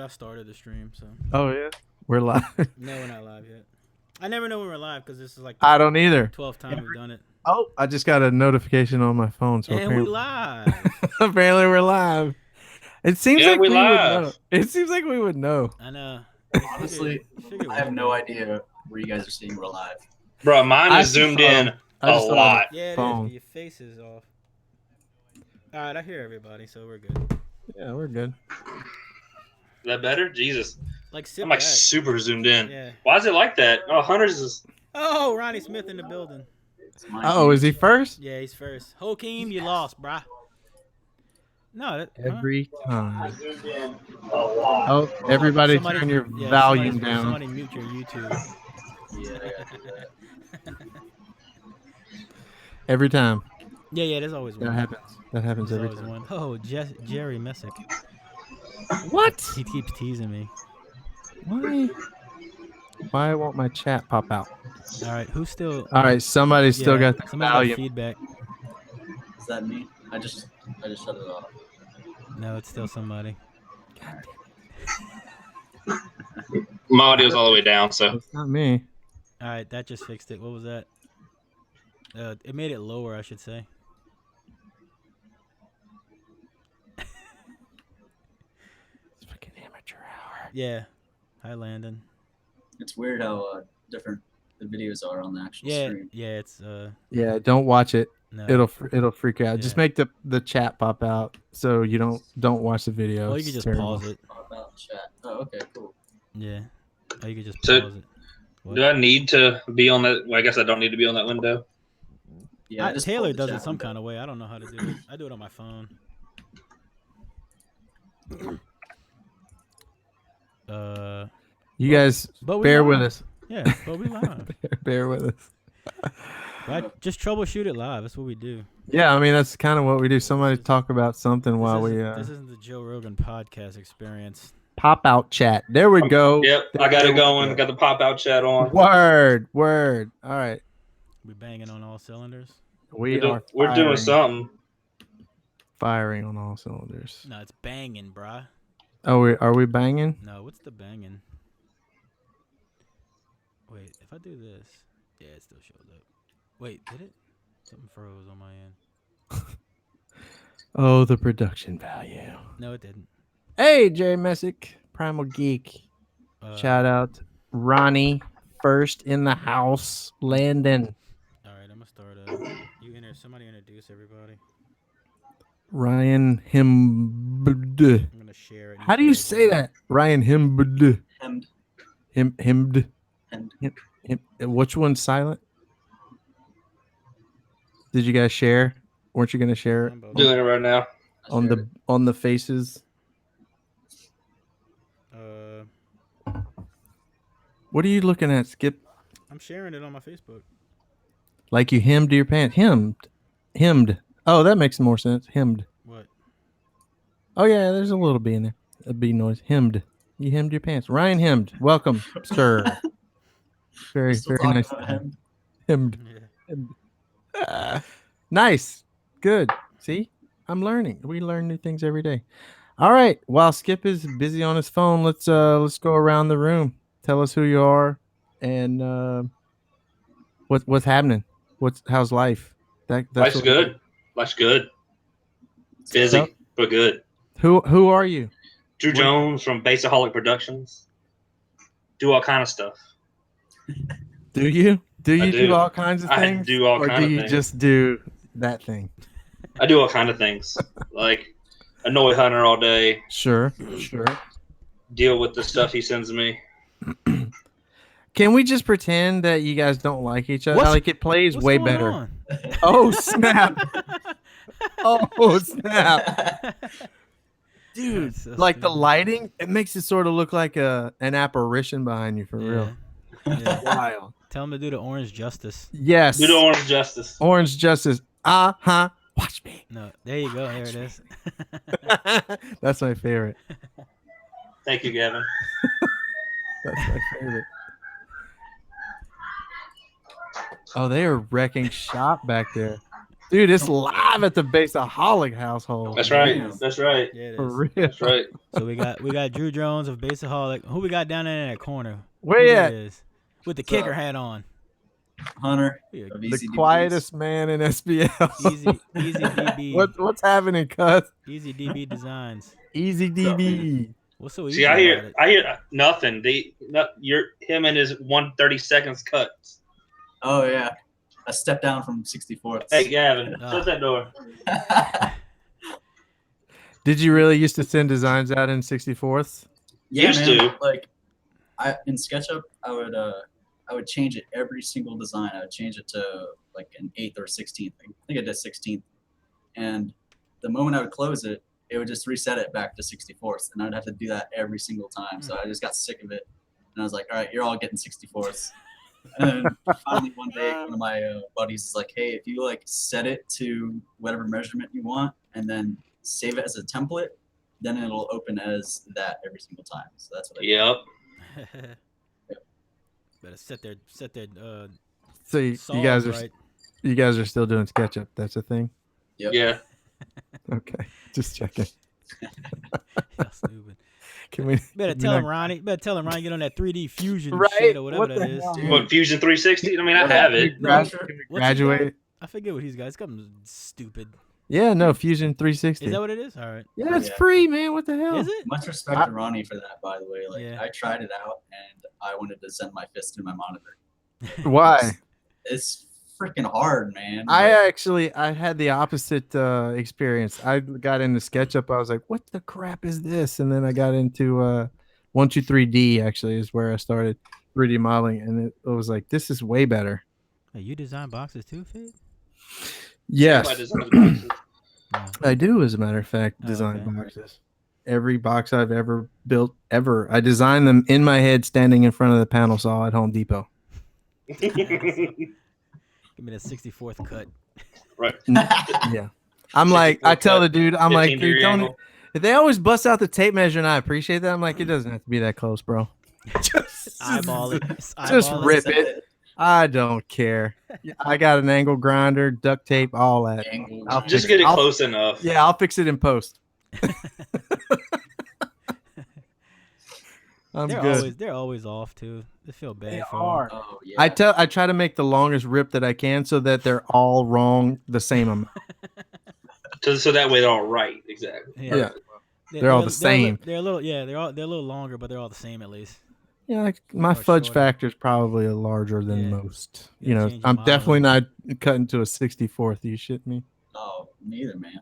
but I've started the stream, so. Oh yeah, we're live. No, we're not live yet. I never know when we're live because this is like I don't either. 12th time we've done it. Oh, I just got a notification on my phone, so And we live. apparently we're live. It seems like we we live. would know. It seems like we would know. I know. Honestly, I have no idea where you guys are seeing we're live. Bro, mine I is just zoomed saw- in I a just saw lot. Yeah, it Phone. is. Your face is off. All right, I hear everybody, so we're good. Yeah, we're good. Is that better? Jesus. Like, sit I'm like back. super zoomed in. Yeah. Why is it like that? Oh, Hunter's is. Oh, Ronnie Smith in the building. Oh, is he first? Yeah, he's first. Hakeem, you lost, brah. No, that, Every time. I zoomed in a lot. Oh, everybody Somebody- turn your yeah, volume somebody- down. Somebody mute your YouTube. Yeah, I gotta do that. Every time. Yeah, there's always one. That happens. That happens There's every always time. one. Oh, Jerry Messick. What? He keeps teasing me. Why? Why won't my chat pop out? All right, who's still? All right, somebody still got the somebody volume. got feedback. Is that me? I just shut it off. No, it's still somebody. My audio's all the way down, so. It's not me. All right, that just fixed it. What was that? It made it lower, I should say. It's fucking amateur hour. Yeah. Hi, Landon. It's weird how different the videos are on the actual stream. Yeah, it's Yeah, don't watch it. no. It'll freak out. Just Yeah. make the chat pop out so you don't watch the video. Or you It's could just terrible. pause it. All about chat. Oh, okay, cool. Yeah. Or you could just So- pause it. What? Do I need to be on that? Well, I guess I don't need to be on that window. Yeah, I just Taylor pulled the does it chat some window. kind of way. I don't know how to do it. I do it on my phone. You guys But we bear live. with us. Yeah, but we live. Bear with us. But just troubleshoot it live. That's what we do. Yeah, I mean that's kind of what we do. Somebody talk about something while we This isn't the Joe Rogan podcast experience. pop out chat. There we go. Yep, I got it going. Got the pop out chat on. Word. All right. We banging on all cylinders. We're doing We're something. firing on all cylinders. No, it's banging, bruh. Oh, are we banging? No, what's the banging? Wait, if I do this, yeah, it still shows up. Wait, did it? Something froze on my end. Oh, the production value. No, it didn't. Hey, Jerry Messick, Primal Geek. Shout out Ronnie, first in the house, Landon. All right, I'm gonna start. Somebody introduce everybody. Ryan Himbd. I'm gonna share it. How do you say that? Ryan Himbd. Hemmed. Himd. Hemmed. Which one's silent? Did you guys share? Weren't you gonna share it Doing it right now. I on shared the faces? What are you looking at, Skip? I'm sharing it on my Facebook. Like you hemmed your pants? Hemmed. Oh, that makes more sense. Hemmed. What? Oh yeah, there's a little bee in there. A bee noise. Hemmed. You hemmed your pants. Ryan Hemmed. Welcome, sir. Very, Still very talking nice. about hemmed. Hemmed. Yeah. Nice. Good. See, I'm learning. We learn new things every day. All right. While Skip is busy on his phone, let's go around the room. Tell us who you are and what's happening. How's life? That's Life's what- good. Life's good. Busy, So- but good. Who are you? Drew Jones from Bassahaulic Productions. Do all kind of stuff. Do you? Do you do do. all kinds of I things? do all or kind do of you things. just do that thing? I do all kind of things. Like annoy Hunter all day. Sure. Deal with the stuff he sends me. Can we just pretend that you guys don't like each other? What's- Like it plays What's way going better. on? Oh snap! Oh snap! Dude, That's so like the stupid. lighting, it makes it sort of look like an apparition behind you for real. Yeah. Wild. Tell him to do the Orange Justice. Yes. Do the Orange Justice. Orange Justice. Watch me. No, there you go. There it is. That's my favorite. Thank you, Gavin. That's my favorite. Oh, they are wrecking shop back there. Dude, it's live at the Bassahaulic household. That's Yeah, right. it is. That's right. Yeah, it For is. real. That's right. So we got Drew Jones of Bassahaulic. Who we got down there in that corner? Where Who you that at? is? With the What's kicker up? hat on. Hunter Yeah, of The Easy quietest man in SBL. Easy DB. What's happening, cuz? Easy DB Designs. Easy What's up, DB. What's so See, easy about it? I hear nothing. You're him and his 1/32 cuts. Oh yeah, a step down from 64th. Hey, Gavin, Ah. shut that door. Did you really used to send designs out in 64th? Yeah, Used man. to. Like, in SketchUp, I would change it every single design. I would change it to like an 8th or 16th. I think I did 16th, and the moment I would close it, it would just reset it back to 64th, and I'd have to do that every single time. So I just got sick of it, and I was like, all right, you're all getting 64th. And then finally one day, one of my buddies is like, hey, if you like set it to whatever measurement you want, and then save it as a template, then it'll open as that every single time. So that's what I Yep. Better set their So you saws guys are right. you guys are still doing SketchUp. That's a thing. Yep. Yeah. Okay, just checking. Y'all stupid. Can we? Better can tell we him, not- Ronnie. Better tell him, Ronnie, get on that 3D fusion Right? shit or whatever What that the is. hell? dude. What, Fusion 360? I mean, I have it. No, Grad- sure. can we What's he got? graduate? I forget what he's got. It's something stupid. Yeah, no, Fusion 360. Is that what it is? All right. Yeah, it's Yeah. free, man. What the hell? Is it? Much respect to Ronnie for that, by the way. Like, Yeah. I tried it out, and I wanted to send my fist through my monitor. Why? It's freaking hard, man. I had the opposite experience. I got into SketchUp. I was like, "What the crap is this?" And then I got into 123D. Actually, is where I started 3D modeling, and it was like, "This is way better." Hey, you design boxes too, Fig? Yes, Somebody designs boxes. No. I do. As a matter of fact, Oh, design okay. boxes. Every box I've ever built, I designed them in my head, standing in front of the panel saw at Home Depot. Give me that 64th cut. Right. Yeah, I'm like, I tell the dude, I'm like, 15-degree dude, don't. angle. They always bust out the tape measure, and I appreciate that. I'm like, it doesn't have to be that close, bro. just Eyeball it. just Eyeball rip Set it. I don't care. I got an angle grinder, duct tape, all that. Angle I'll grind. Just get it close enough. Yeah, I'll fix it in post. I'm good. They're always off too. They feel bad They for 'em. are. Oh yeah. I try to make the longest rip that I can so that they're all wrong the same amount. So that way they're all right. Exactly. Yeah. They're all the same. They're a little they're a little longer, but they're all the same at least. Yeah, like my Or fudge shorter. factor is probably larger than Yeah. most. You You gotta know, change your I'm model. definitely not cutting to a 64th. You shit me? Oh, neither, man.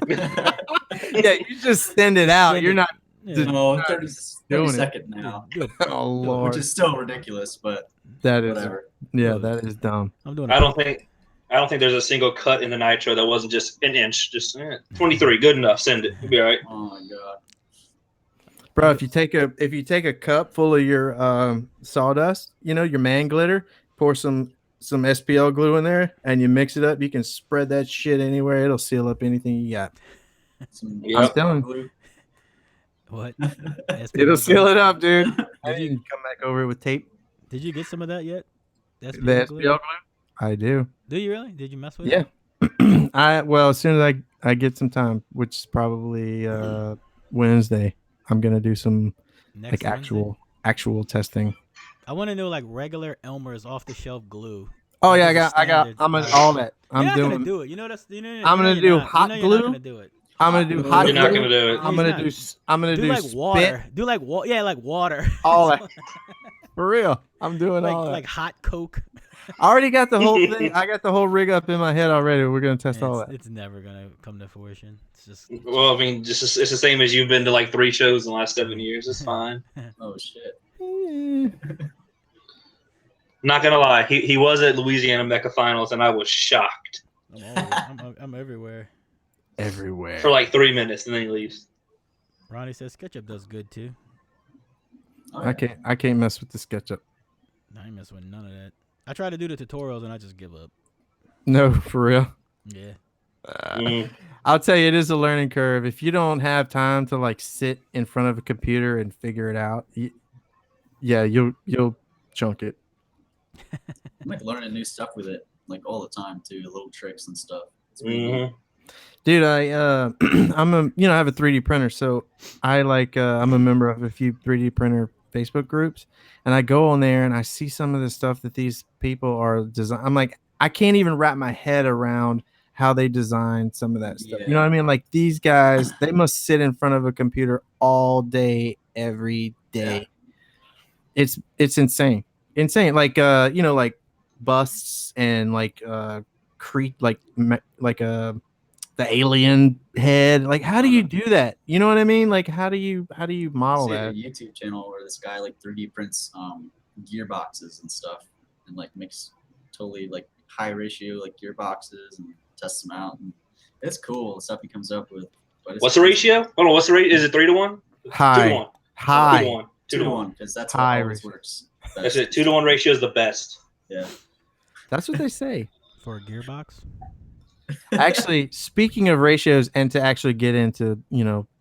Yeah, you just send it out. Send You're it. not. Yeah. No, Doing it. 32nd now, Do it. Oh Lord, which is still ridiculous, but that is whatever. yeah, that is dumb. I'm doing. I don't think there's a single cut in the Nitro that wasn't just an inch. Just 23, good enough. Send it. You'll be all right. Oh my god. Bro, if you take a cup full of your sawdust, you know, your man glitter, pour some SPL glue in there, and you mix it up, you can spread that shit anywhere. It'll seal up anything you got. Some Yep. I'm telling you, glue. What? it'll seal it up, dude. I Did you- didn't come back over it with tape. Did you get some of that yet? The SPL SPL glue? glue? I do. Do you really? Did you mess with Yeah. it? As soon as I get some time, which is probably Wednesday, I'm gonna do some Next like Wednesday? actual testing. I want to know like regular Elmer's off the shelf glue. Oh Like, yeah, just a I got. standard- I'm in all that. You're I'm not gonna doing. do it. You know that's. You know, I'm gonna you're do not. hot you know glue. You're not gonna do it. I'm gonna do hot You're not glue. gonna do it. I'm He's gonna not. do. I'm gonna Do do like spit, water. Do like yeah, like water. all that. For real, I'm doing all that. like hot Coke. I already got the whole thing. I got the whole rig up in my head already. We're gonna test all that. It's never gonna come to fruition. It's just. Well, I mean, it's the same as you've been to like 3 shows in the last 7 years. It's fine. Oh shit. Not gonna lie, he was at Louisiana Mecca Finals, and I was shocked I'm everywhere. Everywhere. for like 3 minutes, and then he leaves. Ronnie says SketchUp does good too. Oh, I can't mess with the SketchUp. I ain't messing with none of that. I try to do the tutorials and I just give up. No, for real. Yeah. Mm. I'll tell you, it is a learning curve. If you don't have time to like sit in front of a computer and figure it out, you'll chunk it. I'm like learning new stuff with it. like all the time too, little tricks and stuff. It's pretty neat. Dude, I I have a 3D printer, so I'm a member of a few 3D printer Facebook groups, and I go on there and I see some of the stuff that these people are design. I'm like, I can't even wrap my head around how they design some of that stuff. You know what I mean? Like these guys, they must sit in front of a computer all day, every day. It's insane. Insane. Like like busts and like the alien head. Like, how do you do that? You know what I mean? Like, how do you model See that? a YouTube channel where this guy like 3D prints gearboxes and stuff, and like makes totally like high ratio like gearboxes and tests them out. And it's cool the stuff he comes up with. But it's What's the ratio? Hold on, what's the ratio? Is it 3 to 1? High. 2 to 1. High. 2 to 1. 2 to 1 because that's High what always ratio. works. That's it. 2 to 1 ratio is the best. Yeah. That's what they say. For a gearbox? Actually, speaking of ratios, and to actually get into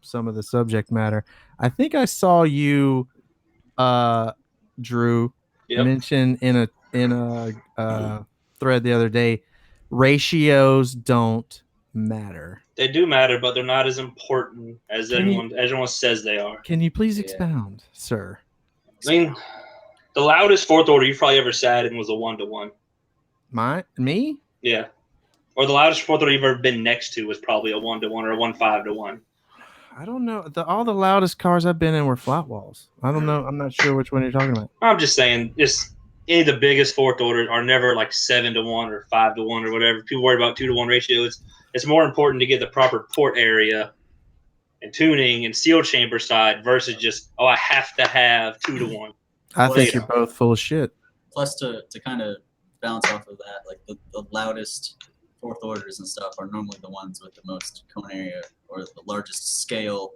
some of the subject matter, I think I saw you, Drew, mention in a thread the other day, ratios don't matter. They do matter, but they're not as important as everyone says they are. Can you please expound, sir? I mean, the loudest fourth order you've probably ever sat in was a 1 to 1. Me? Yeah. Or the loudest fourth order you've ever been next to was probably a 1 to 1 or a 1.5 to 1. I don't know. All the loudest cars I've been in were flat walls. I don't know. I'm not sure which one you're talking about. I'm just saying, any of the biggest fourth orders are never like 7 to 1 or 5 to 1 or whatever. People worry about 2 to 1 ratio. It's more important to get the proper port area and tuning and seal chamber side versus just, I have to have 2 to 1. I think you're both full of shit. Plus, to kind of bounce off of that, like the loudest fourth orders and stuff are normally the ones with the most cone area or the largest scale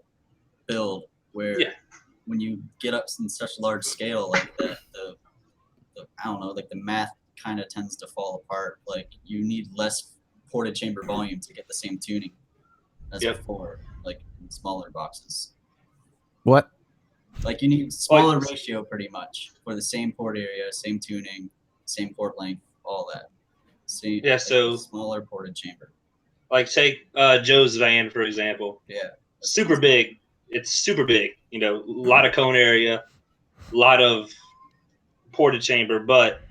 build, where when you get up in such large scale like that, the I don't know, like the math kind of tends to fall apart. Like you need less ported chamber volume to get the same tuning as before, like in smaller boxes. What? Like you need smaller ratio pretty much for the same port area, same tuning, same port length, all that. See, so smaller ported chamber. Like take Joe's van, for example. Yeah. Super big. It's super big. A lot of cone area, a lot of ported chamber, but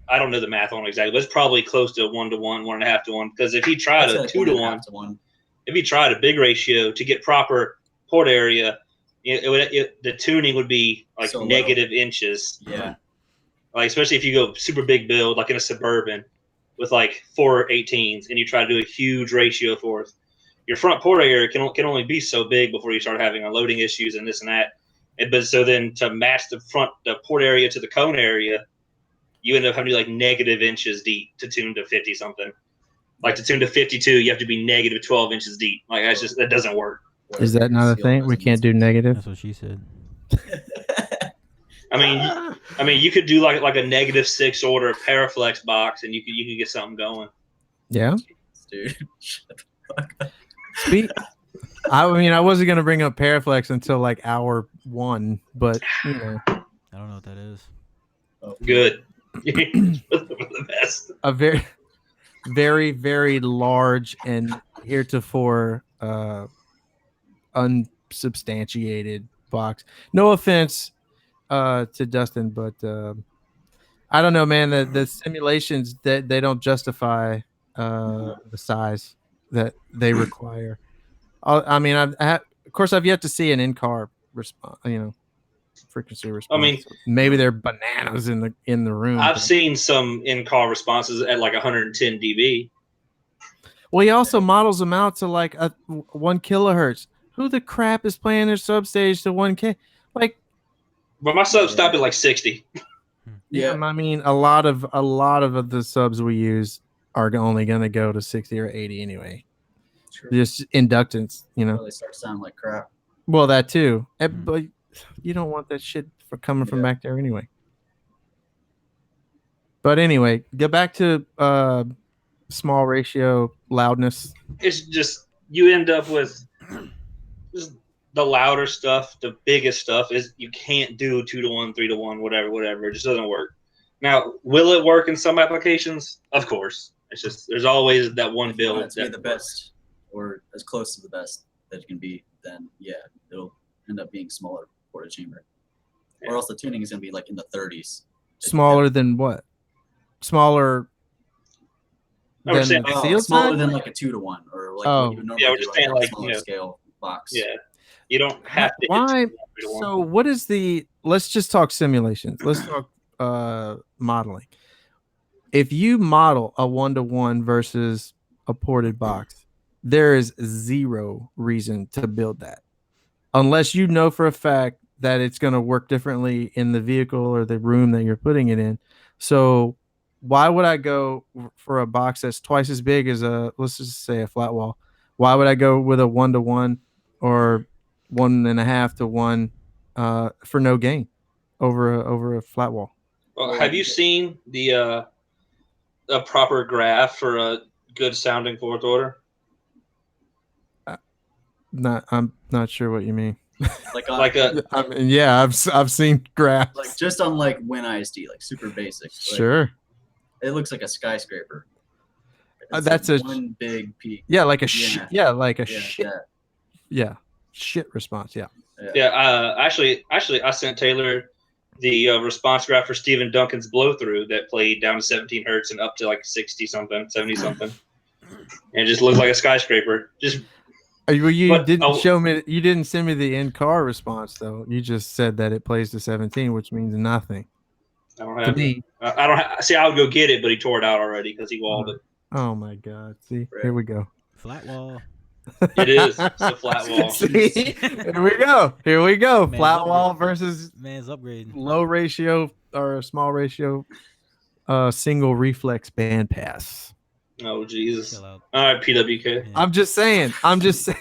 I don't know the math on it exactly, but it's probably close to 1 to 1, 1.5 to 1. Because if he tried a 2 to 1, if he tried a big ratio to get proper port area, the tuning would be like so negative inches. Yeah. Like especially if you go super big build, like in a Suburban, with like 418s, and you try to do a huge ratio for it, your front port area can only be so big before you start having unloading issues and this and that. But so then to match the port area to the cone area, you end up having to be like negative inches deep to tune to 50 something. Like to tune to 52, you have to be negative 12 inches deep. Like that doesn't work. Is that not a thing? We can't do negative. That's what she said. I mean, you could do like a -6 order Paraflex box, and you could get something going. Yeah, dude. I wasn't gonna bring up Paraflex until like hour 1, but I don't know what that is. Oh. Good. The best. A very, very, very large and heretofore unsubstantiated box. No offense to Dustin, but I don't know, man. The simulations that they don't justify the size that they require. Of course, I've yet to see an in-car response. Frequency response. I mean, maybe they're bananas in the room. I've seen some in-car responses at like 110 dB. Well, he also models them out to like 1 kilohertz. Who the crap is playing their substage to 1K? Like, but my subs stop at like 60. Yeah, I mean, a lot of the subs we use are only going to go to 60 or 80 anyway. True. Just inductance, They start sounding like crap. Well, that too, but you don't want that shit coming from back there anyway. But anyway, go back to small ratio loudness. It's just you end up with the louder stuff, the biggest stuff is you can't do 2 to 1, 3 to 1, whatever. It just doesn't work. I Now, will it work in some applications? Of course. It's just there's always that one If you want build it to be that the best or as close to the best that it can be, then yeah, it'll end up being smaller porta chamber. Yeah. Or else the tuning is going to be like in the 30s. Smaller than what? Smaller I was than saying, the like, sealed smaller side? than like a 2-to-1 or like Oh. what you would Yeah, normally we're do just on saying, a like, smaller scale box. yeah, you don't have to. Why? Hit 3 to 1. So what is the? Let's just talk simulations. Let's talk modeling. If you model a 1-to-1 versus a ported box, there is zero reason to build that unless you know for a fact that it's going to work differently in the vehicle or the room that you're putting it in. So why would I go for a box that's twice as big as let's just say a flat wall? Why would I go with a 1-to-1 or 1.5-to-1 for no gain over a flat wall? Well, have you seen the a proper graph for a good sounding fourth order? I'm not sure what you mean. Like on, Like a I mean, yeah, I've seen graphs. like just on like WinISD, like super basic. Like, Sure. it looks like a skyscraper. It's That's like a one big peak. like a like a Yeah, shit. that. Yeah, shit response. Yeah. yeah. Actually, I sent Taylor the response graph for Stephen Duncan's blow through that played down to 17 hertz and up to like 60 something, 70 something, and it just looked like a skyscraper. Just Well, you But, didn't oh. show me. You didn't send me the in-car response though. You just said that it plays to 17, which means nothing I don't to have. me. I don't see. I would go get it, but he tore it out already because he walled it. Oh my God! See, Right. here we go. Flat wall. It is. It's a flat wall. See, here we go. Here we go. Man's Flat upgrade- wall versus Man's upgrading. low ratio or a small ratio, single reflex bandpass. Oh Jesus! Chill out. All right, PWK. Yeah. I'm just saying. I'm just saying.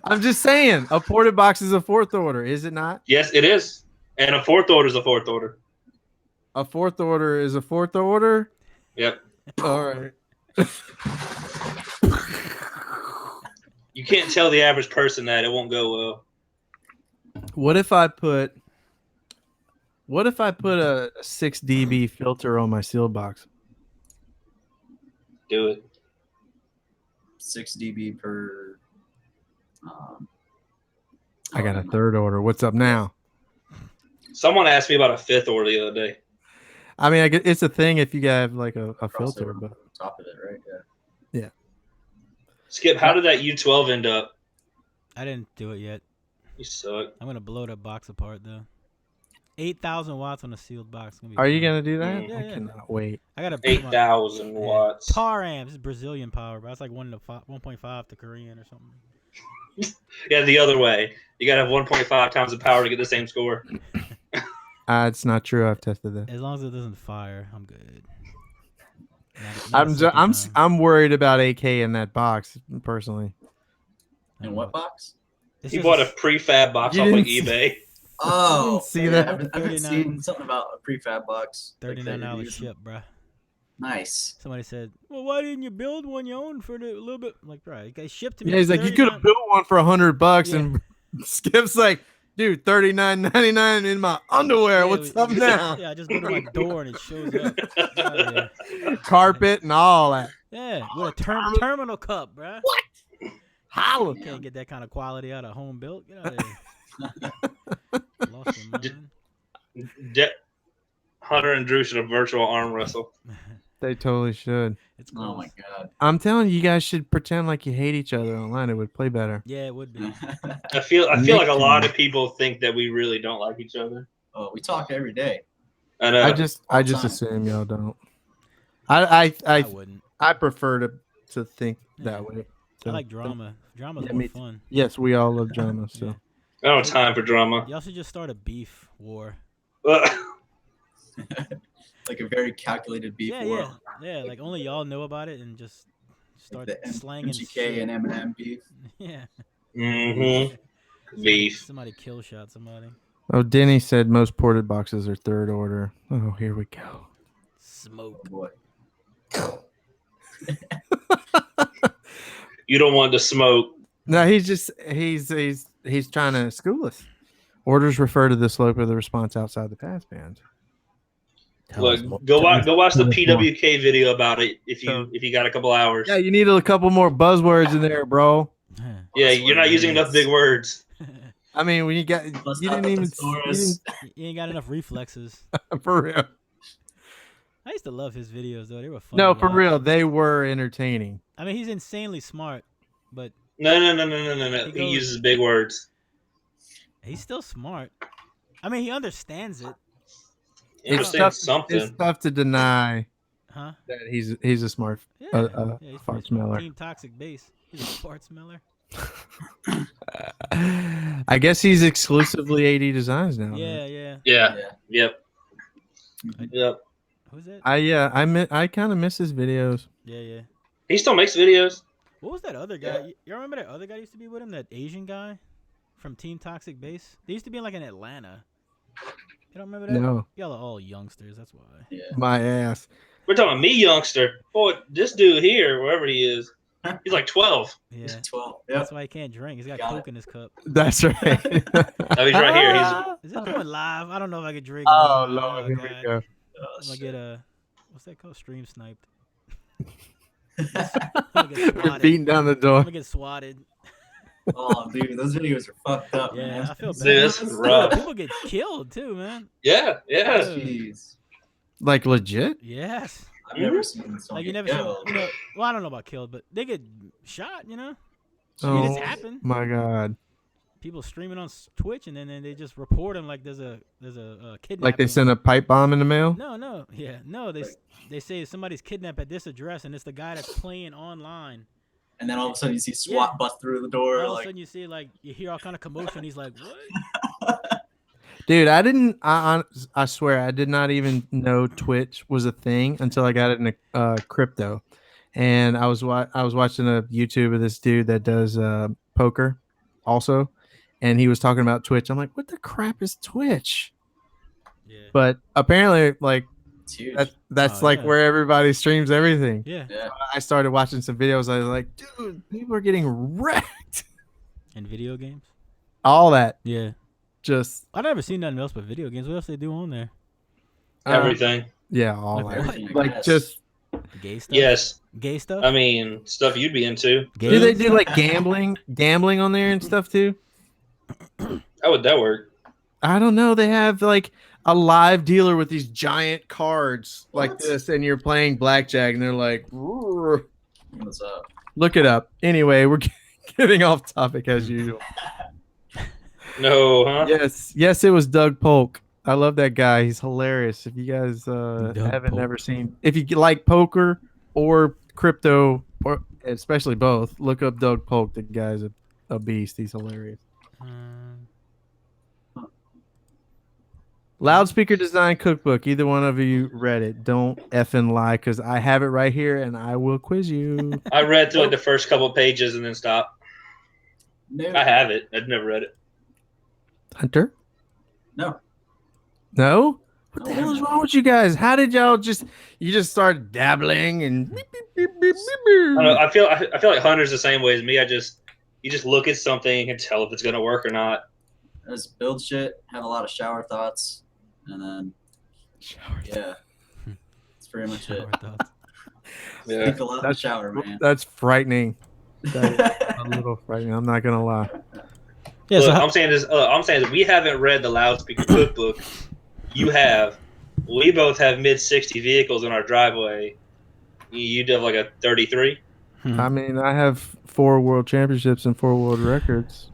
I'm just saying. A ported box is a fourth order, is it not? Yes, it is. And a fourth order is a fourth order. A fourth order is a fourth order. Yep. All right. You can't tell the average person that it won't go well. What if I put a 6 dB filter on my sealed box? Do it. 6 dB per. I got a third order. What's up now? Someone asked me about a fifth order the other day. I mean, it's a thing if you have like a filter, crossover but on top of it, right? Yeah. Skip, how did that U12 end up? I didn't do it yet. You suck. I'm gonna blow the box apart though. 8,000 watts on a sealed box. Gonna be are you fun. gonna do that? Yeah, I yeah. cannot wait. I gotta put my 8,000 watts. power amps. This is Brazilian power, bro. That's like 1.5 to Korean or something. Yeah, the other way. You gotta have 1.5 times the power to get the same score. It's not true. I've tested that. As long as it doesn't fire, I'm good. Not a second time. I'm worried about AK in that box personally. In what box? It's He just bought a prefab box You off like didn't eBay. Oh, see yeah, that? I've been 39. seeing something about a prefab box. like that you're $39 using. ship, bro. Nice. Somebody said, "Well, why didn't you build one you own for the little bit?" I'm like, bro, you guys shipped to me. Yeah, he's like, you could have built one for $100, Yeah. and Skip's like, dude, $39.99 in my underwear. Yeah, What's up now? Yeah, I just go to my door and it shows up. Get out of here. Carpet and all that. Yeah, with a terminal cup, bro. What? Holla. Can't get that kind of quality out of home built. Get out of here. Lost your mind. Hunter and Drew should have virtual arm wrestle. They totally should. It's close. Oh my god. I'm telling you, you guys should pretend like you hate each other online. It would play better. Yeah, it would be. I feel like a Nick lot and- of people think that we really don't like each other. Oh, we talk every day. I know. I just time. assume y'all don't. I wouldn't. I prefer to think that way. I like drama. Drama's Yeah, more me too. fun. Yes, we all love drama. So I don't have time for drama. Y'all should just start a beef war. Like a very calculated beef Yeah, war. yeah. Like only y'all know about it and just start Like the slanging MGK shit. and Eminem beef. Yeah. Mm-hmm. Beef. Somebody kill shot somebody. oh, Denny said most ported boxes are third order. Oh, here we go. Smoke. Oh boy. You don't want to smoke. No, he's trying to school us. Orders refer to the slope of the response outside the pass band. Tell us Look, more. go Tell watch us- go watch the tell us more. PWK video about it if So- you got a couple hours. Yeah, you need a couple more buzzwords in there, bro. Yeah, you're not using enough big words. I mean, when you didn't even you You ain't got enough reflexes. didn't, for real. I used to love his videos though. They were fun. No, to for watch. real, they were entertaining. I mean, he's insanely smart, but No. He He goes- uses big words. he's still smart. I mean, he understands it, He understands It's something. tough to deny huh? that he's a smart Yeah, yeah, he's fart from smeller. Team Toxic Base. He's a fart smeller. I guess he's exclusively AD Designs now. Yeah, yeah. Yeah. Yeah. Yep. Who's that? I kind of miss his videos. Yeah, yeah. He still makes videos. What was that other guy? You remember that other guy used to be with him? That Asian guy from Team Toxic Base? They used to be in Atlanta. You don't remember that? No, Y'all are all youngsters. That's why. Yeah. my ass. We're talking me, youngster. Boy, this dude here, wherever he is, he's like 12. Yeah. 12. That's Yep. why he can't drink. He's got Got Coke in his cup. That's right. Oh, he's right here. He's Is this going live? I don't know if I could drink. Oh live. Lord, here God. we go. Oh, I'm gonna shit. get what's that called? Stream sniped. I'm gonna get We're swatted. beating down the I'm door. gonna get swatted. Oh, dude, those videos are fucked up, Yeah, man. I feel bad. Dude, that's rough. People get killed too, man. yeah. Jeez. Like legit? Yes. I've never seen someone Like you get never seen, killed. well, I don't know about killed, but they get shot. I mean, Oh it's happened. my god! People streaming on Twitch, and then they just report them like there's a kidnapping. Like they send a pipe bomb in the mail? No. They say somebody's kidnapped at this address, and it's the guy that's playing online. And then all of a sudden you see SWAT bust through the door. All of a Like, sudden, you see you hear all kind of commotion. He's like, "What?" Dude, I didn't. I swear, I did not even know Twitch was a thing until I got into crypto, and I was watching a YouTube of this dude that does poker, also, and he was talking about Twitch. I'm like, what the crap is Twitch? Yeah. But apparently, like it's huge. that's Oh, like yeah. where everybody streams everything. Yeah. Yeah. I started watching some videos. I was like, dude, people are getting wrecked. And video games. All that, Yeah. just I never seen nothing else but video games. What else they do on there? Everything. Yeah, all Like that. what? Everything, I Like guess. just. Gay stuff. Yes. Gay stuff. I mean, stuff you'd be into. Do they Games? do like gambling on there and stuff too? How would that work? I don't know. They have like a live dealer with these giant cards like What? this, and you're playing blackjack, and they're like, "Roar." What's up? Look it up. Anyway, we're getting off topic as usual. No, huh? Yes, it was Doug Polk. I love that guy. He's hilarious. If you guys Doug haven't Polk. ever seen, if you like poker or crypto, or especially both, look up Doug Polk. The guy's a beast. He's hilarious. Loudspeaker design cookbook. Either one of you read it. Don't effing lie, because I have it right here and I will quiz you. I read through like the first couple of pages and then stopped. No. I have it. I've never read it. Hunter? No. No? What the No, hell is no. wrong with you guys? How did y'all just start dabbling and beep, beep, beep, beep, beep, beep. I don't know, I feel like Hunter's the same way as me. You just look at something and tell if it's gonna work or not. I just build shit, have a lot of shower thoughts, and then yeah, that's pretty much it. Shower thoughts. Yeah. Think a lot in the shower, man. That's frightening. That is a little frightening. I'm not gonna lie. Yeah. Look, So I'm saying this. I'm saying that we haven't read the loudspeaker cookbook. You have. We both have mid 60 vehicles in our driveway. You'd have like a 33. I mean, I have 4 world championships and 4 world records.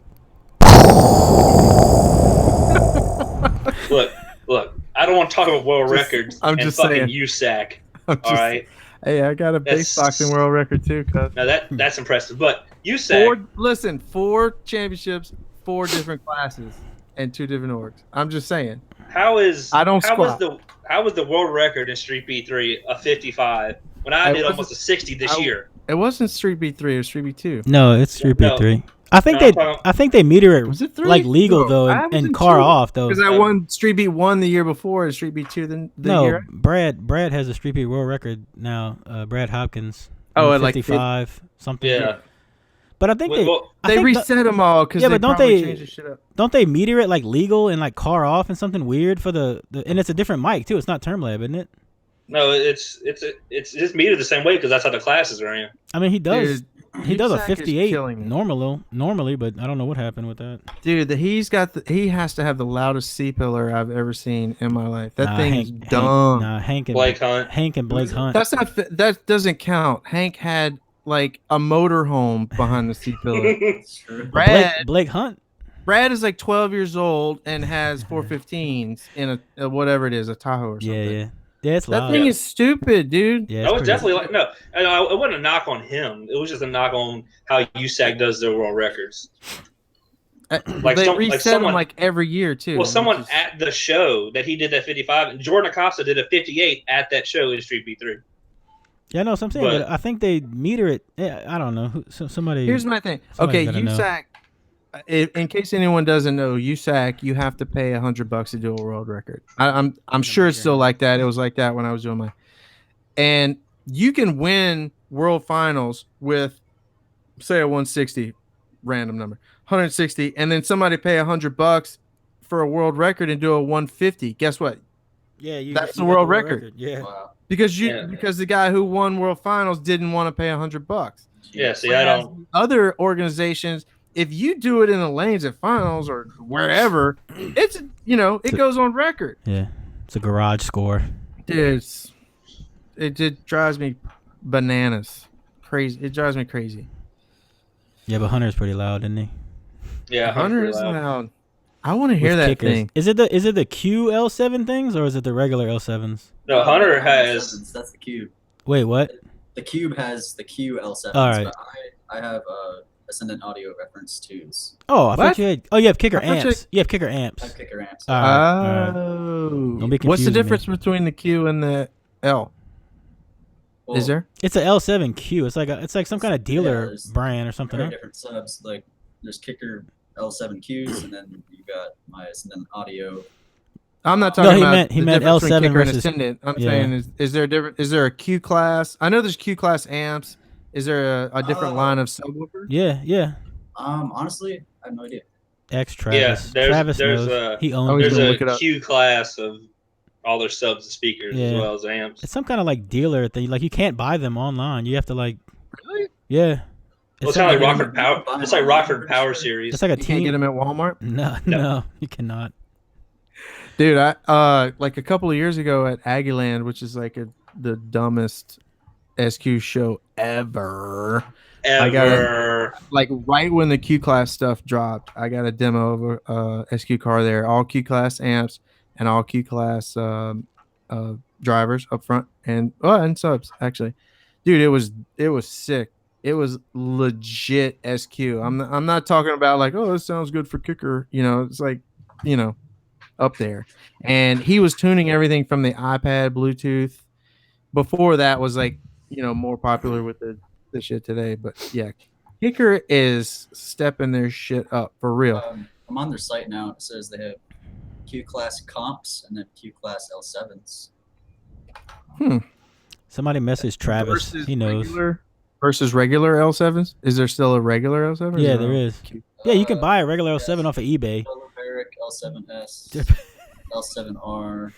Look. I don't want to talk about world records. I'm and just fucking saying. USAC. I'm All just- right. Hey, I got a base That's- boxing world record too, cuz. Now that's impressive. But USAC. 4 championships, 4 different classes, and 2 different orgs. I'm just saying. How is I don't how was squat. how was the world record in Street B3 a 55 when I I did wasn't- almost a 60 this I- year? It wasn't Street B3, it was Street B2. no, it's Street No. B3. I think No, I'm talking- I think they meter it Was it 3? like legal No, though, I was and in car 2. off though. Because I won Street B1 the year before and Street B2 the No, year. Brad has a Street Beat world record now. Brad Hopkins. Oh, at like 55 something. Yeah. But I think Well, I They think reset them all because Yeah, they but don't probably they- changed the shit up. don't they meter it like legal and like car off and something weird for the and it's a different mic too. It's not Term Lab, isn't it? no, it's just metered the same way because that's how the classes are in. I mean, he does. Dude, He does a Cusack is 58 killing me. normally, but I don't know what happened with that. Dude, he has to have the loudest C pillar I've ever seen in my life. That thing is dumb. Hank and Blake Hunt. Blake Hunt. That's not. That doesn't count. Hank had like a motorhome behind the C pillar. It's true. Blake Hunt. Brad is like 12 years old and has 415s in a whatever it is, a Tahoe or something. Yeah, it's That loud. thing is stupid, dude. Yeah, I it's was pretty- definitely like, no, and it wasn't a knock on him. It was just a knock on how USAC does their world records. Like They some- like reset someone- them like every year too. Well, someone which is- at the show that he did that 55, and Jordan Acosta did a 58 at that show in Street B3. Yeah, no, so I'm saying, but- but I think they meter it. Yeah, I don't know. Somebody. Here's my thing. Somebody's Okay, gotta know. USAC. In case anyone doesn't know, USAC, you have to pay $100 to do a world record. I'm sure it's still like that. It was like that when I was doing mine. And you can win world finals with, say, a 160, random number, 160, and then somebody pay $100 for a world record and do a 150. Guess what? Yeah, That's you the got world record. Yeah. Wow. Because Yeah. because the guy who won world finals didn't want to pay $100. Yeah, see, I don't. Other organizations, if you do it in the lanes at finals or wherever, it's it goes on record. Yeah, it's a garage score. Dude, it drives me bananas, crazy. It drives me crazy. Yeah, but Hunter's pretty loud, isn't he? Yeah, Hunter is loud. I want to hear With that kickers. thing. Is it the QL7 things or is it the regular L7s? No, Hunter has. That's the cube. Wait, what? The cube has the QL7s, All right. but I have Ascendant Audio Reference 2s. Oh, I thought What? you had. Oh, you have kicker I thought amps. You have kicker I amps. have kicker amps. All right. Oh, Don't be what's the confusing me. difference between the Q and the L? Well, Is there? It's a L7Q. It's like some kind of dealer there's brand or something. Very Huh? different subs. Like there's kicker L7Qs, and then you got my Ascendant Audio. I'm not talking he about. meant- he the meant difference between L7 kicker and versus- ascendant. I'm yeah. saying is there a different? Is there a Q class? I know there's Q class amps. Is there a different line of subwoofer? Yeah. Honestly, I have no idea. Ex Travis. there's- Travis there's knows. a- He Oh, owns he's it. gonna There's look it a up. Q class of all their subs and speakers Yeah. as well as amps. It's some kind of like dealer thing. Like you can't buy them online. You have to like. Really? Yeah. It's something kind of like like- Rockford Power. It's like Rockford Power Series. It's like a You can't team. get them at Walmart. No, you cannot. Dude, I like a couple of years ago at Aggieland, which is like the dumbest SQ show ever. I got Ever. Like right when the Q class stuff dropped, I got a demo of a SQ car there, all Q class amps and all Q class drivers up front and subs actually. Dude, it was sick. It was legit SQ. I'm not talking about like, oh, this sounds good for kicker. It's like, up there. And he was tuning everything from the iPad, Bluetooth. Before that was like, more popular with the shit today. But yeah, kicker is stepping their shit up for real. I'm on their site now. It says they have Q class comps and then Q class L7s. Somebody message Travis. Versus He knows. regular L7s. Is there still a regular L7? Yeah, there is. Q- Yeah, you can buy a regular yes. L7 off of eBay. Solivaric L7S, L7R.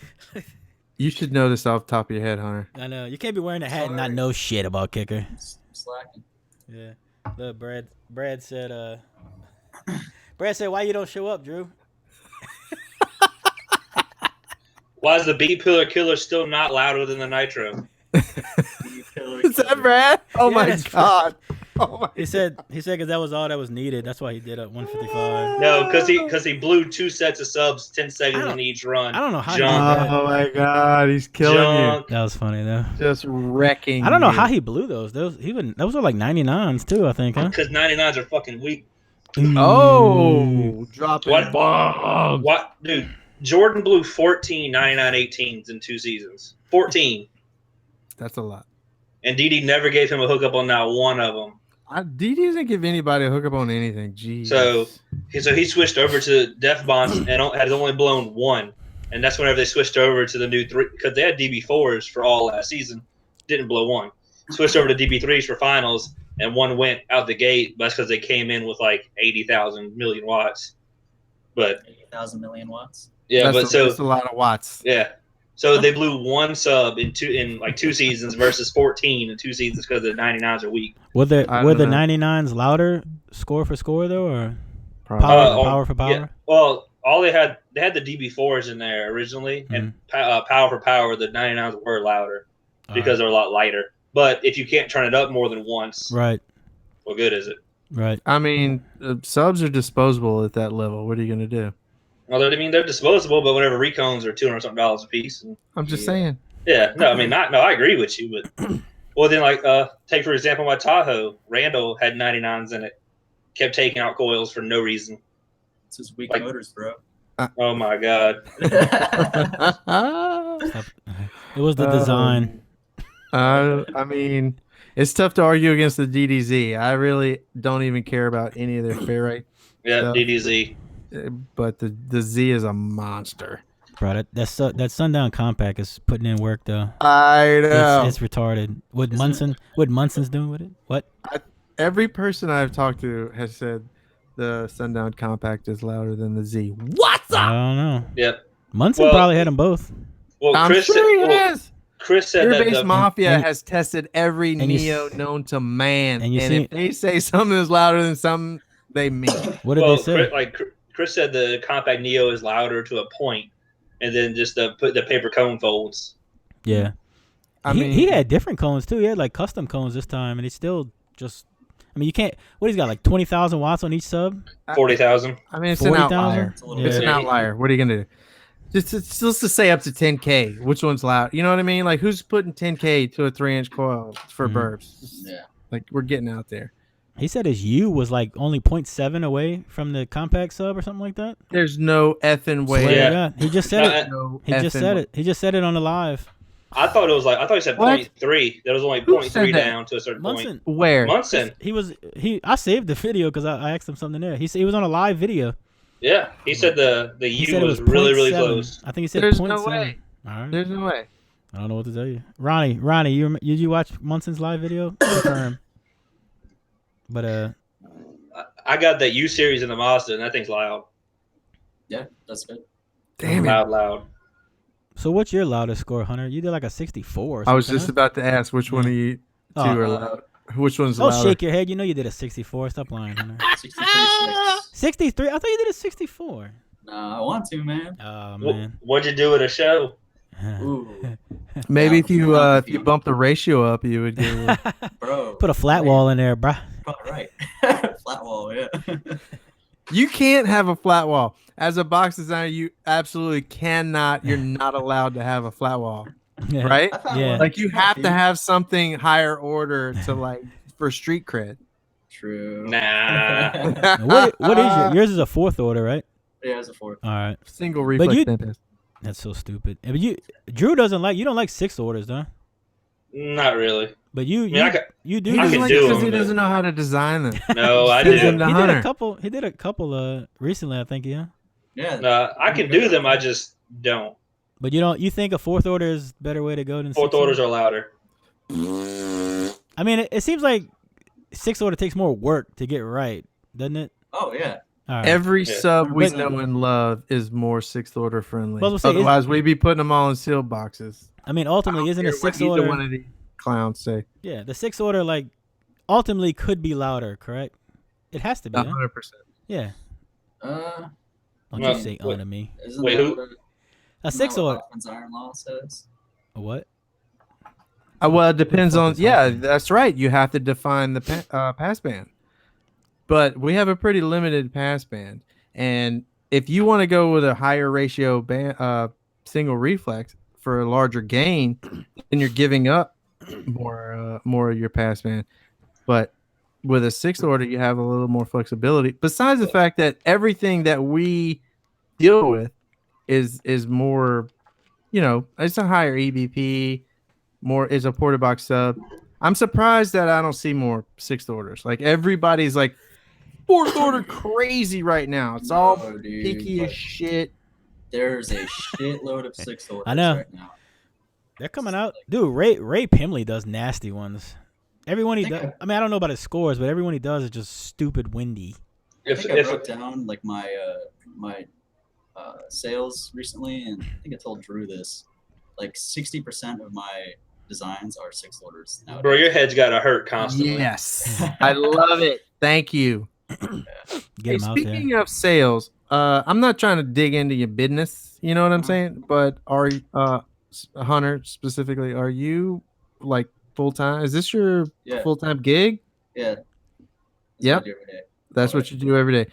You should know this off the top of your head, Hunter. I know. You can't be wearing a hat and not know shit about kicker. I'm slacking. Yeah. Look, Brad said Brad said, why you don't show up, Drew? Why is the beat pillar killer still not louder than the nitro? Is that Brad? Oh Yeah, my that's god. Oh my. He said because that was all that was needed. That's why he did it 155. No, because he blew 2 sets of subs, 10 seconds in each run. I don't know how he Junk. did that. Oh my god, he's killing Junk. That was funny though. you. Just wrecking. I don't know you. how he blew those. Those were like 99s too, I think, huh? Because 99s are fucking weak. Oh, dropping What? bombs. What, dude? Jordan blew 14 99-18s in 2 seasons. 14. That's a lot. And Didi never gave him a hookup on not one of them. DD doesn't give anybody a hookup on anything. Jeez. So he switched over to Def Bonds and had only blown 1. And that's whenever they switched over to the new 3, because they had DB4s for all last season. Didn't blow 1. Switched over to DB3s for finals. and one went out the gate. That's because they came in with like 80,000 million watts. But 80,000 million watts. yeah, that's a lot of watts. yeah. So they blew one sub in 2 seasons versus 14 in 2 seasons because the 99s are weak. Were the I don't know. 99s louder score for score though, or Probably. power for power? Yeah. Well, all they had the DB4s in there originally, and power for power, the 99s were louder because they're a lot lighter. But if you can't turn it up more than once, Right. what good is it? Right. I mean, subs are disposable at that level. What are you gonna do? Well, they're disposable, but whatever recones are $200 something a piece. And, I'm just saying. yeah, no, I mean, I agree with you, but well, then like take for example my Tahoe. Randall had 99s in it, kept taking out coils for no reason. It's just weak Like- motors, bro. Oh my god! It was the design. I mean, it's tough to argue against the DDZ. I really don't even care about any of their ferrite, Yeah, Stuff. DDZ. but the Z is a monster. Bro, that Sundown compact is putting in work though. I know. It's retarded. What Munson's doing with it? What? Every person I've talked to has said the Sundown compact is louder than the Z. What's I up? don't know. Yep. Munson Well- probably had them both. Well, I'm Chris sure he said, is. Chris said that Airbase the, Mafia and- has tested every and you Neo known to man, and you and see- if they say something is louder than something, they mean it. What did well, they say? Chris said the compact Neo is louder to a point, and then just put the paper cone folds. Yeah. I he mean, had different cones too. He had like custom cones this time, and it's still just. I mean, you can't. What he's got like 20,000 watts on each sub. 40,000. I mean, it's an 40,000? outlier. It's a little It's bit. an outlier. What are you gonna do? Just to say up to 10K. Which one's loud? You know what I mean? Like, who's putting 10K to a 3-inch coil for Mhm. burps? Yeah. Like, we're getting out there. He said his U was like only 0.7 away from the compact sub or something like that. There's no effing way. Swear to Yeah. God. He just said it. No He just effing said way. it. He just said it on the live. I thought he said What? 0.3. There was only Who 0.3 said that? down to a certain point. Munson. Where? Munson. I saved the video because I asked him something there. He said he was on a live video. Yeah, he said the He U said it was was really, really 0.7. close. I think he said There's 0.7. no way. All right. There's no way. I don't know what to tell you. Ronnie, did you watch Munson's live video? Confirm. But I got that U series in the Mazda, and that thing's loud. Yeah, that's good. Damn it. Loud. so what's your loudest score, Hunter? You did like a 64. Or I was something, just huh? about to ask which one of you two Oh, are loud. Which one's Don't louder? shake your head. You know you did a 64. Stop lying, Hunter. 63.6. 63? I thought you did a 64. Nah, I want to, man. Oh man. What'd you do at a show? Ooh, Maybe Yeah, if you bump the ratio up, you would get a little... bro. Put a flat wall in there, bruh. Probably right. Flat wall, yeah. You can't have a flat wall. As a box designer, you absolutely cannot. You're not allowed to have a flat wall, Yeah. right? I found Yeah. one. Like you have to have something higher order to like for street cred. True. Nah. What is yours is a fourth order, right? Yeah, it's a 4. All right. Single reflex you- tempest. That's so stupid. But Drew you don't like six orders, though. Not really. But you I do. He I doesn't can like do because them, he but- doesn't know how to design them. No, I Sends do. him to He Hunter. did a couple recently, I think, yeah. Yeah. No, I can do them. I just don't. But you think a fourth order is a better way to go than Fourth six orders are louder. I mean, it seems like six order takes more work to get right, doesn't it? Oh, yeah. All right. Every Yeah. sub we But- know and love is more sixth order friendly. Well, I was gonna say, Otherwise, we'd be putting them all in sealed boxes. I mean, ultimately, isn't a Care what six either one order? of these clowns say. Yeah, the six order like ultimately could be louder, correct? It has to be. Huh? 100%. Yeah. Uh, Don't Well, you say wait. to me? isn't Wait, that who- what A six isn't that what order. Hoffman's iron law says? A what? Well, it depends fuck on. is Yeah, Hoffman? that's right. You have to define the pass band. But we have a pretty limited pass band, and if you want to go with a higher ratio single reflex for a larger gain, then you're giving up more of your pass band. But with a sixth order, you have a little more flexibility. Besides the fact that everything that we deal with is more, it's a higher EBP. More is a porta box sub. I'm surprised that I don't see more sixth orders. Like everybody's like fourth order crazy right now. It's all No, dude, picky but as shit. There's a shitload of 6 orders I know. right now. They're coming out, dude. Ray Pimley does nasty ones. Everyone he I think does. I mean, I don't know about his scores, but everyone he does is just stupid windy. I think I broke down like my sales recently, and I think I told Drew this. Like 60% of my designs are 6 orders nowadays. Bro, your head's got to hurt constantly. Yes, I love it. Thank you. Get him out there. Speaking of sales, I'm not trying to dig into your business. You know what I'm saying? But are Hunter specifically? Are you like full time? Is this your full time gig? Yeah. Yep. That's what you do every day.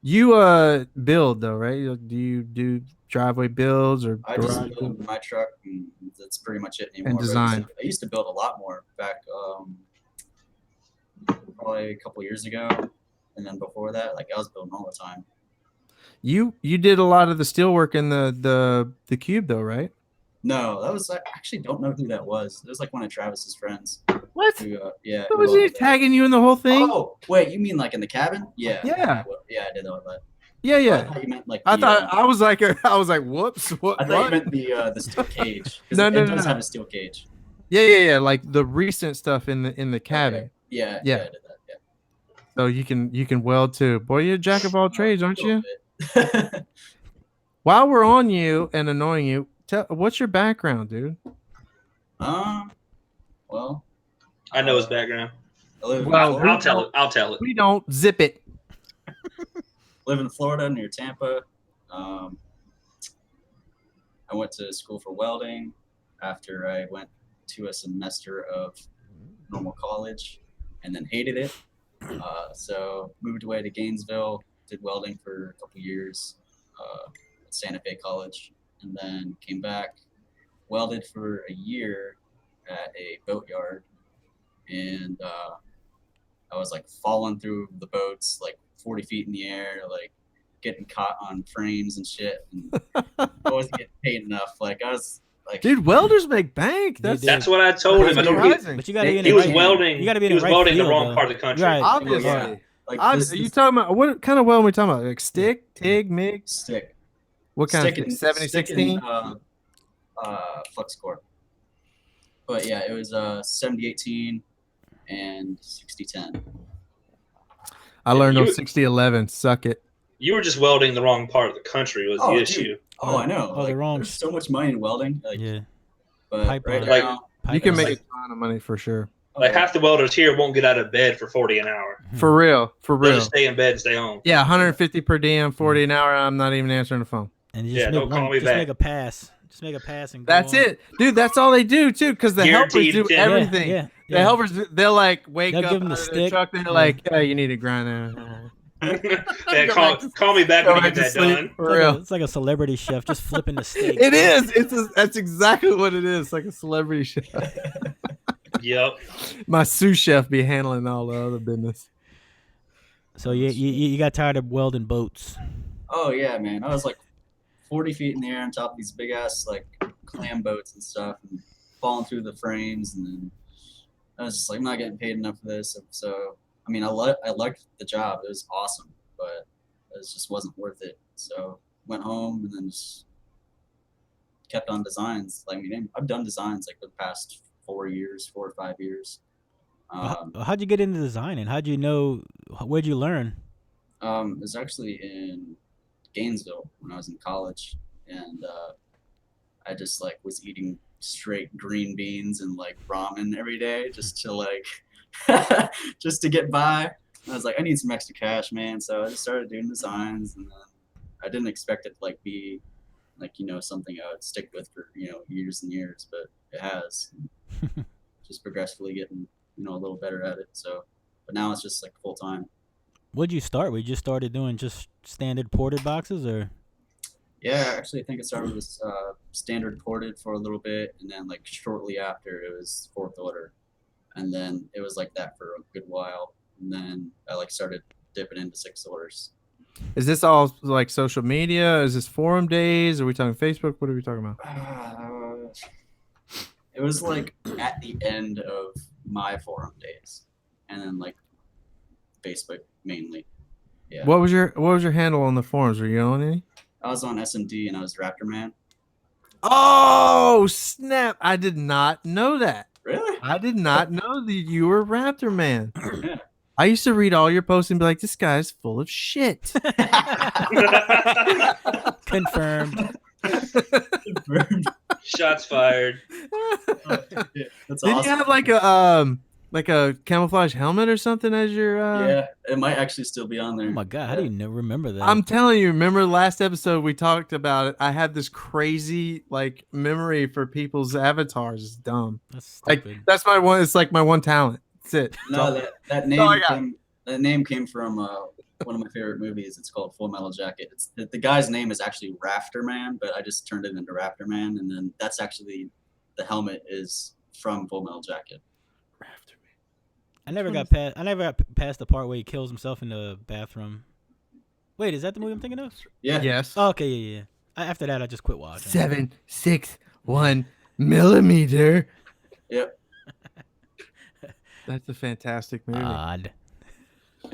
You build though, right? Do you do driveway builds or I just build my truck, and that's pretty much it anymore. And design. I used to build a lot more back probably a couple years ago, and then before that, like I was building all the time. You did a lot of the steel work in the cube though, right? No, that was I actually don't know who that was. It was like one of Travis's friends. What? Who, yeah. Was he tagging you in the whole thing? Oh, wait, you mean like in the cabin? Yeah. Yeah. Yeah, I did all that. Yeah, yeah. I thought you meant like. I was like, whoops. What? I thought you meant the steel cage. No, it does have a steel cage. Yeah. Like the recent stuff in the cabin. Okay. Yeah. I did that. Yeah. So you can weld too. Boy, you're a jack of all trades, aren't you? While we're on you and annoying you, what's your background, dude? Well, I know his background. I'll tell it. We don't zip it. Live in Florida near Tampa. I went to school for welding after I went to a semester of normal college and then hated it. So moved away to Gainesville, did welding for a couple years at Santa Fe College, and then came back, welded for a year at a boatyard, and I was like falling through the boats like 40 feet in the air, like getting caught on frames and shit, and I wasn't getting paid enough. Like I was like, dude, welders make bank. That's what I told him. But you gotta be in he was right, welding. You gotta be in he was the right welding field, the wrong though. part of the country. Right. Obviously. Yeah. Like are you talking about what kind of welding are we talking about? Like stick, TIG, MIG? Stick. What kind Stick of stick? 7016? Flux core. But yeah, it was 7018 and 6010. I learned on 6011. Suck it. You were just welding the wrong part of the country was the issue. Oh, I know. Oh, like, the wrong. There's so much money in welding. Like, Yeah. But Pipeline. right now, You can make like- a ton of money for sure. Like half the welders here won't get out of bed for 40 an hour. For real. They'll just stay in bed and stay home. Yeah, 150 per diem, 40 an hour. I'm not even answering the phone. And Yeah, don't call me just back. make a pass. Just make a pass and go That's on. it, dude. That's all they do too, because the helpers Guaranteed do tip. everything. Yeah. The helpers, they'll like wake They'll up give 'em out the of the stick. truck and they're Yeah. like, "Hey, you need to grind out." Yeah, call me back when you get that done. For real. It's like a celebrity chef just flipping the steak. It is. That's exactly what it is. Like a celebrity chef. Yep. My sous chef be handling all the other business. So you got tired of welding boats. Oh yeah, man. I was like 40 feet in the air on top of these big ass like clam boats and stuff, and falling through the frames, and then I was just like, I'm not getting paid enough for this. So I mean, I liked the job. It was awesome, but it just wasn't worth it. So went home and then just kept on designs. I mean, I've done designs like for the past 4 or 5 years. How'd you get into designing? How'd you know? Where'd you learn? It was actually in Gainesville when I was in college, and I just like was eating straight green beans and like ramen every day just to like just to get by. And I was like, I need some extra cash, man. So I just started doing designs, and then I didn't expect it to like be like, something I would stick with for, years and years, but it has. Just progressively getting, a little better at it. So, but now it's just like full time. What'd you start with? You just started doing just standard ported boxes, or? Yeah, actually, I think it started with standard ported for a little bit, and then like shortly after it was fourth order, and then it was like that for a good while, and then I like started dipping into 6 orders. Is this all like social media? Is this forum days? Are we talking Facebook? What are we talking about? It was like at the end of my forum days, and then like Facebook mainly. Yeah. What was your handle on the forums? Were you on any? I was on SMD and I was Raptor Man. Oh snap! I did not know that. Really? I did not know that you were Raptor Man. Yeah. I used to read all your posts and be like, this guy's full of shit. Confirmed. Shots fired. That's Did awesome. you have like a camouflage helmet or something as your Yeah, it might actually still be on there. Oh my god, how do you remember that? I'm telling you, remember the last episode we talked about it? I had this crazy like memory for people's avatars. It's dumb. That's Like stupid. that's my one. It's like my one talent. That's it. No, That's all- that all I name got. came from one of my favorite movies. It's called Full Metal Jacket. The guy's name is actually Rafter Man, but I just turned it into Raptor Man, and then that's actually the helmet is from Full Metal Jacket. I never got past the part where he kills himself in the bathroom. Wait, is that the movie I'm thinking of? Yeah. Yes. Oh, okay, yeah. After that, I just quit watching. 7.61 millimeter. Yep. That's a fantastic movie. Odd.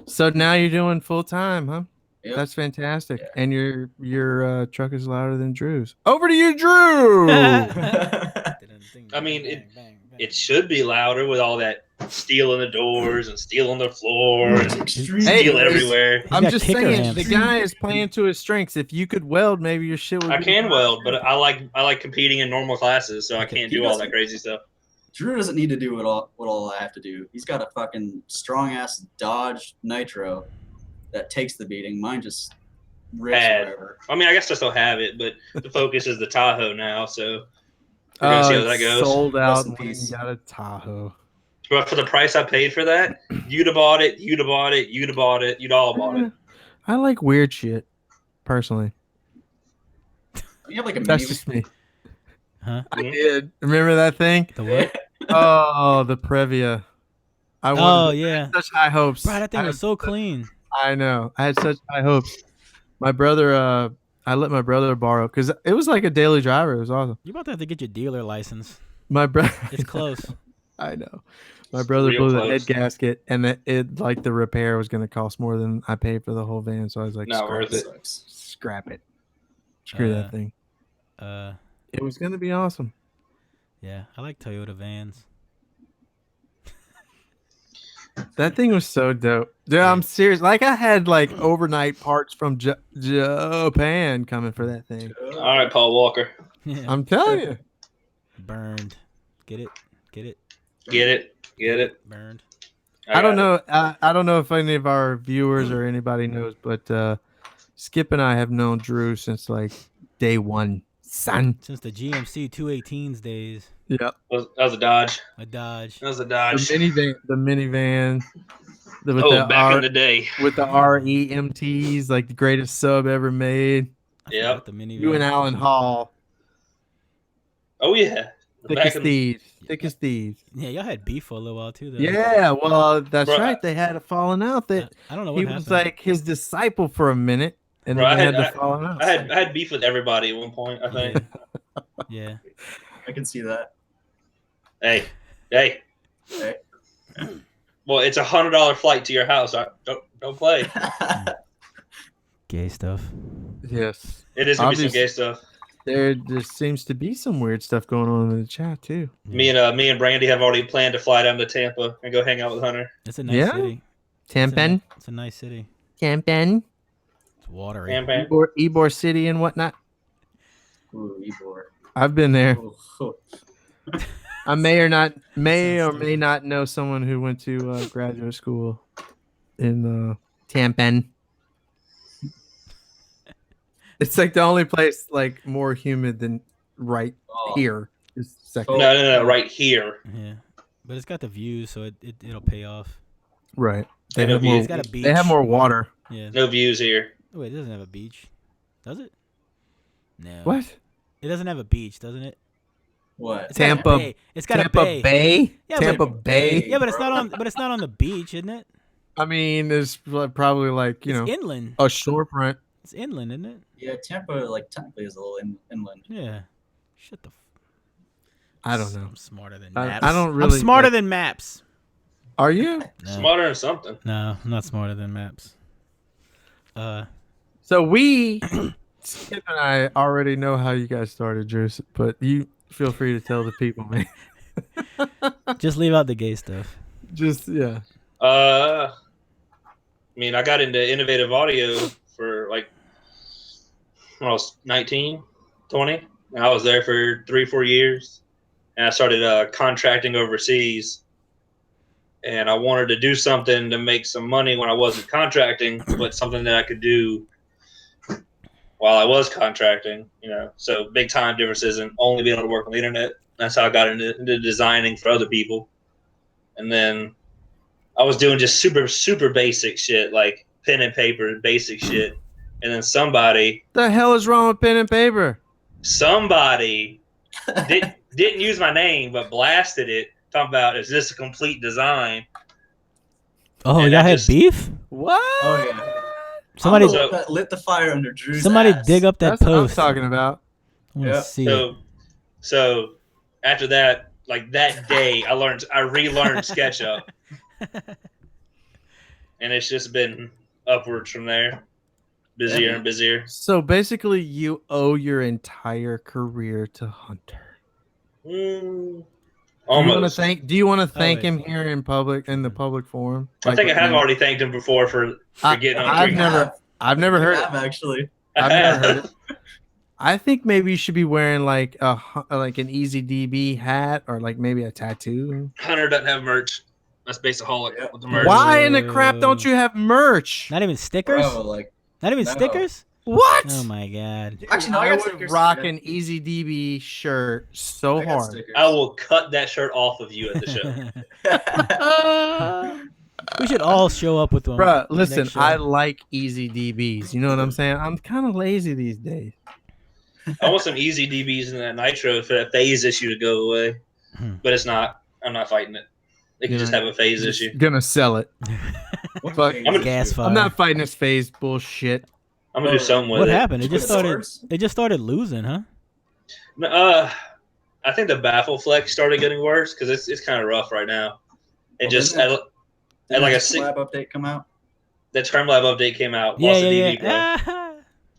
So now you're doing full time, huh? Yep. That's fantastic. Yeah. And your truck is louder than Drew's. Over to you, Drew. I mean, it should be louder with all that steel in the doors and steel on the floor and Extreme. Hey, steel everywhere. I'm got just kicker saying, amps. the guy is playing to his strengths. If you could weld, maybe your shit would I be can fine. weld, but I like competing in normal classes, so I can't do all that crazy stuff. Drew doesn't need to do what all I have to do. He's got a fucking strong ass Dodge Nitro that takes the beating. Mine just rips Bad. wherever. I mean, I guess I still have it, but the focus is the Tahoe now, so we're gonna see how that it's goes. sold out Rest in and went peace. and got a Tahoe. But for the price I paid for that, you'd have bought it, you'd have bought it, you'd have bought it, you'd all bought it. I like weird shit, personally. You have like a That's mini. just me. Huh? I did. Remember that thing? The what? Oh, the Previa. I Oh wanted yeah. such high hopes. Bro, that thing I was so clean. I know. I had such high hopes. My brother, I let my brother borrow because it was like a daily driver. It was awesome. You about to have to get your dealer license. My brother, It's close. I know. My brother Real blew the close. head gasket, and it like the repair was going to cost more than I paid for the whole van. So I was like, Not scrap worth it. Sucks. Scrap it. Screw that thing. It was going to be awesome. Yeah, I like Toyota vans. That thing was so dope. Dude, I'm serious. Like I had like overnight parts from Japan coming for that thing. All right, Paul Walker, Yeah. I'm telling you. Burned. Get it? get it. Burned. I don't got know. I don't know if any of our viewers or anybody knows, but Skip and I have known Drew since like day one. Son. Since the GMC 218s days. Yep. That was a Dodge. A Dodge. That was a The Dodge. minivan. With Oh, back in the day. with the REMTs, like the greatest sub ever made. I Yep. forgot the minivan. You and Alan Hall, Oh yeah. thick Back as in, thieves, thick as thieves. Yeah, y'all had beef for a little while too, though. Yeah, well, that's Bro, right. They had a falling out. That I don't know what he happened. was like his disciple for a minute, and Bro, then they I had had- the falling out. I had beef with everybody at one point. I think. Yeah. I can see that. Hey. Hey. Well, it's $100 flight to your house. Don't play. Gay stuff. Yes, It is gonna be some Obvious- gay stuff. there seems to be some weird stuff going on in the chat too. Me and Brandy have already planned to fly down to Tampa and go hang out with Hunter. It's a nice Yeah? city. Tampen, It's a nice city. Tampen, It's watery. Campaign. Ybor City, and whatnot. Ooh, Ybor. I've been there. Ooh. I may or may stupid. not know someone who went to graduate school in Tampen. It's like the only place like more humid than right Oh, here is second. Oh. No, right here. Yeah. But it's got the views, so it'll pay off. Right. They And have a more. view. It's got a beach. They have more water. Yeah. No views here. Oh, wait, it doesn't have a beach. Does it? No. What? It doesn't have a beach, doesn't it? What? It's got a Tampa- bay. It's got Tampa a bay. Bay. Yeah, Tampa but- Bay. Yeah, but it's bro. not on. But it's not on the beach, isn't it? I mean, there's probably like It's inland. a shorefront. It's inland, isn't it? Yeah, Tampa like technically is a little inland. Yeah. Shut the. I don't know. I'm smarter than I- maps. I don't really, I'm smarter like- than maps. Are you? No. Smarter than something. No, I'm not smarter than maps. So we, Skip and I already know how you guys started, Drew. But you feel free to tell the people, man. Just leave out the gay stuff. Just yeah. I mean, I got into innovative audio for like when I was 19, 20. And I was there for 3-4 years, and I started contracting overseas. And I wanted to do something to make some money when I wasn't contracting, but something that I could do while I was contracting. So big time difference isn't only being able to work on the internet. That's how I got into designing for other people. And then I was doing just super, super basic shit, like pen and paper, basic shit. And then somebody The hell is wrong with pen and paper? didn't use my name, but blasted it, talking about, is this a complete design? Oh, And y'all I had just- beef? What? Oh yeah. Somebody, I'm the one that lit the fire under Drew's somebody ass. dig up that That's what I'm post. talking about. I want to Yeah. see it. So after that, like that day, I relearned SketchUp, and it's just been upwards from there, busier Yeah. and busier. So basically, you owe your entire career to Hunter. Almost. Do you want to thank wait. him here in the public forum? I think I have already thanked him before for getting on. I've never heard it. Actually. I've never heard it. I think maybe you should be wearing like an Easy DB hat or like maybe a tattoo. Hunter doesn't have merch. That's Bassahaulic Yep. with the merch. Why in the crap don't you have merch? Not even stickers? Bro, like Not even no. stickers? What? Oh my god. Actually, no, I I got would stickers. rock Yeah. an Easy DB shirt so I got hard. stickers. I will cut that shirt off of you at the show. We should all show up with one. Bruh, listen, next show. I like Easy DBs. You know what I'm saying? I'm kind of lazy these days. I want some easy DBs in that Nitro for that phase issue to go away, but it's not. I'm not fighting it. They can just have a phase Just issue. gonna sell it. What Fuck. phase I'm gonna- Gas issue? fire. I'm not fighting this phase bullshit. I'm gonna do something with What it. happened? It With just the started. swords? It just started losing, huh? I think the baffle flex started getting worse because it's kind of rough right now. It Well, just didn't at like a the lab update come out? the Term Lab update came out. Yeah, Lost a yeah, DB, bro. yeah.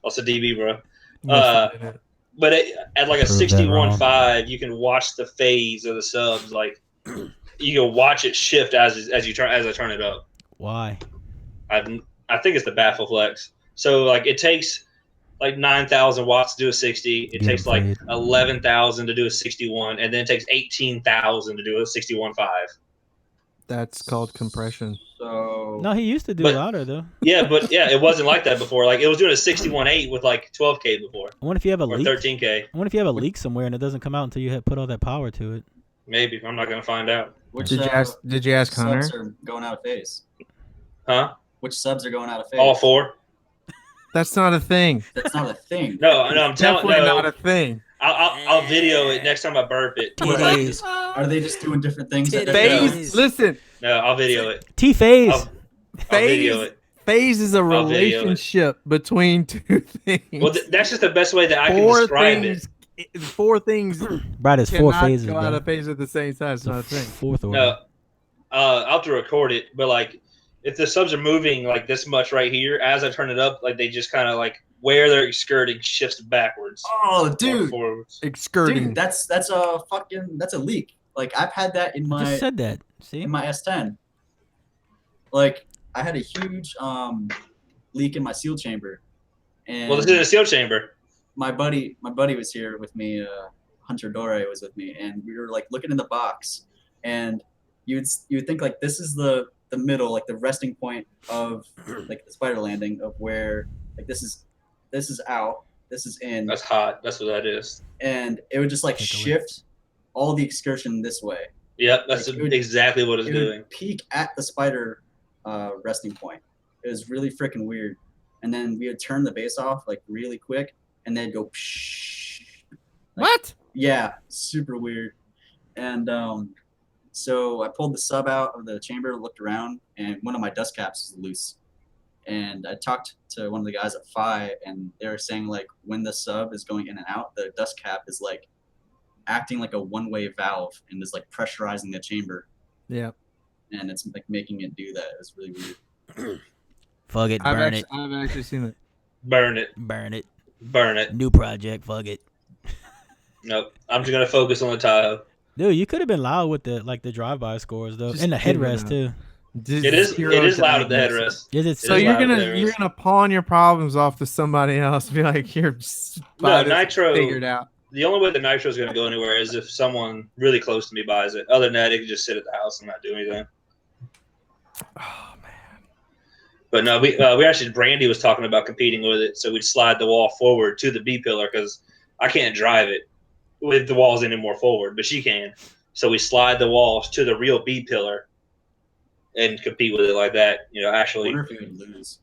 Lost a DB, bro. Yes, But at like a Prove that wrong. 61.5, you can watch the phase of the subs. Like you can watch it shift as I turn it up. Why? I think it's the baffle flex. So like it takes like 9,000 watts to do a 60. It Be takes like afraid. 11,000 to do a 61, and then it takes 18,000 to do a 61.5. That's called compression. So No, he used to do But- louder though. Yeah, but yeah, it wasn't like that before. Like it was doing a 61.8 with like 12K before I wonder if you have a or leak. 13K. I wonder if you have a leak somewhere and it doesn't come out until you have put all that power to it. Maybe I'm not gonna find out. which Did you ask Hunter? subs are going out of phase? Huh? Which subs are going out of phase? All four? That's not a thing. That's not a thing. No, I'm telling Definitely no. not a thing. I'll video it next time I burp it. Titties. Are they just doing different things? at Titties. different Phase. times? Listen, No, I'll video it. T phase. I'll video phase. it. Phase is a I'll video it. relationship between two things. Well, that's just the best way that I can describe it. Four things Right, it's four cannot phases. go out Bro. of phase at the same time. It's It's a not a thing. fourth order. No, I'll have to record it, but like if the subs are moving like this much right here, as I turn it up, like they just kind of like where they're skirting shifts backwards. Oh, or dude, forwards. Excurting. dude, that's a leak. Like I've had that in I just my said that. See? in my S10. Like I had a huge leak in my seal chamber, and Well, this is a seal chamber. my buddy was here with me. Hunter Dore was with me, and we were like looking in the box, and you would think like this is the middle, like the resting point of like the spider landing of where like this is out, this is in, That's hot. That's what that is. and it would just like Take a look. shift all the excursion this way. Yep, that's Like, it would- exactly what it's It doing. would peak at the spider resting point. It was really freaking weird. And then we would turn the base off like really quick, and then go. Psh. What? Yeah, super weird. And so I pulled the sub out of the chamber, looked around, and one of my dust caps was loose. And I talked to one of the guys at Phi, and they were saying like when the sub is going in and out, the dust cap is like acting like a one-way valve and is like pressurizing the chamber, Yeah. and it's like making it do that. It's really weird. Fuck it. Burn it. I've actually seen it. Burn it. Burn it. Burn it. New project. Fuck it. Nope. I'm just gonna focus on the Tahoe. Dude, you could have been loud with the drive-by scores though, Just and the give it headrest up. too. It is loud at the headrest. Is it? So is you're loud at the gonna headrest. pawn your problems off to somebody else? Be like, here, just buy No, this, Nitro. figure it out. The only way the Nitro is going to go anywhere is if someone really close to me buys it. Other than that, it can just sit at the house and not do anything. Oh man. But no, we actually Brandy was talking about competing with it, so we'd slide the wall forward to the B pillar because I can't drive it with the walls any more forward, but she can. So we slide the walls to the real B pillar and compete with it like that. I Actually, wonder if we would lose.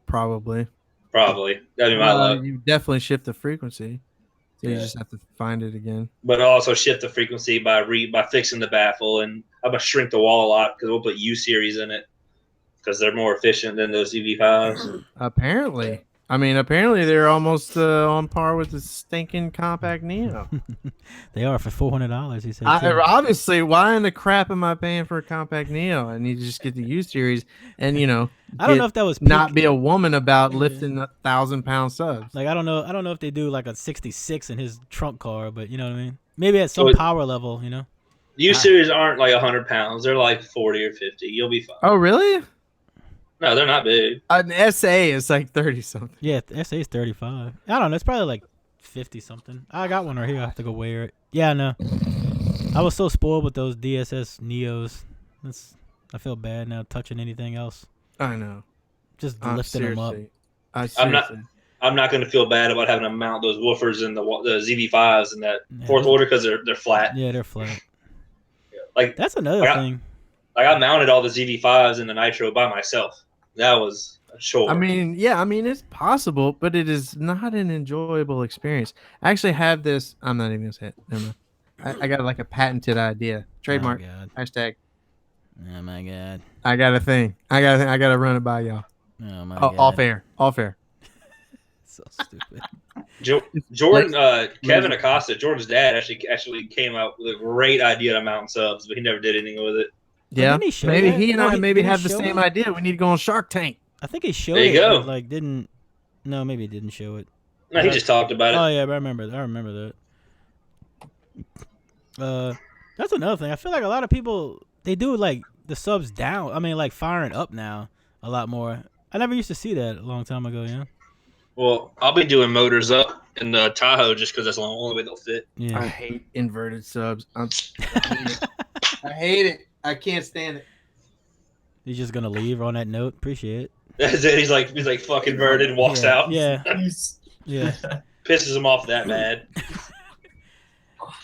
Probably. probably that'd be my luck. You definitely shift the frequency, so you Yeah. just have to find it again. But I'll also shift the frequency by fixing the baffle, and I'm gonna shrink the wall a lot because we'll put U series in it because they're more efficient than those EV5s. Apparently, apparently they're almost on par with the stinking compact Neo. They are for $400. He said. Obviously, why in the crap am I paying for a compact Neo? I need to just get the U series, and I don't know if that was not peak- be a woman about lifting 1,000-pound subs. Like I don't know if they do like a 66 in his trunk car, but you know what I mean. Maybe at some So power level, U series aren't like 100 pounds; they're like 40 or 50. You'll be fine. Oh, really? No, they're not big. An SA is like 30 something. Yeah, the SA is 35. I don't know. It's probably like 50 something. I got one right here. I have to go weigh it. Yeah, no. I was so spoiled with those DSS Neos. I feel bad now touching anything else. I know. Just lifting them up. I'm not going to feel bad about having to mount those woofers and the ZV5s in that fourth order because they're flat. Yeah, they're flat. Like that's another thing. Like I mounted all the ZV5s in the Nitro by myself. That was a chore. It's possible, but it is not an enjoyable experience. I actually have this. I'm not even gonna say it. Never mind. I got like a patented idea. Trademark. Hashtag. Oh my god. I got a thing. I got to run it by y'all. Oh my god. Off air. So stupid. Jordan, Kevin Acosta, Jordan's dad, actually came out with a great idea to mount subs, but he never did anything with it. Yeah, maybe he and I have the same idea. We need to go on Shark Tank. I think he showed there you it. Go. Like didn't. No, maybe he didn't show it. No, he just talked about it. Oh yeah, I remember that. That's another thing. I feel like a lot of people they do like the subs down. I mean, like firing up now a lot more. I never used to see that a long time ago. Yeah. Well, I'll be doing motors up in the Tahoe just because that's the only way they'll fit. Yeah. I hate inverted subs. I hate it. I can't stand it. He's just gonna leave on that note. Appreciate it. That's it. He's like fucking inverted and walks out. Yeah. Yeah. Pisses him off that bad.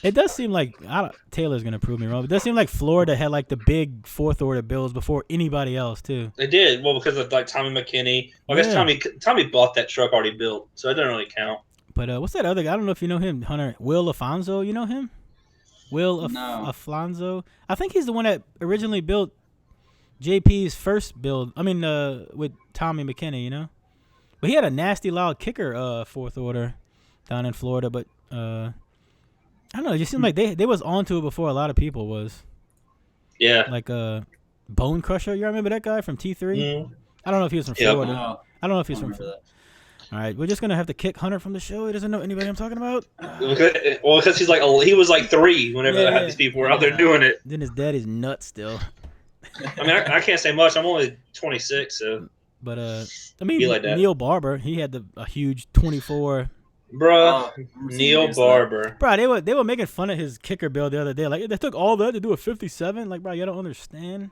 It does seem like Taylor's gonna prove me wrong. But it does seem like Florida had like the big fourth order builds before anybody else too. They did well because of like Tommy McKinney. Well, I guess Tommy bought that truck already built, so it doesn't really count. But what's that other guy? I don't know if you know him, Hunter. Will Afonso. You know him? Afonso. I think he's the one that originally built JP's first build. I mean, with Tommy McKinney, But he had a nasty loud kicker fourth order down in Florida. But I don't know. It just seemed like they was onto it before a lot of people was. Yeah. Like Bone Crusher. You remember that guy from T3? Mm. I don't know if he was from Florida. No, I don't know if he's from Florida. All right, we're just gonna have to kick Hunter from the show. He doesn't know anybody I'm talking about. Well, because he was like 3 whenever these people were out there doing it. Then his daddy's nuts still. I mean, I can't say much. I'm only 26, so. But I mean, like that. Neil Barber, he had a huge 24. Bruh, Neil Barber. Bro, they were making fun of his kicker build the other day. Like they took all that to do a 57. Like, bro, you don't understand.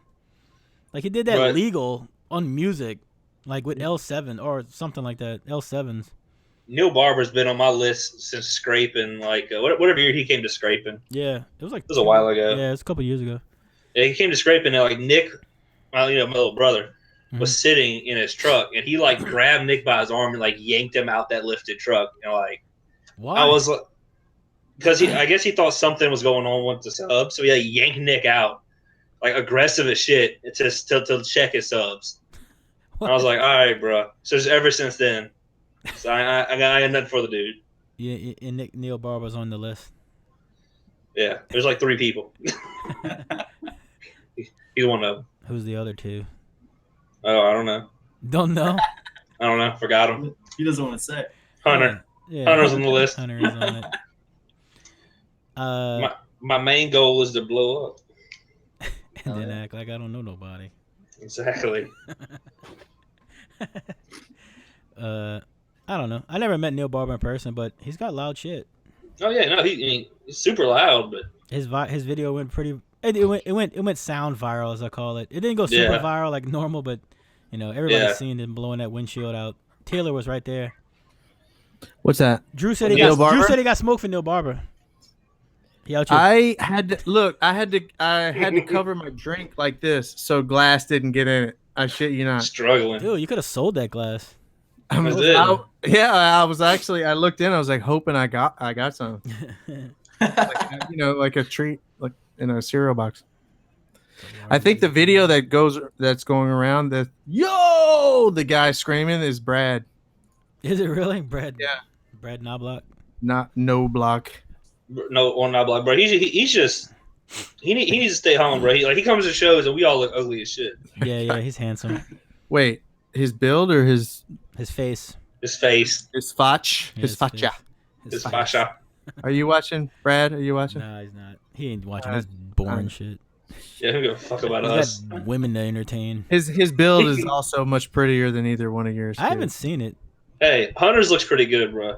Like he did that legal on music. Like with L7 or something like that. L7s. Neil Barber's been on my list since Scraping, like whatever year he came to Scraping. Yeah, it was a while ago. Yeah, it was a couple years ago. Yeah, he came to Scraping and like Nick, my little brother, was sitting in his truck and he like grabbed Nick by his arm and like yanked him out that lifted truck. Like, why? I was like, because I guess he thought something was going on with the sub, so he like yanked Nick out, like aggressive as shit, to check his subs. I was like, all right, bro. So ever since then, so I got nothing for the dude. Yeah, and Neil Barber's on the list. Yeah, there's like 3 people. He's one of them. Who's the other 2? Oh, I don't know. Don't know? I don't know. Forgot him. He doesn't want to say. Hunter. Yeah, Hunter's on the list. Hunter is on it. My main goal is to blow up. And Oh, then yeah. act like I don't know nobody. Exactly. I don't know. I never met Neil Barber in person, but he's got loud shit. Oh yeah, no, he's super loud, but His video went pretty. It went sound viral, as I call it. It didn't go super Yeah. viral like normal, but everybody's Yeah. seen him blowing that windshield out. Taylor was right there. What's that? Drew said Neil Barber? he got smoked for Neil Barber. He out here. I had to look. I had to cover my drink like this so glass didn't get in it. I shit you not. struggling. Dude, you could have sold that glass. I That's was, it. I was actually. I looked in. I was like hoping I got some. Like a treat, like in a cereal box. I think the video that's going around the guy screaming is Brad. Is it really Brad? Yeah. Brad Knobloch. Not no block. No, on not block, bro. He's just he needs to stay home, bro. He comes to shows and we all look ugly as shit. Yeah, he's handsome. Wait, his build or his face. His face, fotch? Yeah, His facha. his face. fascia. Are you watching, Brad? Are you watching? Nah, he's not. He ain't watching this boring shit. Yeah, who give a fuck about He's us? got women to entertain. His build is also much prettier than either one of yours. I haven't seen it. Hey, Hunter's looks pretty good, bro.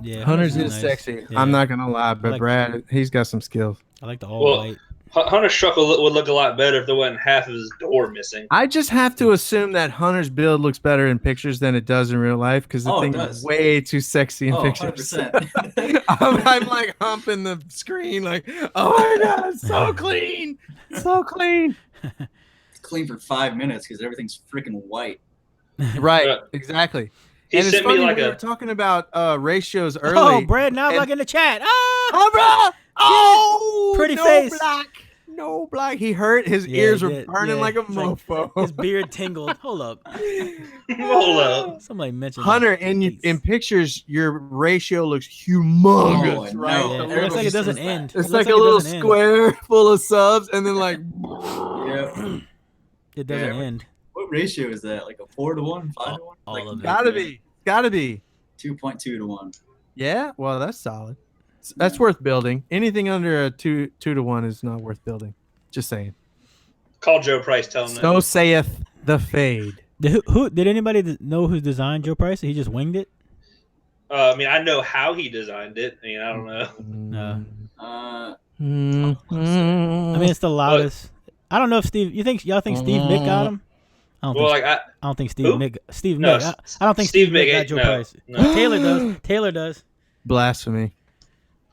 Yeah, Hunter's is nice. sexy. Yeah. I'm not gonna lie, but like- Brad, he's got some skills. I like the all Well, white. Hunter's truck would look a lot better if there wasn't half of his door missing. I just have to assume that Hunter's build looks better in pictures than it does in real life because the Oh, it thing does. is way too sexy in Oh, pictures. 100%. I'm like humping the screen, like, oh my god, so clean, so clean. It's clean for 5 minutes because everything's freaking white. Right, Right. exactly. He And it's sent me funny, like we were a talking about ratios early. Oh, Brad Knobloch and- in the chat. Ah! Oh, bro! Oh, Pretty no face. Black. No black. He hurt. His Yeah, ears he were did. burning Yeah, like a it's like- mofo. His beard tingled. Hold up. hold up. Somebody mentioned Hunter, that. in pictures, your ratio looks humongous, Oh, right? no. Yeah, The it looks like it Everybody doesn't says that. end. It's It like looks a it little doesn't end. square full of subs, and then like, Yeah. It doesn't Yeah. end. What ratio is that? Like a 4-to-1, 5-to-1? All Like of it. gotta be. 2.2-to-1. Yeah, well, that's solid. That's worth building. Anything under a 2-to-1 is not worth building. Just saying. Call Joe Price, tell him So saith the fade. Did anybody know who designed Joe Price? He just winged it. that. I mean, I know how he designed it. I mean, I don't know. No. Uh, I mean, it's the loudest. I don't know if y'all think Steve Mick got him? I don't Well, think. like I don't think Steve who? Mick. Steve No, Mick. I don't think Steve Steve Mick Mick got ain't- Joe no, Price. no. Taylor does. Taylor does. Blasphemy.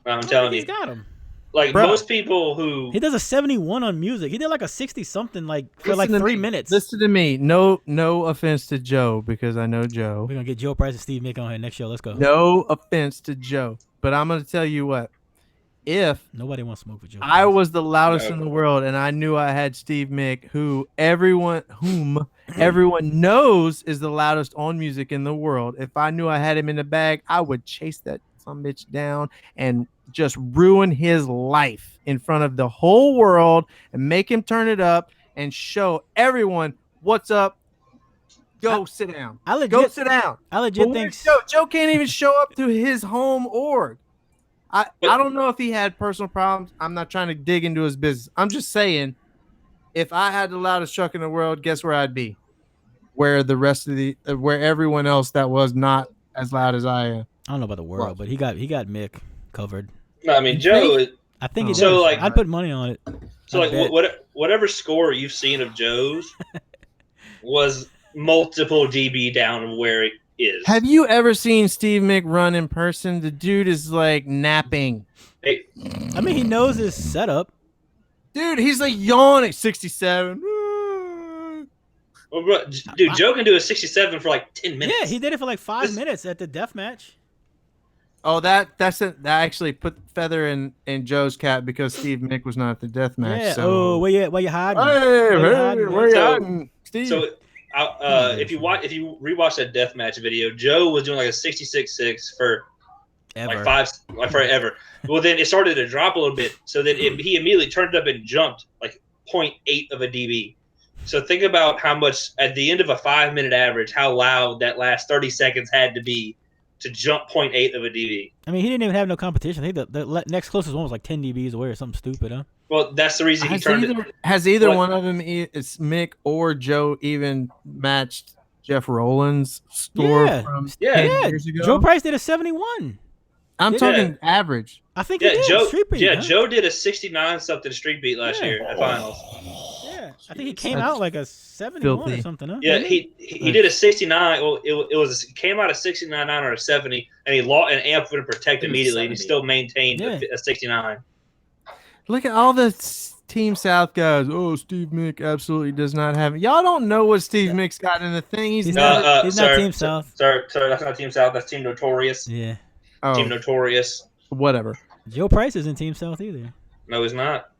I'm I telling think you, he's got him. like Bro. most people who He does a 71 on music. He did like a 60 something like for like Listen to 3 me. minutes. Listen to me. No offense to Joe because I know Joe. We're gonna get Joe Price and Steve Mick on here next show. Let's go. No offense to Joe, but I'm gonna tell you what. If Nobody wants to smoke with Joe. I Price. was the loudest No. in the world and I knew I had Steve Mick, whom everyone knows is the loudest on music in the world, if I knew I had him in the bag, I would chase that some bitch down and just ruin his life in front of the whole world and make him turn it up and show everyone what's up. Go sit down. I legit, Go sit down. I legit But think. where's Joe? Joe can't even show up to his home org. I don't know if he had personal problems. I'm not trying to dig into his business. I'm just saying, if I had the loudest truck in the world, guess where I'd be? Where the rest of where everyone else that was not as loud as I am. I don't know about the world, What? but he got Mick covered. no, I mean You Joe. think? I think he does. So, like- I'd put money on it. So I like bet. whatever score you've seen of Joe's was multiple dB down of where it is. Have you ever seen Steve Mick run in person? The dude is like napping. Hey, I mean, he knows his setup. Dude, he's like yawning. 67. well, bro, dude, Joe can do a 67 for like 10 minutes. Yeah, he did it for like 5 This- minutes at the death match. Oh, that actually put feather in Joe's cap because Steve Mick was not at the death match. Yeah. So. Oh, where you hiding? Hey, you hiding, where you So- hiding, Steve? So, if you rewatch that death match video, Joe was doing like a 66.6 for Ever. like forever. Well, then it started to drop a little bit, so then he immediately turned up and jumped like 0.8 of a dB. So think about how much at the end of a 5-minute average, how loud that last 30 seconds had to be to jump 0.8 of a dB. I mean, he didn't even have no competition. I think the next closest one was like 10 dBs away or something stupid, huh? Well, that's the reason he turned it. Has either What? one of them, it's Mick or Joe, even matched Jeff Rowland's score Yeah. from Yeah. 10 years ago? Joe Price did a 71. I'm Yeah. talking average. I think he Yeah, did. Joe. Street beat, Yeah, huh? Joe did a 69 something street beat last Yeah. year at finals. Yeah, I think he came That's out like a 71 filthy. or something, huh? Yeah, Didn't he did a 69. Well, it came out a 69 or a 70, and he lost an amp would protect It was immediately, and he 70. still maintained Yeah. a 69. Look at all the Team South guys. Oh, Steve Mick absolutely does not have it. Y'all don't know what Steve Mick's got in the thing. He's He's never. not- He's sir, Team South. Sir, that's not Team South. That's Team Notorious. Yeah. Team Oh, Notorious. whatever. Joe Price isn't Team South either. No, he's not.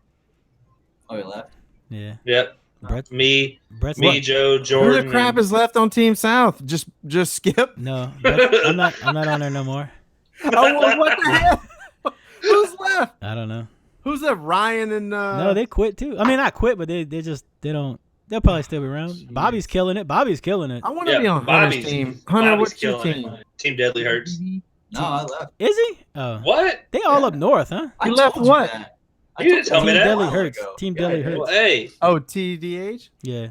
Oh, he left. Yeah. Yep. Brett's Me, what? Joe, Who Jordan. the crap and- is left on Team South? Just skip. No, I'm not on there no more. Oh, well, what the hell? Who's left? I don't know. Who's left? Ryan and No, they quit too. I mean, not quit, but they'll probably still be around. Bobby's killing it. I want to Yeah, be on Hunter's Bobby's- team. Hunter, Bobby's what's your killing team? it. Team Deadly Hurts. No, I left. Is he? Oh, What? they all up north, huh? I You left told you what? that. You didn't tell Team me that. Deadly A while Hurts. ago. Team Yeah, Deadly yeah. Well, Hurts. hey, Oh, TDH. Yeah.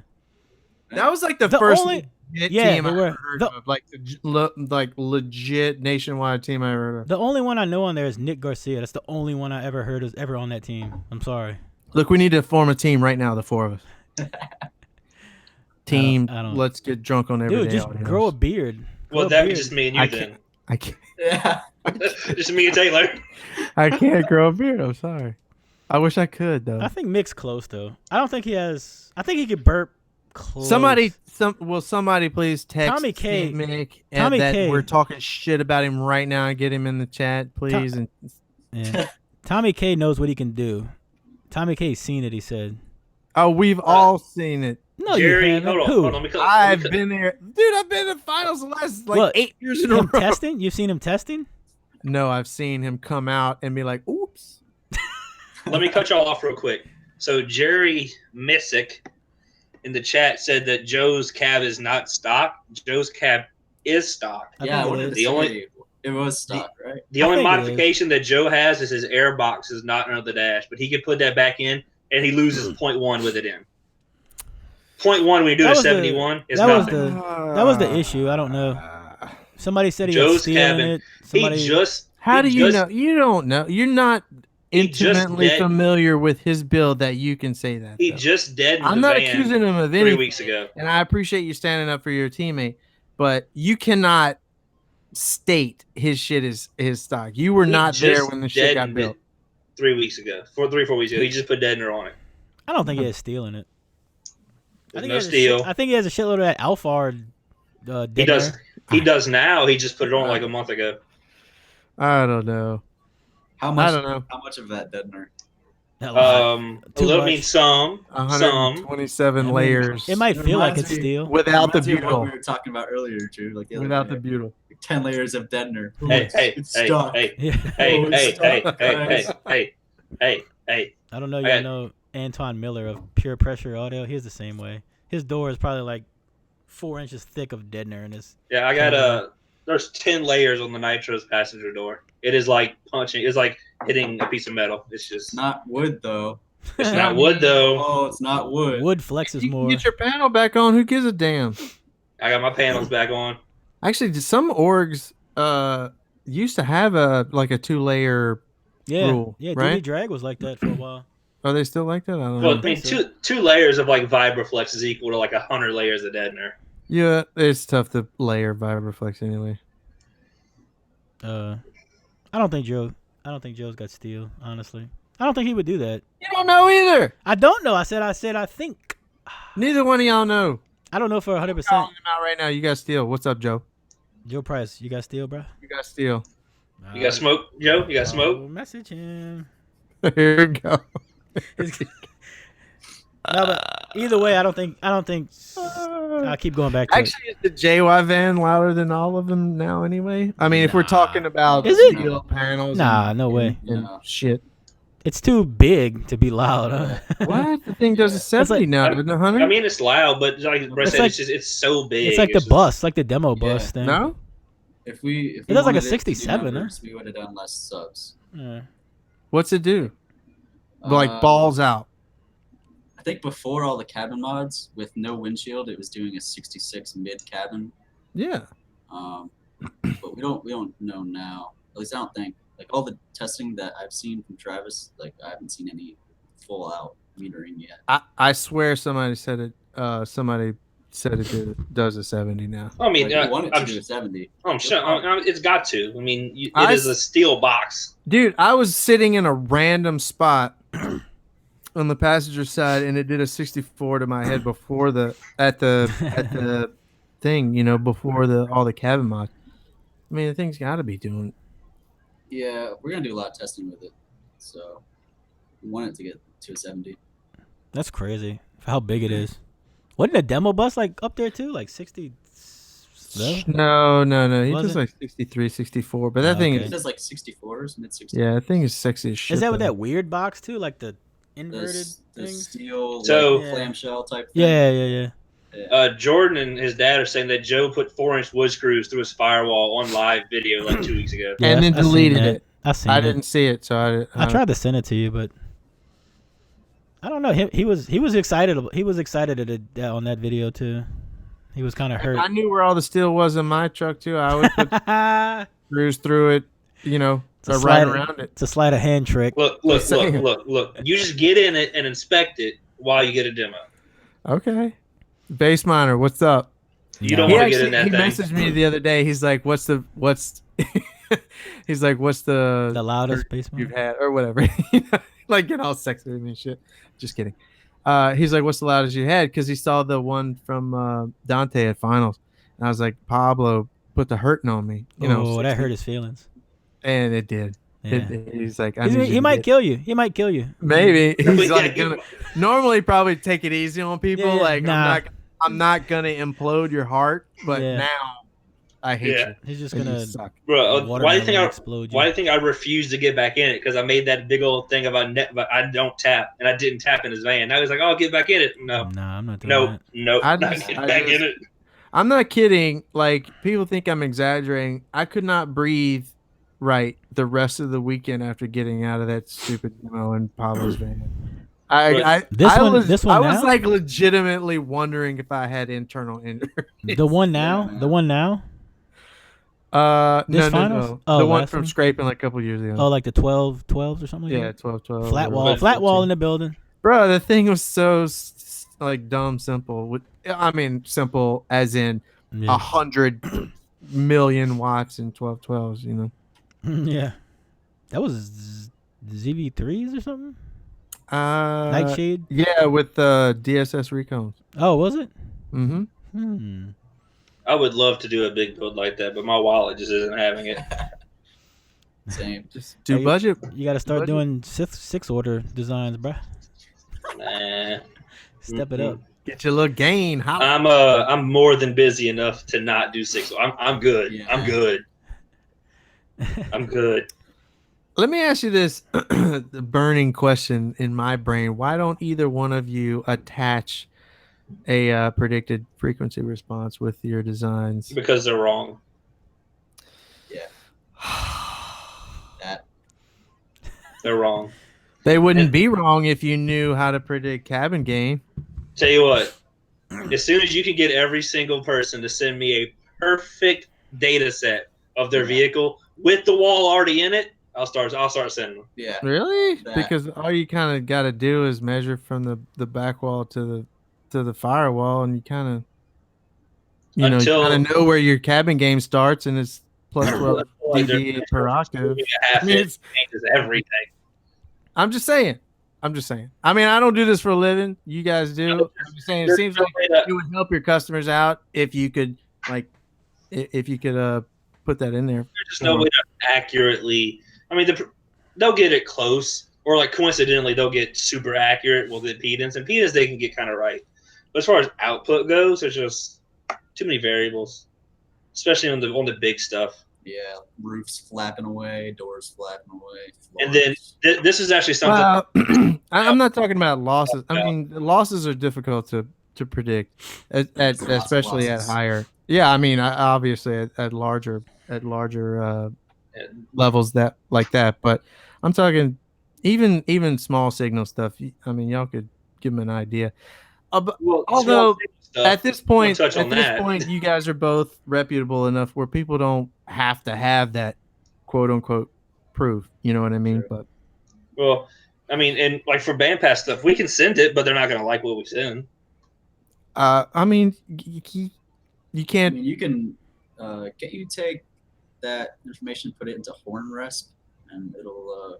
That was like the The first only- legit yeah, team they I were- ever heard the- of. Like legit nationwide team I ever heard of. The only one I know on there is Nick Garcia. That's the only one I ever heard is ever on that team. I'm sorry. Look, we need to form a team right now, the four of us. Team, I don't- let's get drunk on every day. Dude, just audios. grow a beard. Grow well, a that'd be beard. just me and you I then. I can't. Yeah. Just me and Taylor. I can't grow a beard. I'm sorry. I wish I could though. I think Mick's close though. I don't think he has. I think he could burp close. Somebody please text Tommy K. Steve Mick Tommy and that K. we're talking shit about him right now and get him in the chat, please. And Yeah. Tommy K knows what he can do. Tommy K's seen it. He said. oh, we've all seen it. No, Jerry, you haven't. hold on. Who? Hold on. Let me I've cut- been there, dude. I've been in finals the last like What? 8 years in a Him row. testing? You've seen him testing? No, I've seen him come out and be like, "Oops." Let me cut y'all off real quick. So Jerry Missick in the chat said that Joe's cab is not stock. Joe's cab is stock. I Yeah, I think it wanted is. to The say only- it was stock, right? The I only think it is. modification that Joe has is his air box is not under the dash, but he can put that back in, and he loses 0.1 with it in. 0.1 when you do That a was the- 71 is that was nothing. That was the issue. I don't know. Somebody said he had Joe's steel cabin. in it. Somebody, He just How he do you just- know? You don't know. You're not He just intimately dead- familiar with his build that you can say that. He though. just deadened I'm the not van accusing him of 3 anything, weeks ago. and I appreciate you standing up for your teammate, but you cannot state his shit is his stock. You were He not there just when the shit got deadened built. it 3 weeks ago. 4 weeks ago. He just put deadener on it. I don't think he has steel in it. There's he no has a steel. I think he has a shitload of that Alphard. He does. He does now. He just put it on like a month ago. I don't know. How much? I don't know. How much of that deadener? A Too little much. means some. 127 I mean, layers It might feel like it's Reminds me- steel. without the Reminds me of what butyl. we were talking about earlier, Drew. Like the other Without day. the butyl. 10 layers of deadener. Hey, hey, it's hey, stock. hey, Yeah. hey, Oh, hey, stop, hey, hey, guys. hey. I don't know. Okay. You know Antoine Miller of Pure Pressure Audio. He's the same way. His door is probably like 4 inches thick of deadener in his. Yeah, I got there's 10 layers on the Nitro's passenger door. It is like punching. It's like hitting a piece of metal. It's just. It's not wood, though. It's not wood though. Oh, it's not wood. Wood flexes You can more. get your panel back on. Who gives a damn? I got my panels back on. Actually, some orgs used to have a 2-layer. Yeah, rule, yeah. right? DD Drag was like that for a while. Are they still like that? I don't Well, know. I mean, think so. two layers of like Vibraflex is equal to like 100 layers of deadener. Yeah, it's tough to layer Vibraflex anyway. I don't think Joe's got steel. Honestly, I don't think he would do that. You don't know either. I don't know. I said I think. Neither one of y'all know. I don't know for 100%. Calling him out right now. You got steel. What's up, Joe? Joe Price, you got steel, bro? You got steel. You got smoke, Joe? You got smoke? Message him. Here we go. No, but either way, I don't think. I'll keep going back to Actually, is the JY van louder than all of them now? Anyway, I mean, if we're Nah. talking about Is it? steel panels, it. Nah, no way. and No. shit. It's too big to be loud. Huh? What? The thing does a 70 like- now, doesn't it, 100? I mean, it's loud, but like Brett It's said, like- it's so big. It's like the just- bus, like the demo bus Yeah. thing. no. If we It does like a wanted it to do 67, huh? numbers, we would have done less subs. Yeah. What's it do? Like Uh, balls out. I think before all the cabin mods with no windshield, it was doing a 66 mid cabin. Yeah. But we don't know now. At least I don't think. Like all the testing that I've seen from Travis, like I haven't seen any full out metering yet. I swear somebody said it. Somebody said does a 70 now. I mean, Like, we want it to I'm, do a 70. I'm sure it's got to. I mean, it I is a steel box. Dude, I was sitting in a random spot on the passenger side, and it did a 64 to my head before at the thing, before all the cabin mods. I mean, the thing's got to be doing. Yeah, we're gonna do a lot of testing with it, so we want it to get to a 70. That's crazy for how big it is. Wasn't a demo bus like up there too, like 60? No. He Was does it? like 63, 64, but that thing Okay. It is. does like 64s, mid 60s. Yeah, that thing is sexy as shit. Is that with though. that weird box too, like the The, inverted the thing? steel So- like, clamshell type thing. Yeah. Jordan and his dad are saying that Joe put 4-inch wood screws through his firewall on live video like 2 weeks ago. And then I seen deleted that. it. I seen I it. didn't see it, so I tried to send it to you, but I don't know. He was excited. He was excited on that video too. He was kind of hurt. I knew where all the steel was in my truck too. I would put screws through it, a right slide- around it. It's a sleight of hand trick. Look. You just get in it and inspect it while you get a demo. Okay. Base miner, what's up? You don't He want to get in that he thing. messaged me the other day. He's like, what's he's like, what's the the loudest you've basement. had or whatever. Like get all sexy with me and shit. Just kidding. He's like, what's the loudest you had? Because he saw the one from Dante at finals. And I was like, Pablo put the hurting on me. Oh, that 60. hurt his feelings. And it did. Yeah. He's like, He might kill you. He might kill you. Maybe he's Yeah, like gonna normally probably take it easy on people. Yeah, like nah. I'm not gonna implode your heart, but Yeah. now I hate Yeah. you. He's just 'Cause you gonna suck. Bro, why do you think explode you? Why do you think I refused to get back in it? Because I made that big old thing about but I don't tap, and I didn't tap in his van. Now he's like, "Oh, get back in it." No, Nah, I'm not doing no, that. no, I not just- getting I back just- in it. I'm not kidding. Like people think I'm exaggerating. I could not breathe right the rest of the weekend after getting out of that stupid demo in Pablo's van. This one was now? like legitimately wondering if I had internal injury. The one now? man. The one now? No, finals? Oh, the one last from one? scraping like a couple years ago. Oh, like the 12s or something like yeah, that? 12. Flat wall. But- Flat wall in the building. Bro, the thing was so like dumb simple. I mean, simple as in Yeah. 100 million watts in 1212s. Yeah. That was ZV3s or something? Uh, Nightshade? Yeah, with DSS recones. Oh, was it? Mm-hmm. I would love to do a big build like that, but my wallet just isn't having it. Same. Just do Hey, budget. You got to start Budget. doing six order designs, bruh. Nah. Step it up. Get your little gain. I'm more than busy enough to not do 6. I'm good. Yeah. I'm good. I'm good. Let me ask you this the burning question in my brain. Why don't either one of you attach a predicted frequency response with your designs? Because they're wrong. That. They're wrong. They wouldn't be wrong if you knew how to predict cabin game. Tell you what, as soon as you can get every single person to send me a perfect data set of their vehicle with the wall already in it, I'll start sending them. Yeah. Really? That. Because all you kind of got to do is measure from the back wall to the firewall, and you kind of you Until- kind of know where your cabin game starts, and it's plus 12 Like they're- dB per octave. Half I mean, it it's- changes everything. I'm just saying. I mean, I don't do this for a living. You guys do. I'm just saying. It seems like it would help your customers out if you could, put that in there. There's just no way to accurately. I mean, they'll get it close, or like coincidentally, they'll get super accurate. We'll get impedance, and impedance they can get kind of right. But as far as output goes, there's just too many variables, especially on the big stuff. Yeah. Roofs flapping away, doors flapping away. And then floors. this is actually something. Well, I'm not talking about losses. I mean, losses are difficult to predict, Lots of especially at losses. higher. Yeah, I mean, obviously at larger at larger And- levels that like that. But I'm talking even small signal stuff. I mean, y'all could give them an idea. Well, Although stuff, at this point, touch on that. you guys are both reputable enough where people don't have to have that quote unquote proof. You know what I mean? Sure. But Well, I mean, and like for bandpass stuff, we can send it, but they're not going to like what we send. I mean, you I can't. mean, you can get you take that information, put it into horn resp, and it'll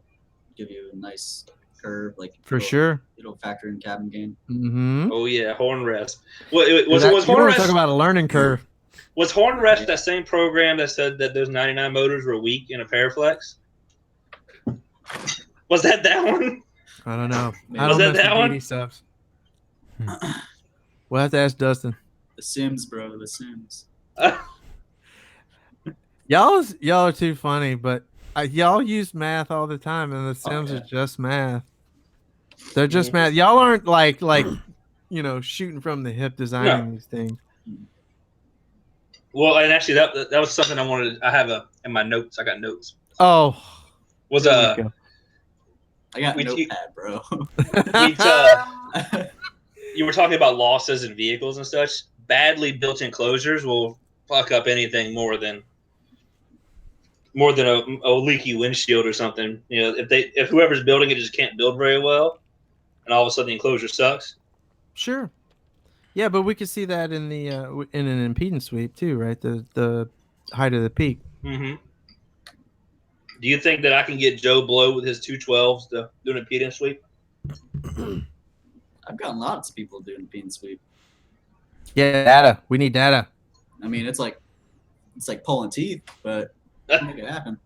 give you a nice curve. Like For it'll- sure. it'll factor in cabin gain. Mm-hmm. Oh yeah, horn rest. Well, was you horn want to talk rest? about a learning curve? Was horn rest Yeah. that same program that said that those 99 motors were weak in a Paraflex? Was that one? I don't know. Was I don't that mess that with one? DD subs. We'll have to ask Dustin. The Sims, bro. The Sims. Y'all are too funny, but y'all use math all the time, and the Sims yeah. are just math. They're just math. Y'all aren't like shooting from the hip designing these things. Well, and actually, that was something I wanted. I have in my notes. I got notes. Oh, Was here we go. I got We- notepad, bro. you were talking about losses in vehicles and such. Badly built enclosures will fuck up anything more than a leaky windshield or something. You know, if whoever's building it just can't build very well, and all of a sudden the enclosure sucks. Sure. Yeah, but we could see that in the in an impedance sweep too, right? The height of the peak. Mm-hmm. Do you think that I can get Joe Blow with his 212s to do an impedance sweep? I've gotten lots of people doing pin sweep. Yeah, data. We need data. I mean, it's like pulling teeth, but make it happen.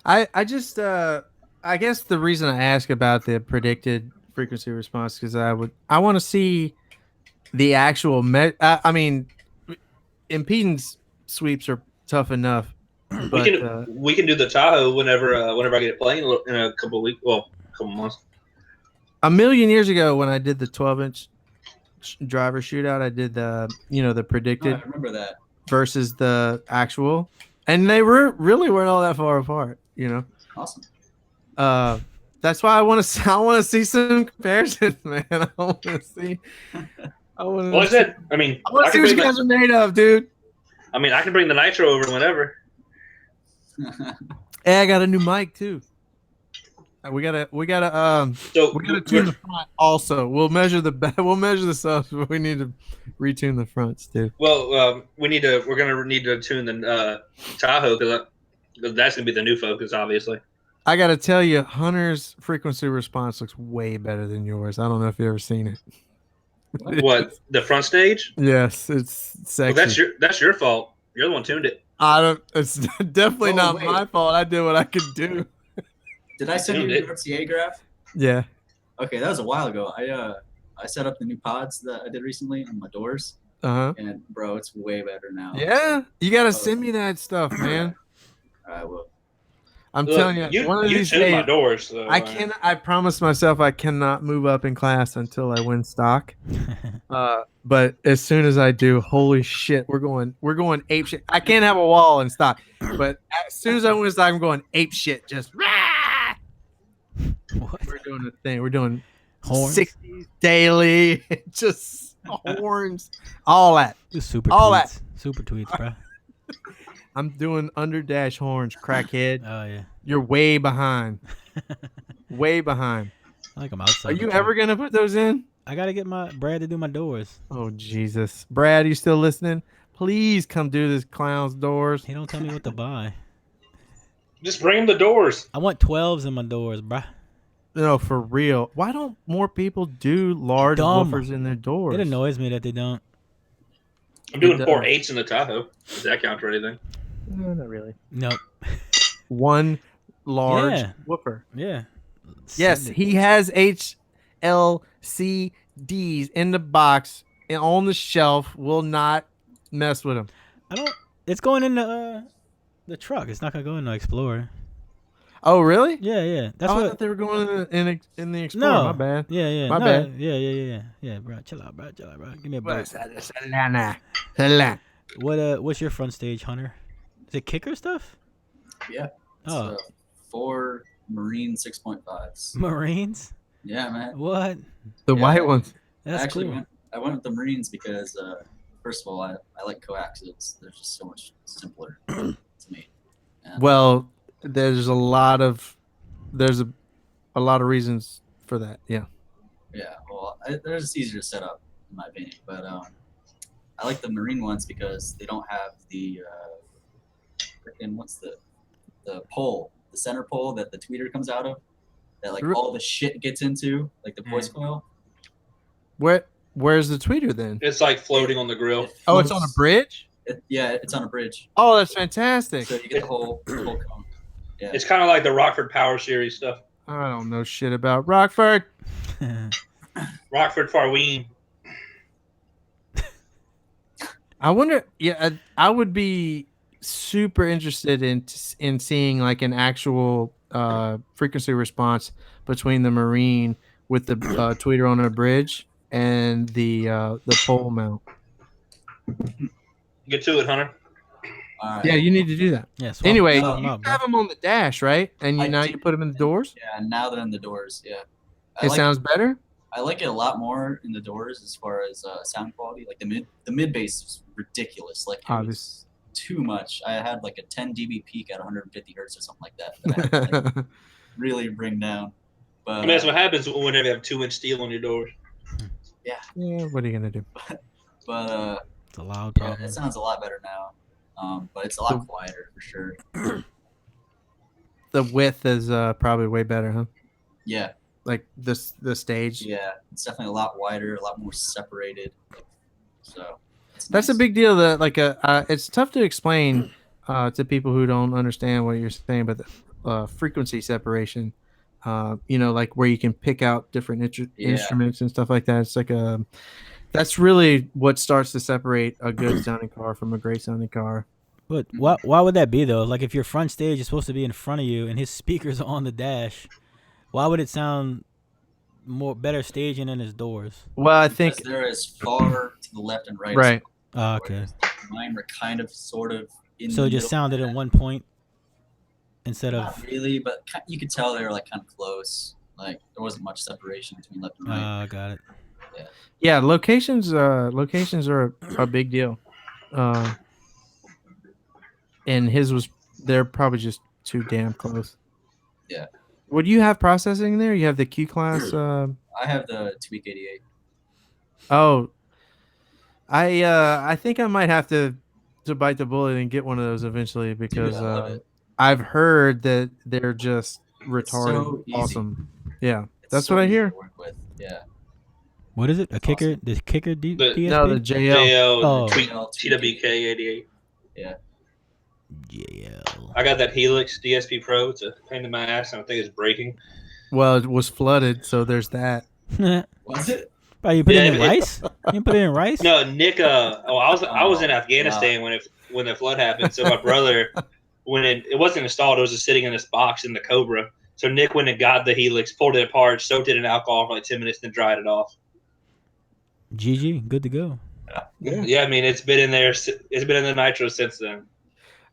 I just I guess the reason I ask about the predicted frequency response because I want to see the actual I mean, impedance sweeps are tough enough. But, we can do the Tahoe whenever I get it playing in a couple of weeks. Well, a couple months. a million years ago when I did the 12-inch driver shootout, I did the Oh, predicted I remember that. versus the actual, and they really weren't all that far apart. Awesome. That's why I want to see some comparisons, man. I want to see. Well, I said, I mean, I want to see what you guys are made of, dude. I mean, I can bring the nitro over whenever. Hey, I got a new mic too. We gotta So tune the front also. We'll measure the subs, but we need to retune the fronts too. Well, we're gonna need to tune the Tahoe because that's gonna be the new focus, obviously. I gotta tell you, Hunter's frequency response looks way better than yours. I don't know if you've ever seen it. What, the front stage? Yes, it's sexy. Well, that's your fault. You're the one tuned it. I don't. It's definitely Oh, not wait. my fault. I did what I could do. Did I send you Tuned the RCA graph? Yeah. Okay, that was a while ago. I set up the new pods that I did recently on my doors, Uh huh. and bro, it's way better now. Yeah. You gotta send me that stuff, man. I will. I'm Look, telling you, one of you these tuned my days, doors. So, I promised myself I cannot move up in class until I win stock. But as soon as I do, holy shit, we're going ape shit. I can't have a wall in stock, but as soon as I win stock, I'm going ape shit. Just rah! What? We're doing the thing. We're doing Horns? 60s daily, just horns, all that. Do super All tweets. Super tweets, bro. I'm doing under dash horns, crackhead. Oh yeah. You're way behind. Way behind. I like them outside. Are you ever gonna put those in? I gotta get my Brad to do my doors. Oh Jesus, Brad, you still listening? Please come do this clown's doors. He don't tell me what to buy. just bring him the doors. I want 12s in my doors, bruh. No, for real. Why don't more people do large Dumb. woofers in their doors? It annoys me that they don't. I'm doing It 4 does. 8s in the Tahoe. Does that count for anything? No, not really. Nope. One large Yeah. woofer. Yeah. Yes, Send it. he has HLCDs in the box and on the shelf. Will not mess with them. I don't. It's going in the truck. It's not gonna go in the Explorer. Oh, really? Yeah, yeah. That's I what. thought they were going in the Explorer. No. My bad. Yeah, yeah. My no, bad. Yeah, bro. Chill out, bro. Give me a break. Salana. What's your front stage, Hunter? Is it kicker stuff? Yeah. It's, Oh, 4 Marine 6.5s. Marines. Yeah, man. What? The Yeah. white ones. That's I actually cool. went with the Marines because, first of all, I like coaxials. They're just so much simpler to me. And, Well, there's a lot of reasons for that. Yeah. yeah, well, they're just easier to set up, in my opinion. But I like the Marine ones because they don't have the freaking what's the pole, the center pole that the tweeter comes out of, that like R- all the shit gets into, like the voice coil. Where's the tweeter then? It's like floating on the grill. Oh, it's on a floats- bridge. Yeah, it's on a bridge, Oh, that's fantastic. so you get the whole cone. Yeah, It's kind of like the Rockford Power Series stuff. I don't know shit about Rockford. Rockford Farween. I wonder. Yeah, I would be super interested in seeing like an actual frequency response between the Marine with the tweeter on a bridge and the pole mount. Get to it, Hunter. all right. Yeah, you need to do that. Yeah. swap- Anyway, swap 'em you out, bro. have them on the dash, right? And I now do. you put them in the doors. Yeah, now they're in the doors. Yeah, It sounds better. I like it a lot more in the doors as far as sound quality. Like the mid bass is ridiculous. Like it was too much. I had like a 10 dB peak at 150 hertz or something like that. That I had to like, really bring down. But I mean, that's what happens whenever you have 2-inch steel on your doors. Yeah, what are you gonna do? but It's a loud yeah, problem. it sounds a lot better now. But it's a lot quieter for sure. The width is probably way better, huh? Yeah, Like the stage. yeah, it's definitely a lot wider, a lot more separated. So That's a nice. big deal. That like it's tough to explain to people who don't understand what you're saying, but the frequency separation. Like where you can pick out different instruments and stuff like that. It's like that's really what starts to separate a good sounding car from a great sounding car. But why would that be though? Like if your front stage is supposed to be in front of you and his speakers are on the dash, why would it sound better staging than his doors? Well, I Because think they're as far to the left and right. right. Oh, okay. Whereas mine were kind of sort of in So the it just middle. sounded in one point instead of. Not really, but you could tell they were like kind of close. Like there wasn't much separation between left and right. Got it. Yeah, locations are a big deal. And they're probably just too damn close. Yeah. What do you have processing there? You have the Q class. I have the Tweak 88. Oh, I think I might have to bite the bullet and get one of those eventually because Dude, I love it. I've heard that they're just It's retarded so easy. awesome. Yeah, It's that's so what I easy hear. to work with. Yeah. What is it? A That's kicker? awesome. The kicker DSP? No, the JL. JL, Oh. Tweak, JL, TWK 88. Yeah. I got that Helix DSP Pro. It's a pain in my ass. I don't think it's breaking. Well, it was flooded, so there's that. Was it? Bro, you put it Yeah, in rice? You put it in rice? No, Nick. I was in Afghanistan when the flood happened. So my brother, when it wasn't installed, it was just sitting in this box in the Cobra. So Nick went and got the Helix, pulled it apart, soaked it in alcohol for like 10 minutes, then dried it off. GG, good to go. Yeah, I mean it's been in there. It's been in the nitro since then.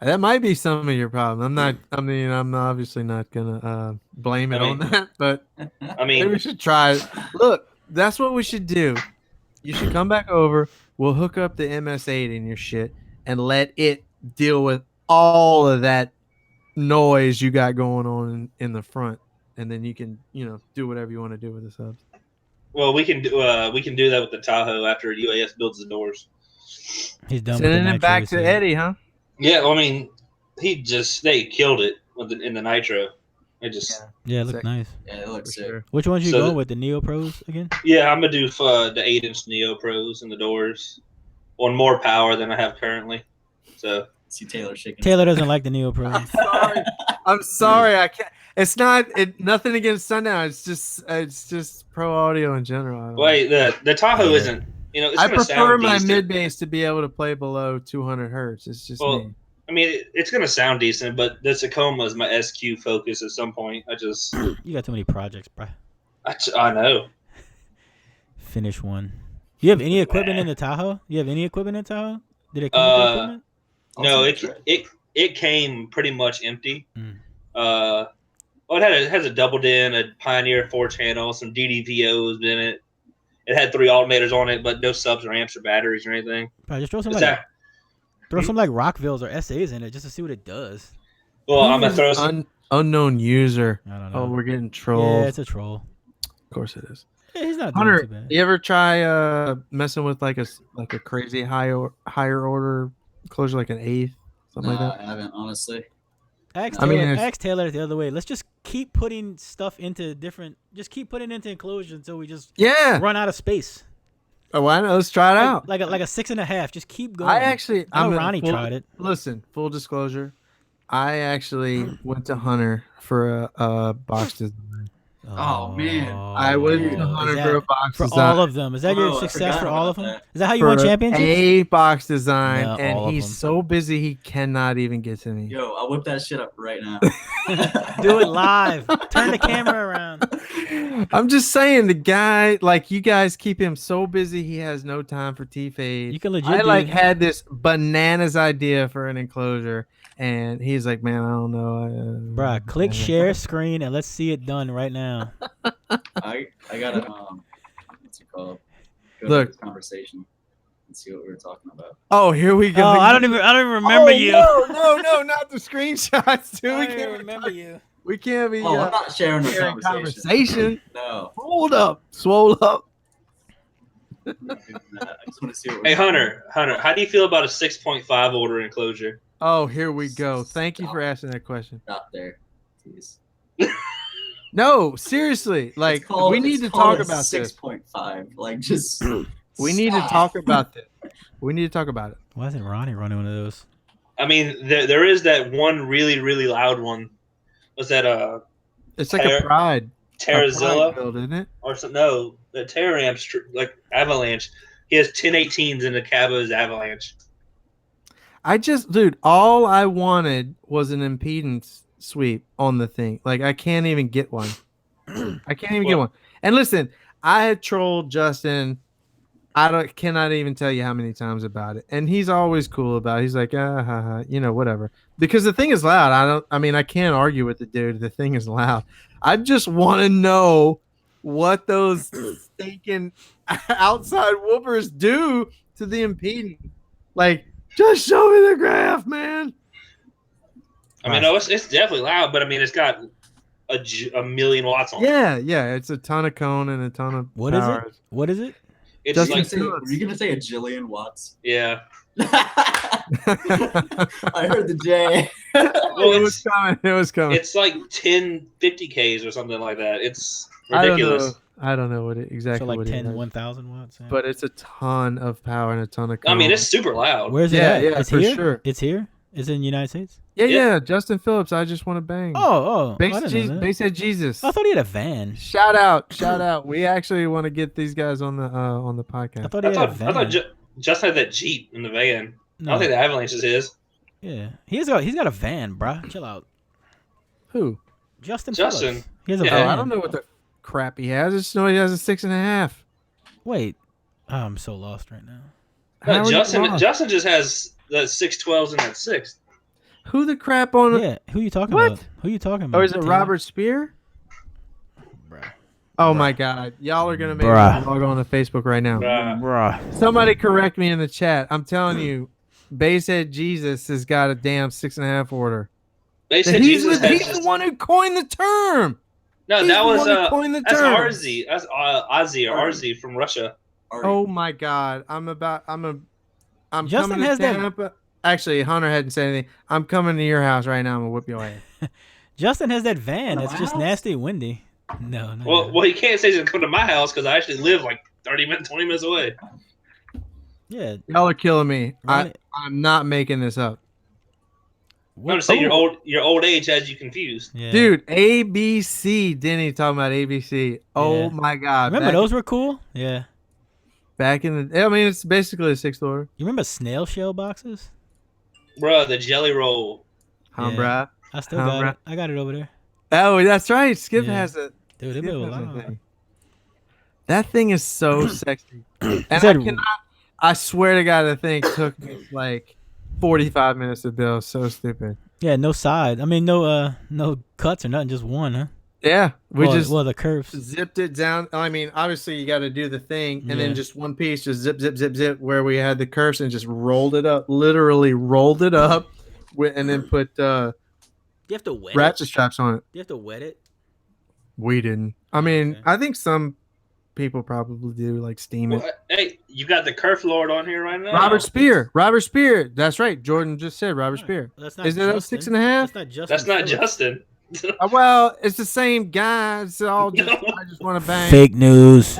That might be some of your problem. I'm obviously not gonna blame it on that, but I maybe we mean, should try it. Look, that's what we should do. You should come back over. We'll hook up the MS8 in your shit and let it deal with all of that noise you got going on in the front, and then you can do whatever you want to do with the subs. well, we can do that with the Tahoe after UAS builds the doors. He's done with the Sending nitro, it back he to said. Eddie, huh? Yeah, well, I mean, they killed it in the nitro. It just Yeah, it looked Sick. nice. Yeah, it looks For sick. sure. Which ones you So going the- with? The Neo Pros again? yeah, I'm gonna do the 8-inch Neo Pros and the doors on more power than I have currently. So See Taylor shaking. Taylor doesn't like the Neo Pros. Sorry. I'm sorry. I can't. It's not. Nothing against Sundown. It's just pro audio in general. I don't know. wait, the Tahoe Yeah. isn't. It's I gonna prefer sound my decent. mid bass to be able to play below 200 hertz. It's just Well, me. I mean, it's gonna sound decent, but the Tacoma is my SQ focus at some point. You got too many projects, bro. I know. Finish one. You have any equipment in the Tahoe? You have any equipment in Tahoe? Did it come with the equipment? No, Ultimate Tread. it came pretty much empty. Mm. Well, it has a double din, a Pioneer 4-channel, some DDVOs in it. It had 3 alternators on it, but no subs or amps or batteries or anything. Probably just throw some It's like that- Rockvilles or SAs in it just to see what it does. well, I'm Who gonna throw is some. unknown user. I don't Oh, know. we're getting trolled. Yeah, it's a troll. Of course it is. Yeah, he's not doing Hunter, too bad. you ever try messing with like a crazy higher order closure, like an eighth, something No, like that? I haven't, honestly. Ask I mean, Taylor, it's- ask Taylor the other way. Let's just keep putting stuff into different. Just keep putting it into enclosures until we just Yeah. run out of space. Oh, why not? Let's try it out. Like a 6.5. Just keep going. I actually, I know I'm Ronnie tried it. Listen, full disclosure, I actually went to Hunter for a box design. Oh, man. I went to Is Hunter that for a box for design. all of them. Is that your Oh, I success forgot for all about of them? that. Is that how you for won championships? a box design, No, all and of he's them. so busy he cannot even get to me. Yo, I'll whip that shit up right now. Do it live. Turn the camera around. I'm just saying, the guy, like, you guys keep him so busy he has no time for T-Fade. You can legit I do like had this bananas idea for an enclosure, and he's like, "Man, I don't know." Bruh, click share screen and let's see it done right now. I gotta what's it called? Go Look. to this conversation and see what we were talking about. Oh, here we go. Oh, I don't even remember you. No, not the screenshots, dude. I We don't even can't remember you. We can't be Oh, I'm not sharing the sharing conversation. conversation. No. Hold up, swole up. I'm not doing that. I just want to see what we're Hey, talking Hunter, how do you feel about a 6.5 order enclosure? Oh, here we go. Thank you for asking that question. about. Stop there, please. No, seriously, like It's called- we need it's to called talk a about this. 6.5. Like, just We need to stop. talk about this. We need to talk about it. Why isn't Ronnie running one of those? I mean, there is that one really, really loud one. Was that It's like a pride Terrazilla build, isn't it? or something? No, the Terramp's like Avalanche. He has 1018s in the Cabo's Avalanche. Dude, all I wanted was an impedance sweep on the thing. Like, I can't even get one. I can't even get one. And listen, I had trolled Justin. Cannot even tell you how many times about it. And he's always cool about it. He's like, whatever. Because the thing is loud. I can't argue with the dude. The thing is loud. I just want to know what those stinking outside whoopers do to the impedance. Like, just show me the graph, man. I mean, no, it's definitely loud, but I mean, it's got a million watts on it. Yeah. It's a ton of cone and a ton of What is power. it? What is it? It's Justin like, Phillips. Were you going to say a jillion watts? yeah. I heard the J. Well, It was coming. It was coming. it's like 1050Ks or something like that. It's I don't ridiculous. know. I don't know what it exactly So like what 10, it is. 1,000 watts. Yeah. But it's a ton of power and a ton of. I mean, cone. it's super loud. Where's it Yeah, at? yeah, It's for here? sure. It's here? It's in the United States? Yeah. Justin Phillips. I just want to bang. Oh. I Base didn't know that. Base said Jesus. I thought he had a van. Shout out. We actually want to get these guys on the podcast. I thought he I had a thought van. Just had that Jeep in the van. I No. don't think the Avalanche is his. Yeah. He's got a van, bruh. Chill out. Who? Justin. Justin. Phillips. He has a Yeah. van. I don't know what the crap he has. I just know he has a 6.5. Wait. Oh, I'm so lost right now. How No, are you Justin lost? just has the 612s and that 6. Who the crap on? Yeah. Who you talking What? about? Who you talking about? Or is it Taylor? Robert Spear? Bruh. Oh my God! Y'all are gonna make me Bruh. log on to Facebook right now. Bruh. Somebody correct me in the chat. I'm telling you, Basehead Jesus has got a damn 6.5 order. They said He's Jesus has the one who coined the term. No, He's that the was one who coined the that's term. Arzy. That's Ozzy or Arzy from Russia. Oh my God! I'm Justin coming to has that- Tampa. Actually, Hunter hadn't said anything. I'm coming to your house right now. I'm gonna whip your ass. Justin has that van. At It's my just house? nasty and windy. No. Well, he can't say he's gonna come to my house because I actually live like 30 minutes, 20 minutes away. Yeah. Y'all are killing me. Ronnie- I'm not making this up. I'm just saying your old age has you confused. Yeah. Dude, ABC. Denny talking about ABC. Oh Yeah. my God! Remember those were cool? Yeah. Back in the, I mean, it's basically a 6th order. You remember snail shell boxes? Bruh, the jelly roll. Huh, Yeah. bruh? I still Huh, got bruh? it. I got it over there. Oh, that's right. Skip Yeah. has it. Dude, they Skip built a has that lot. thing. That thing is so sexy. And said- I cannot. I swear to God, the thing took me like 45 minutes to build. So stupid. Yeah, no side. I mean, no cuts or nothing. Just one, huh? Yeah, we just the curves. zipped it down. I mean, obviously you got to do the thing, and Yeah. then just one piece, just zip, zip, zip, zip, where we had the curves, and just rolled it up. Literally rolled it up, and then put You have to wet ratchet straps on it. You have to wet it. We didn't. I mean, Okay. I think some people probably do, like steam it. Well, hey, you got the Kerf Lord on here right now. Robert Spear. That's right. Jordan just said Robert Spear. Well, that's not Is it Justin. 6.5? That's not Justin. That's not Phillips. Justin. Well, it's the same guy. It's all just. No. I just want to bang. Fake news.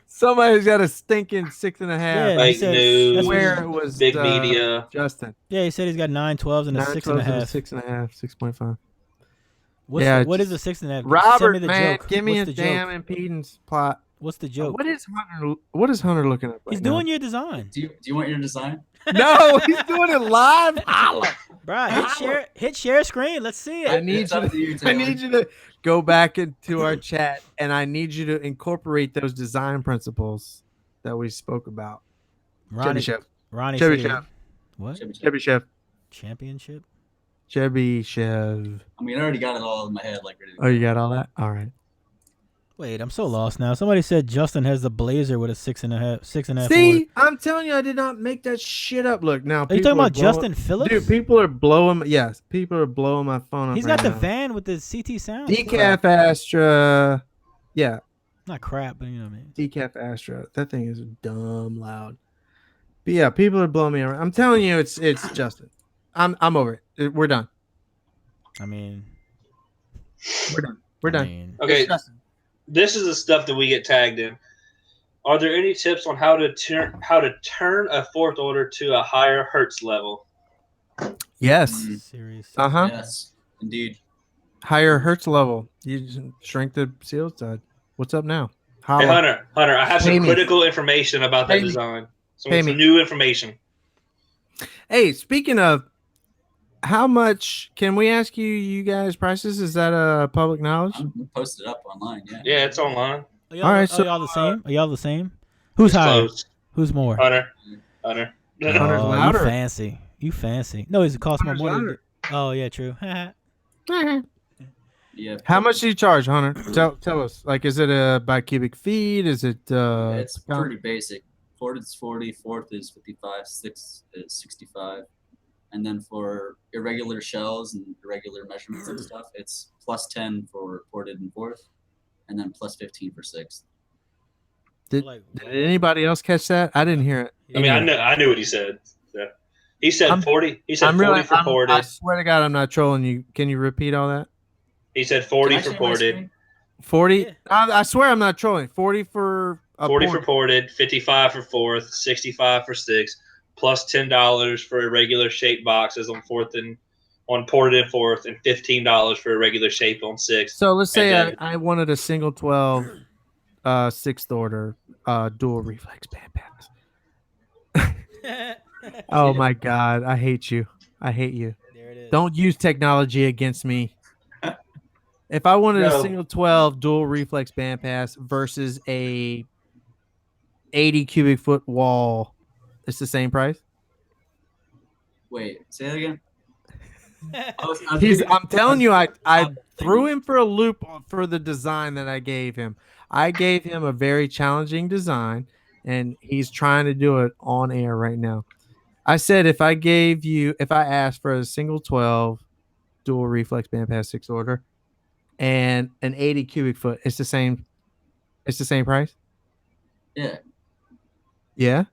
Somebody's got a stinking 6.5. Yeah, he Fake said news. that's what Where he- it was Big media. Justin. Yeah, he said he's got 9/12s and a 6.5. 6.5, 6.5. What's Yeah, what is a just- 6.5? Send Robert, me the man, joke. give me What's a the damn joke? impedance plot. What's the joke? What is Hunter looking up? He's right doing your design. Do you want your design? now? No, he's doing it live. Holla. Bruh, hit share screen. Let's see I it. need It's up to you, I Taylor. need you to go back into our chat, and I need you to incorporate those design principles that we spoke about. Ronnie, Chevy Chef. Ronnie Chevy said he- Chef. What? Chevy Chef. Championship? Chevy Chev. I mean, I already got it all in my head, like ready to Oh, you got all that? All right. Wait, I'm so lost now. Somebody said Justin has the Blazer with a 6.5. See, I'm telling you, I did not make that shit up. Look, now Are you people talking about blowing- Justin Phillips? Dude, people are blowing. Yes, people are blowing my phone up. He's right got the now. van with the CT sound. Decaf Astra. Yeah, Not crap, but you know what I mean. Decaf Astra. That thing is dumb loud. But yeah, people are blowing me around. I'm telling you, it's Justin. I'm over it. We're done. I mean, We're done. I mean, Okay, It's Justin. this is the stuff that we get tagged in. Are there any tips on how to turn a fourth order to a higher hertz level? Yes. serious. Uh huh. Yes, indeed. Higher hertz level. You just shrink the seal side. What's up now? Hey, Holla. Hunter, I have Pay some me. critical information about that Pay me. design. Pay Some me. new information. Hey, speaking of, how much can we ask you guys prices? Is that public knowledge? I'm posted up online. Yeah. Yeah, it's online. Are y'all, All right, are so, y'all the same? Are y'all the same? Who's It's higher? closed. Who's more? Hunter. Hunter's Oh, louder. You fancy. You fancy. No, it costs more Hunter's money. louder. Oh yeah, true. Yeah. How much do you charge, Hunter? Tell us. Like, is it by cubic feet? Is it? It's pretty basic. Fourth is 40, fourth is 55, sixth is 65. And then for irregular shells and irregular measurements and stuff, it's plus 10 for ported and fourth, and then plus 15 for sixth. Did Like, anybody else catch that? I didn't hear it. I mean, I knew what he said. Yeah. He said I'm- 40. He said 40 for I ported. swear to God, I'm not trolling you. Can you repeat all that? He said 40 Can I for share my ported. screen? 40. Yeah. I swear I'm not trolling. 40 for a 40 porn. for ported, 55 for fourth, 65 for sixth, plus $10 for irregular shape boxes on ported and fourth, and $15 for irregular shape on sixth. So let's say And then- I wanted a single 12 sixth order dual reflex band pass. Oh my God, I hate you. I hate you. There it is. Don't use technology against me. If I wanted a No. single 12 dual reflex band pass versus a 80 cubic foot wall, it's the same price. Wait, say that again. I'm telling you, I threw him for a loop for the design that I gave him. I gave him a very challenging design, and he's trying to do it on air right now. I said if I asked for a single 12 dual reflex band pass six order and an 80 cubic foot, it's the same price. Yeah, Yeah.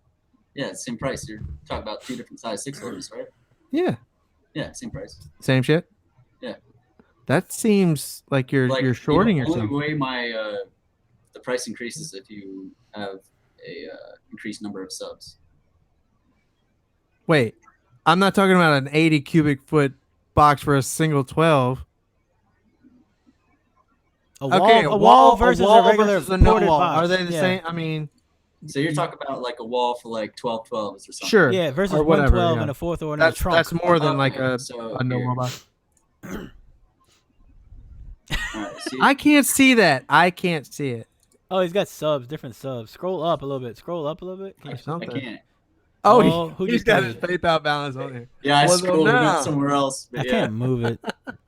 yeah, same price. You're talking about two different size six orders, right? Yeah. Yeah, same price. Same shit. Yeah. That seems like you're shorting the yourself. only way my the price increases if you have a increased number of subs. Wait, I'm not talking about an 80 cubic foot box for a single 12. A wall versus a regular versus a no ported wall. box. Are they the Yeah. same? I mean, So you're talking about like a wall for like 12/12s or something. sure. Yeah, versus or whatever, 112 yeah. and a fourth order and a trunk. That's more than Oh, like okay, a so no here. wall box. All right, see, I can't see that. I can't see it. Oh, he's got subs, different subs. Scroll up a little bit. Scroll up a little bit. Can Or you- I something. can't. Oh, Oh, who'd you he's got his pay? PayPal balance on here. Yeah, I Well, then scrolled it now- up somewhere else. But I yeah. can't move it.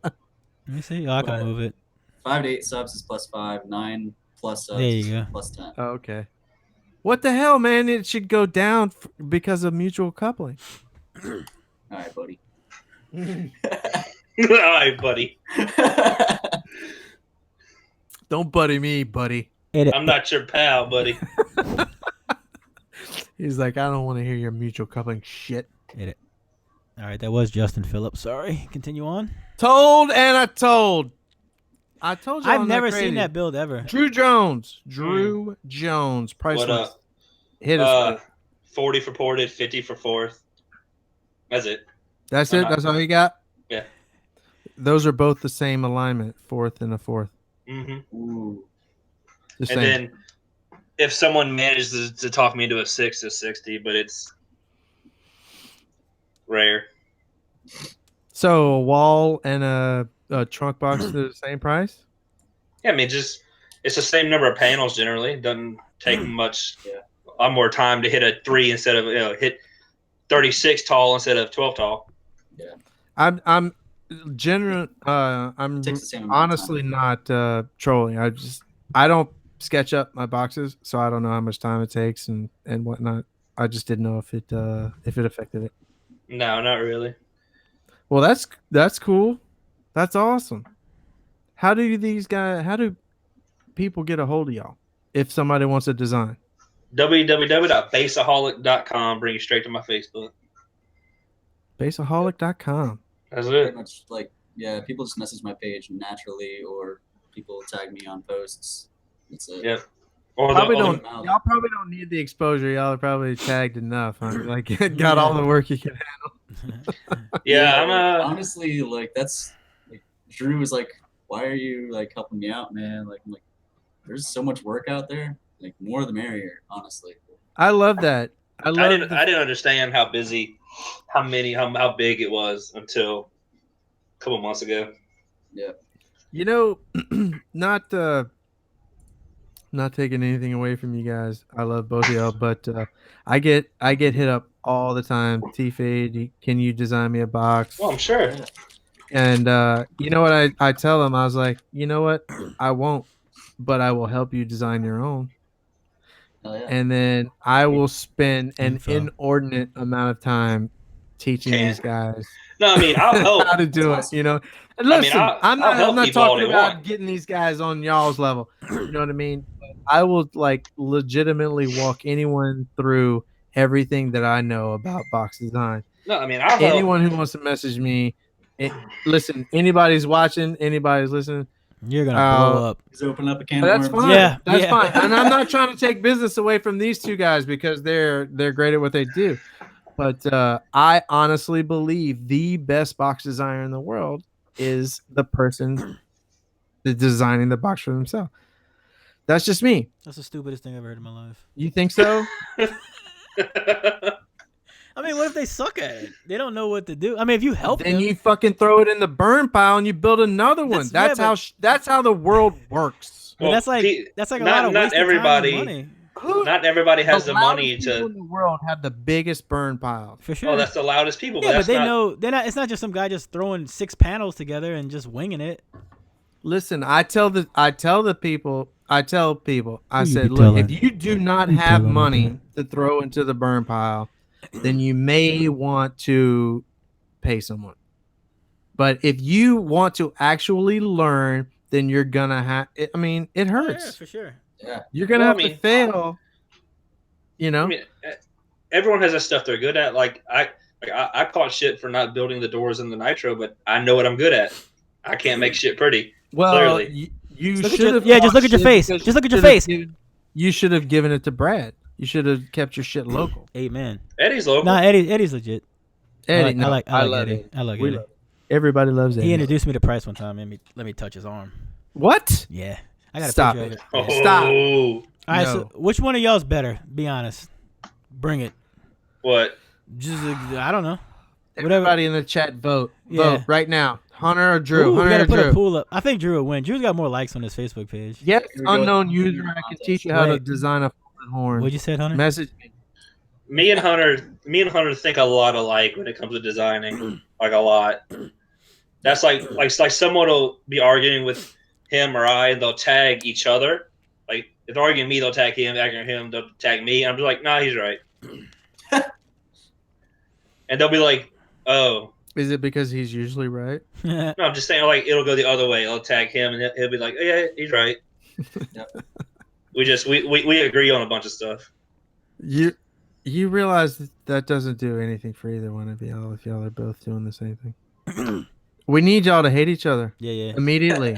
Let me see. Oh, I can But- move it. 5 to 8 subs is +5. 9 plus subs There you is go. +10. Oh, okay. What the hell, man? It should go down because of mutual coupling. All right, buddy. All right, buddy. Don't buddy me, buddy. I'm not your pal, buddy. He's like, I don't want to hear your mutual coupling shit. All right, that was Justin Phillips. Sorry. Continue on. Told and I told. I told you. I've never seen that build ever. Drew Jones. Drew Jones. Price What list. up? Hit us. 40 for ported, 50 for fourth. That's it. That's it. That's all you got. Yeah. Those are both the same alignment, fourth and a fourth. Mm-hmm. Ooh. The And same. then if someone manages to talk me into a 6 to 60, but it's rare. So a wall and a trunk box are the same price. Yeah, I mean, just it's the same number of panels generally. Doesn't take much. Yeah. A lot more time to hit a 3 instead of hit 36 tall instead of 12 tall. I'm general. I'm Takes the same amount of honestly not trolling. I don't sketch up my boxes, so I don't know how much time it takes and whatnot. I just didn't know if it affected it. No, not really. Well, that's cool. That's awesome. How do people get a hold of y'all if somebody wants a design? www.bassahaulic.com bring you straight to my Facebook. Bassahaulic.com. That's Pretty it. much like, yeah, people just message my page naturally, or people tag me on posts. That's it. Yep. Or Probably the, don't. mouth. Y'all probably don't need the exposure. Y'all are probably tagged enough. Huh? Like got all the work you can. Yeah, I'm honestly, like, that's like, Drew was like, why are you like helping me out, man? Like, I'm like, there's so much work out there. Like, more the merrier, honestly. I love that. I didn't understand how busy, how big it was until a couple months ago. Yeah. You know, not taking anything away from you guys. I love both of y'all, but I get hit up all the time. T-Fade, can you design me a box? Well, I'm sure. Yeah. And you know what I tell them? I was like, you know what? I won't, but I will help you design your own. Hell yeah. And then I will spend an Info. inordinate amount of time teaching these guys No, I mean, I'll help. how to do it. That's awesome. You know, and I mean, listen, I'll I'm not help people all talking they about want. getting these guys on y'all's level. You know what I mean? But I will like legitimately walk anyone through everything that I know about box design. No, I mean, I'll help. Anyone who wants to message me, listen. Anybody's watching, anybody's listening. You're gonna blow up. Just open up a can That's of worms. fine. Yeah, That's yeah. fine. And I'm not trying to take business away from these two guys because they're great at what they do. But I honestly believe the best box designer in the world is the person that's designing the box for themselves. That's just me. That's the stupidest thing I've ever heard in my life. You think so? I mean, what if they suck at it? They don't know what to do. I mean, if you help Then them, you fucking throw it in the burn pile and you build another one. That's- yeah, That's how the world works. but that's like a lot not of wasted everybody- time and money. Not everybody has the loudest money people to. in the world have the biggest burn piles. For sure. Oh, that's the loudest people. yeah, but that's they not, know they're not. It's not just some guy just throwing 6 panels together and just winging it. Listen, I tell people, I you said, be look, telling? if you do not Who you have telling, money okay? to throw into the burn pile, then you may want to pay someone. But if you want to actually learn, then you're gonna have. I mean, it Oh, hurts. yeah, for sure. Yeah. You're gonna Well, have I to mean- fail. You know. I mean, everyone has that stuff they're good at. Like I caught shit for not building the doors in the nitro, but I know what I'm good at. I can't make shit pretty. Well, clearly. you Just look at should your- have. yeah, just look at your face. Just look at your face. You should have given it to Brad. You should have kept your shit local. Amen. Eddie's local. Nah, Eddie's legit. Eddie, I like love Eddie. Eddie. I like We Eddie. love Everybody loves Eddie. He introduced me to Price one time and let me touch his arm. What? Yeah, I got a Stop picture it. of it. Oh, Stop. All right, No. so which one of y'all's better? Be honest. Bring it. What? Just I don't know. Whatever. Everybody in the chat, vote. Yeah. Vote right now. Hunter or Drew? Ooh, we Hunter gotta or put Drew? a pool up. I think Drew would win. Drew's got more likes on his Facebook page. Yes, Here we go. unknown user. User I can contest. teach you how to Wait. design a folded horn. What'd you say, Hunter? Message me. Me and Hunter think a lot alike when it comes to designing, like a lot. That's like someone will be arguing with him or I, and they'll tag each other. Like if they're arguing me, they'll tag him. Arguing him, they'll tag me. I'm just like, nah, he's right. And they'll be like, oh, Is it because he's usually right? no, I'm just saying, like it'll go the other way. I'll tag him, and he'll be like, yeah, he's right. Yep. We agree on a bunch of stuff. You realize that doesn't do anything for either one of y'all if y'all are both doing the same thing. We need y'all to hate each other Yeah. immediately.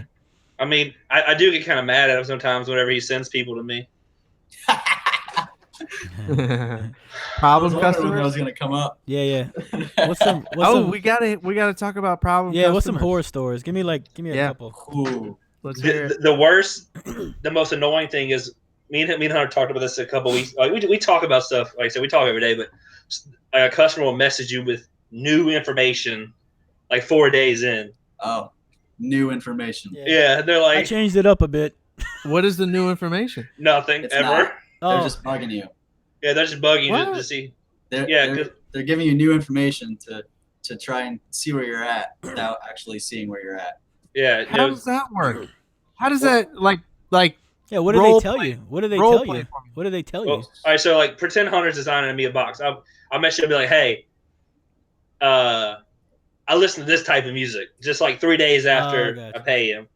I mean, I do get kind of mad at him sometimes whenever he sends people to me. Problem I was wondering when that customers. was gonna come up. Yeah. What's some? We gotta talk about problem. Yeah, what's some customers. horror stories? Give me a couple. Ooh. Let's hear it. The worst, the most annoying thing is me and Hunter talked about this a couple weeks. Like we talk about stuff. Like I said, we talk every day. But a customer will message you with new information, like 4 days in. Oh, new information. Yeah, they're I like changed it up a bit. What is the new information? nothing It's ever. not. They're Oh, just bugging you. Yeah, they're just bugging you What? to see. They're, Yeah, they're, 'cause- they're giving you new information to try and see where you're at without actually seeing where you're at. Yeah, How does that work? How does that like yeah. What do Role they tell play- you? What do they role tell play you? for me? What do they tell well, you? all right. So like, pretend Hunter's designing me a box. I'll message him and be like, hey, I listen to this type of music. Just like 3 days after gotcha. I pay him,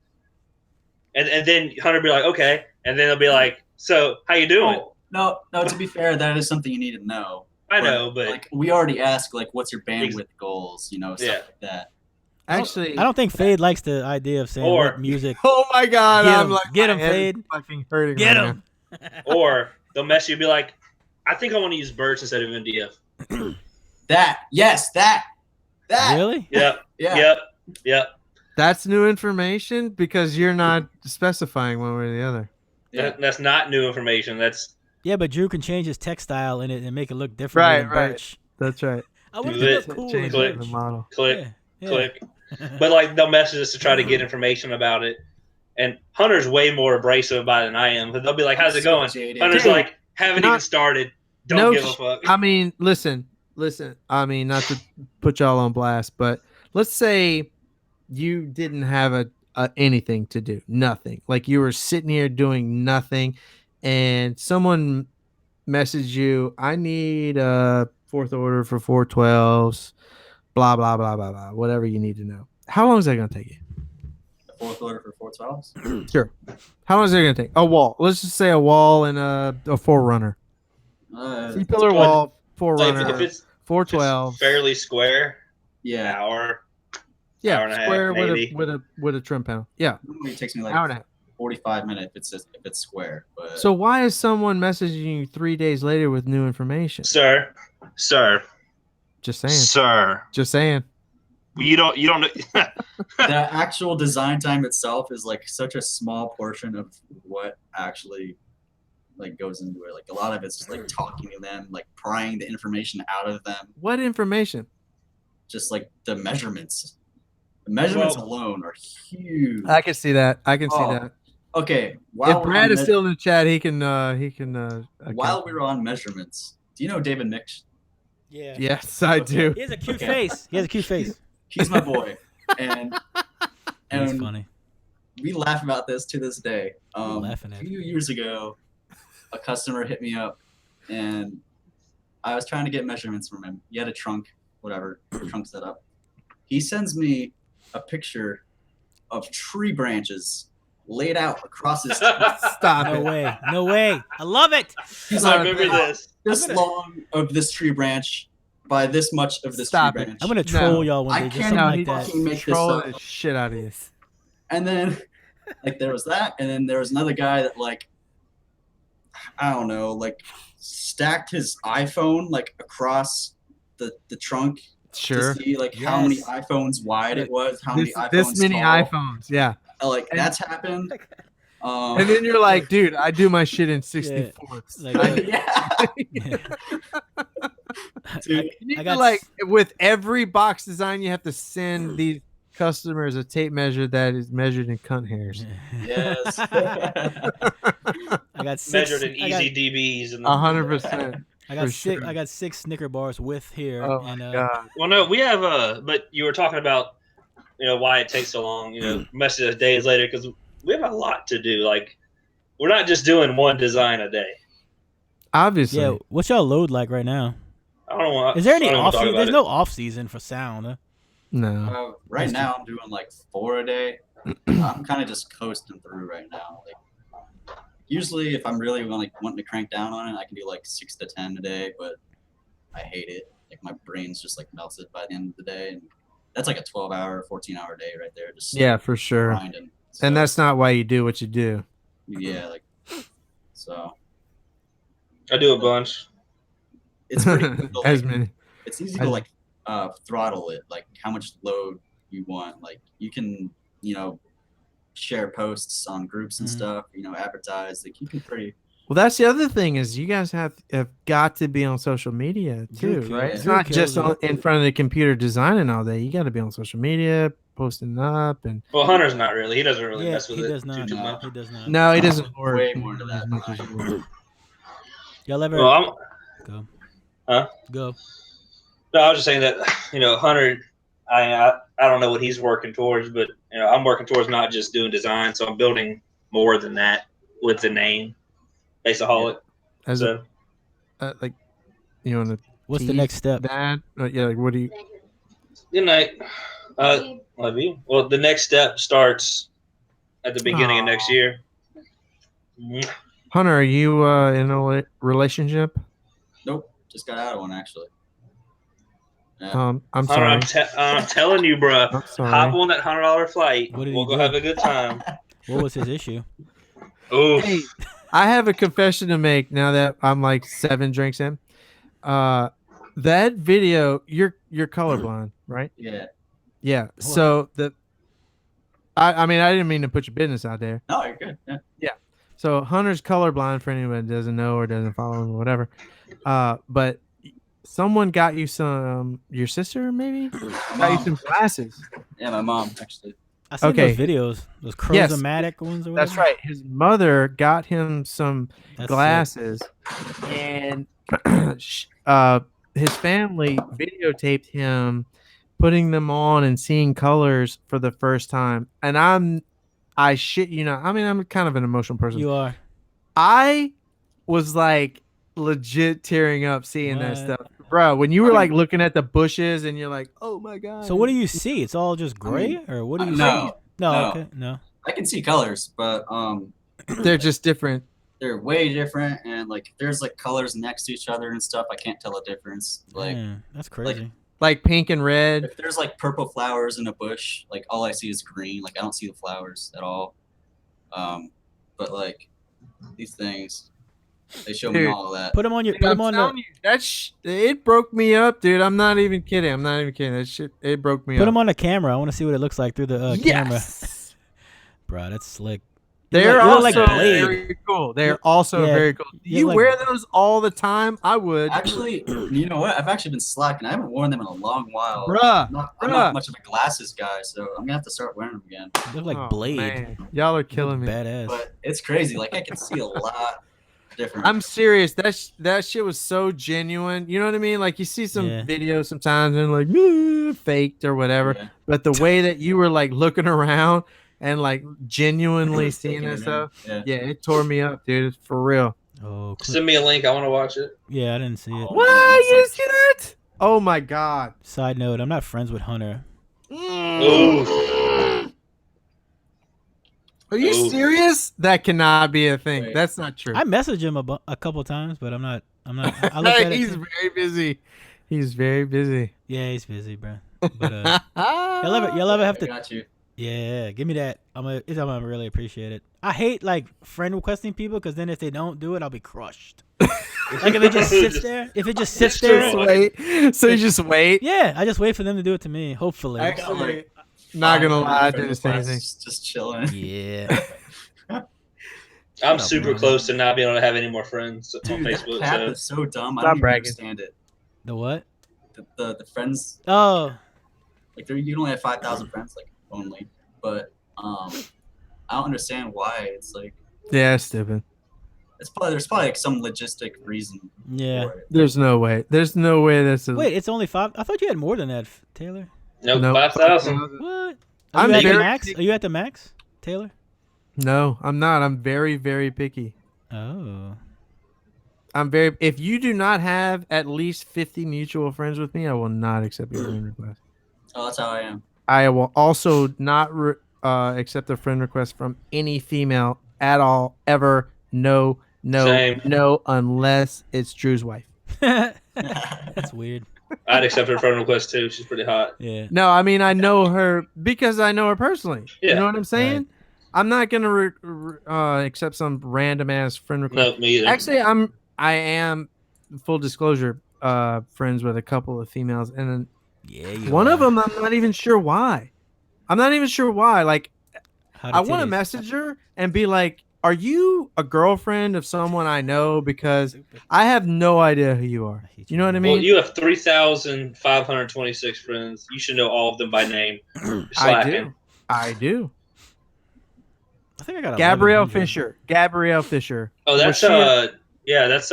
and then Hunter be like, okay, and then they'll be like, so how you doing? Oh, no. To be fair, that is something you need to know. I know, but like we already asked, like, what's your bandwidth goals? Stuff Yeah. like that. actually? I don't think Fade likes the idea of saying Or- what music. Oh my god! Get I'm him, like get my him, head is Fade. fucking hurting. Get right him. or they'll mess you and be like, I think I want to use Birch instead of MDF. That Really? Yep, yeah. yep. That's new information because you're not specifying one way or the other. Yeah. That's not new information. That's Yeah, but Drew can change his text style in it and make it look different Right, than right. Birch. That's right. I would Do have it. look cool Change in the Birch. model. click, Yeah. click. But like they'll message us to try to get information about it. And Hunter's way more abrasive about it than I am. But they'll be like, how's it going? Jaded. Hunter's Dude, like, haven't not- even started. Don't no give a sh- fuck. I mean, listen. I mean, not to put y'all on blast, but let's say you didn't have a anything to do, nothing. Like you were sitting here doing nothing, and someone messaged you, "I need a fourth order for 412s." Blah blah blah blah blah. Whatever you need to know. How long is that gonna take you? The fourth order for 412s. Sure. How long is it gonna take? A wall. Let's just say a wall and a forerunner. Three pillar Well, wall, Like, forerunner, if it's 412. fairly square, Yeah. hour. Yeah, hour and a half, square maybe. with a trim panel. Yeah, Normally it takes me hour and a like half. 45 minutes if it's square. But So why is someone messaging you 3 days later with new information? Sir. Just saying. Sir. Just saying. You don't the actual design time itself is like such a small portion of what actually like goes into it. Like a lot of it's just like talking to them, like prying the information out of them. What information? Just like the measurements. The measurements Well- alone are huge. I can see that. I can see Oh, that. Okay, If Brad is still in the chat, he can. while we were on measurements, do you know David Mix? Yeah. Yes, I do. He has a cute Okay. face. He has a cute face. He's my boy, and That's and funny. we laugh about this to this day. laughing A at few years ago, a customer hit me up, and I was trying to get measurements from him. He had a trunk, whatever, trunk set up. He sends me a picture of tree branches laid out across his Stop No it. way. No way. I love it. He's I like, remember this. this I'm gonna- long of this tree branch by this much of this Stop tree it. branch. I'm gonna troll No. y'all one I day. Just can't something No, like he that. fucking make this trolling up. the shit out of you. And then, like, there was that, and then there was another guy that, like, I don't know, like, stacked his iPhone like across the trunk Sure. to see like how many Yes. iPhones wide it was, how many iPhones This many tall. iPhones, yeah. Like And- that's happened. And then you're like, dude, I do my shit in 64ths. Like, yeah, I, dude. You need I to got like with every box design, you have to send these customers a tape measure that is measured in cunt hairs. Yes. I got six. Measured in easy DBs. And 100%. I got for six. sure. I got 6 Snicker bars with here. Oh and my god. Well, no, we have. But you were talking about, why it takes so long. Message us days later because we have a lot to do. Like, we're not just doing one design a day. Obviously. Yeah, what's y'all load like right now? I don't want. Is there any I don't off wanna talk season? about There's it. no off season for sound. Huh? No. Right now, I'm doing like 4 a day. I'm kind of just coasting through right now. Like, usually, if I'm really wanting to crank down on it, I can do like 6 to 10 a day. But I hate it. Like my brain's just like melted by the end of the day, and that's like a 12-hour, 14-hour day right there. Just Yeah, for sure. grinding. So, And that's not why you do what you do. yeah, like so. I do a bunch. It's pretty cool. As Like, many. it's easy to like throttle it, like how much load you want. Like you can, share posts on groups and Mhm. stuff, advertise. Like you can pretty. Well, that's the other thing is you guys have got to be on social media too, Drew right? kills- It's Drew not just kills it. in front of the computer designing all day. You got to be on social media, posting up, and Well, Hunter's not really. He doesn't really Yeah, mess with he it does not. too No. much. He does not. no, he doesn't work Way more into that as much than as I you work. Y'all ever Well, go? Huh? Go. No, I was just saying that Hunter. I don't know what he's working towards, but I'm working towards not just doing design, so I'm building more than that with the name Bassahaulic. As So like, you want to What's the next step? that? Yeah, like what do you? good night. Love you. Well, the next step starts at the beginning of next Aw. year. Mhm. Hunter, are you in a relationship? Nope, just got out of one actually. Yeah. I'm Hunter, sorry. I'm telling you, bro. I'm sorry. Hop on that $100 flight. What did We'll he go do? have a good time. What was his issue? Oof. Hey, I have a confession to make now that I'm like 7 drinks in. That video, you're colorblind, right? Yeah. Yeah. So I mean, I didn't mean to put your business out there. No, you're good. Yeah. So Hunter's colorblind for anyone that doesn't know or doesn't follow him or whatever. But someone got you your sister maybe got you Mom. some glasses. Yeah, my mom actually. I seen Okay. those videos, those Yes. chromatic ones or whatever. That's right. His mother got him some That's glasses, and his family videotaped him putting them on and seeing colors for the first time. And I shit you not. I mean, I'm kind of an emotional sick. person. You are. I was like legit tearing up seeing that What? stuff, bro. When you were like looking at the bushes and you're like, oh my god. So what do you see? It's all just gray, mean, or what do you no, see? No. no. Okay. No. I can see colors, but They're just different. they're way different, and like there's like colors next to each other and stuff. I can't tell a difference. Like Man, that's crazy. Like pink and red. if there's like purple flowers in a bush, like all I see is green. Like I don't see the flowers at all. But like these things, they show me Dude, all of that. Put them on your. Dude, Put I'm them on telling the. you, it broke me up, dude. I'm not even kidding. That shit, it broke me Put up. them on the camera. I want to see what it looks like through the camera. Yes. Bro, that's slick. They're You look also like Blade. very cool. They're also Yeah. very cool. Do You you look wear like- those all the time? I would. Actually, you know what? I've actually been slacking. I haven't worn them in a long while. Bruh. I'm bruh. not much of a glasses guy, so I'm gonna have to start wearing them again. You look like Oh, Blade. man. Y'all are killing me. Badass. But it's crazy. Like I can see a lot different. I'm serious. That shit was so genuine. You know what I mean? Like you see some Yeah. videos sometimes and like faked or whatever. Yeah. But the way that you were like looking around and like genuinely seeing Taking that it in. stuff, Yeah. yeah, it tore me up, dude. It's for real. Oh, Send me a link. I want to watch it. yeah, I didn't see it. Oh. What? You didn't see that? Oh my god. Side note: I'm not friends with Hunter. Ooh. Are you Ooh. serious? That cannot be a thing. Wait. That's not true. I messaged him a couple times, but I'm not. I looked at it. He's very busy. He's very busy. Yeah, he's busy, bro. But y'all ever have I to? got you. Yeah, give me that. I'm gonna really appreciate it. I hate like friend requesting people because then if they don't do it, I'll be crushed. Like if it just sits there. If it just sits Just there. wait. So you just wait. Yeah, I just wait for them to do it to me. Hopefully. Actually, not gonna lie, I do the same thing. Just chilling. Yeah. I'm up, super Ron? close to not being able to have any more friends on Dude, that Facebook. cap So. is so dumb. I Stop don't even bragging. understand it. The what? The friends. Oh, Like you can only have 5,000 friends, like only. But I don't understand why. It's like Yeah, stupid. there's probably like some logistic reason Yeah. for it. There's no way. There's no way that's a Wait, it's only 5. I thought you had more than that, Taylor. Nope, no 5,000. What? Are I'm you at the very max? picky. Are you at the max, Taylor? No, I'm not. I'm very, very picky. Oh. If you do not have at least 50 mutual friends with me, I will not accept your friend request. Oh, that's how I am. I will also not accept a friend request from any female at all, ever. No, Same. unless it's Drew's wife. That's weird. I'd accept her friend request too. She's pretty hot. Yeah. No, I mean, I know her because I know her personally. You Yeah. know what I'm saying? Right. I'm not going to accept some random ass friend request. No, me either. Actually, I am, full disclosure, friends with a couple of females, and then Yeah, you one of are. them, I'm not even sure why. Like, How the I want to titties. message her and be like, "Are you a girlfriend of someone I know?" Because I have no idea who you are. You know what I Well, mean? you have 3,526 friends. You should know all of them by name. You're I slacking. do. I think I got Gabrielle 1100. Fisher. Oh, Was that's she yeah, that's